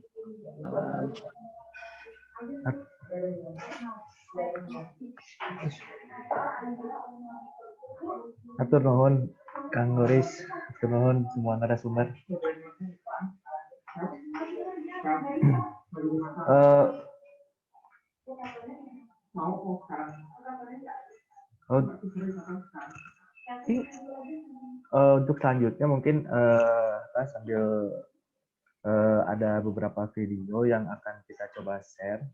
Atur nuhun Kang Goris, atur nuhun semua narasumber. Untuk selanjutnya mungkin sambil ada beberapa video yang akan kita coba share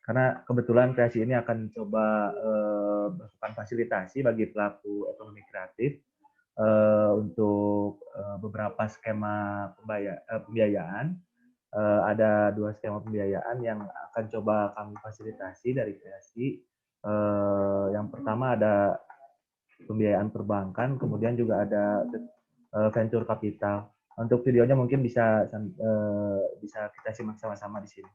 karena kebetulan kreasi ini akan coba melakukan fasilitasi bagi pelaku ekonomi kreatif untuk beberapa skema pembiayaan. Ada 2 skema pembiayaan yang akan coba kami fasilitasi dari kreasi. Yang pertama ada pembiayaan perbankan, kemudian juga ada venture capital. Untuk videonya mungkin bisa kita simak sama-sama di sini.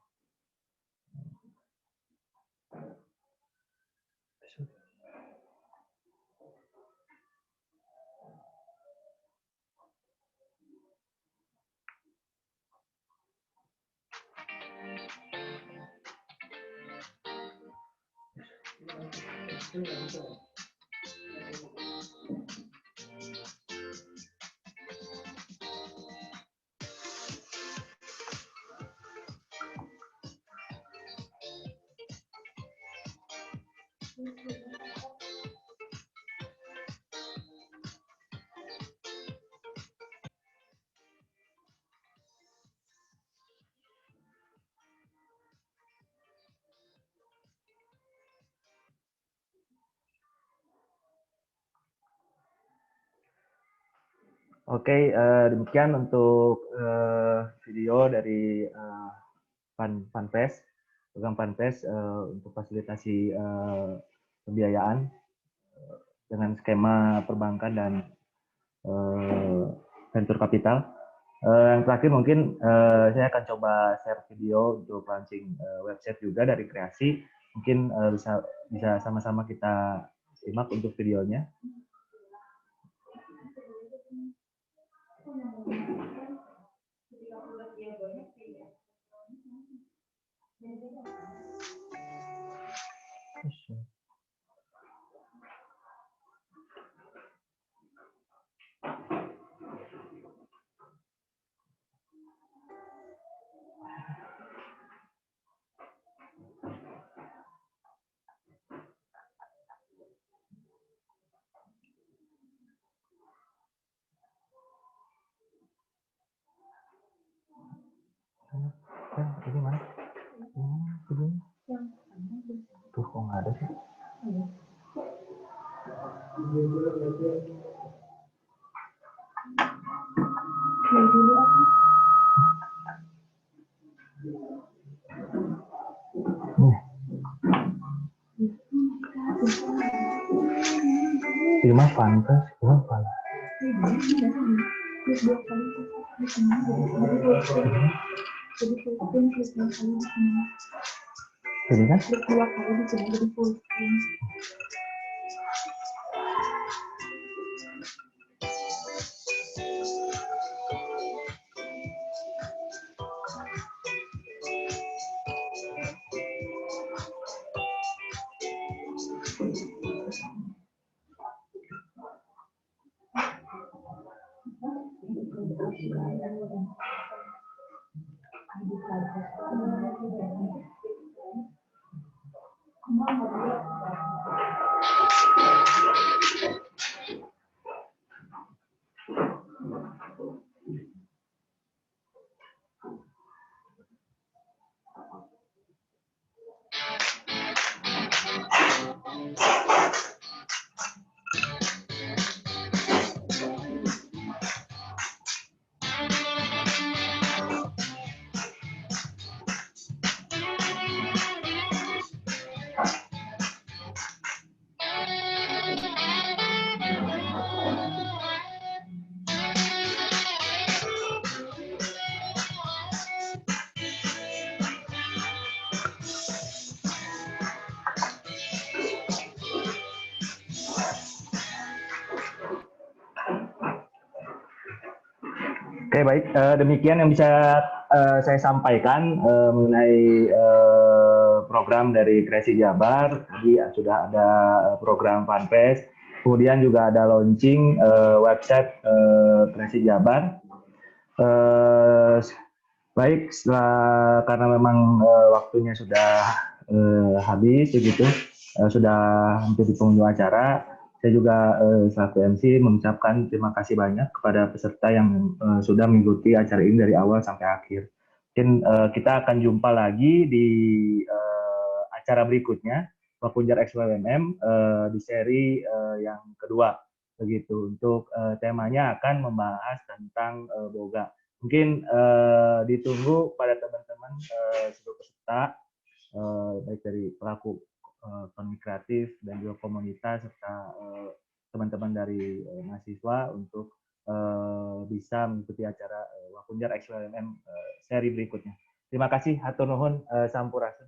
Oke, demikian untuk video dari Panpes, program Panpes untuk fasilitasi pembiayaan dengan skema perbankan dan venture capital. Yang terakhir mungkin saya akan coba share video untuk launching website juga dari Kreasi. Mungkin bisa sama-sama kita simak untuk videonya. Ini mana? Tuh, kok nggak ada sih? Ini mah pantas, kenapa? Jadi kan? Oke, baik. Demikian yang bisa saya sampaikan mengenai program dari Kreasi Jabar. Tadi sudah ada program Panpes, kemudian juga ada launching website Kreasi Jabar. Baik, karena memang waktunya sudah habis, begitu, sudah hampir di penghujung acara. Saya juga selaku MC mengucapkan terima kasih banyak kepada peserta yang sudah mengikuti acara ini dari awal sampai akhir. Mungkin kita akan jumpa lagi di acara berikutnya, Wapunjar XWMM, di seri yang kedua. Begitu. Untuk temanya akan membahas tentang boga. Mungkin ditunggu pada teman-teman seluruh peserta, baik dari pelaku ekonomi kreatif dan juga komunitas serta teman-teman dari mahasiswa untuk bisa mengikuti acara Wapunjar XWMM seri berikutnya. Terima kasih, hatur nuhun, sampurasun.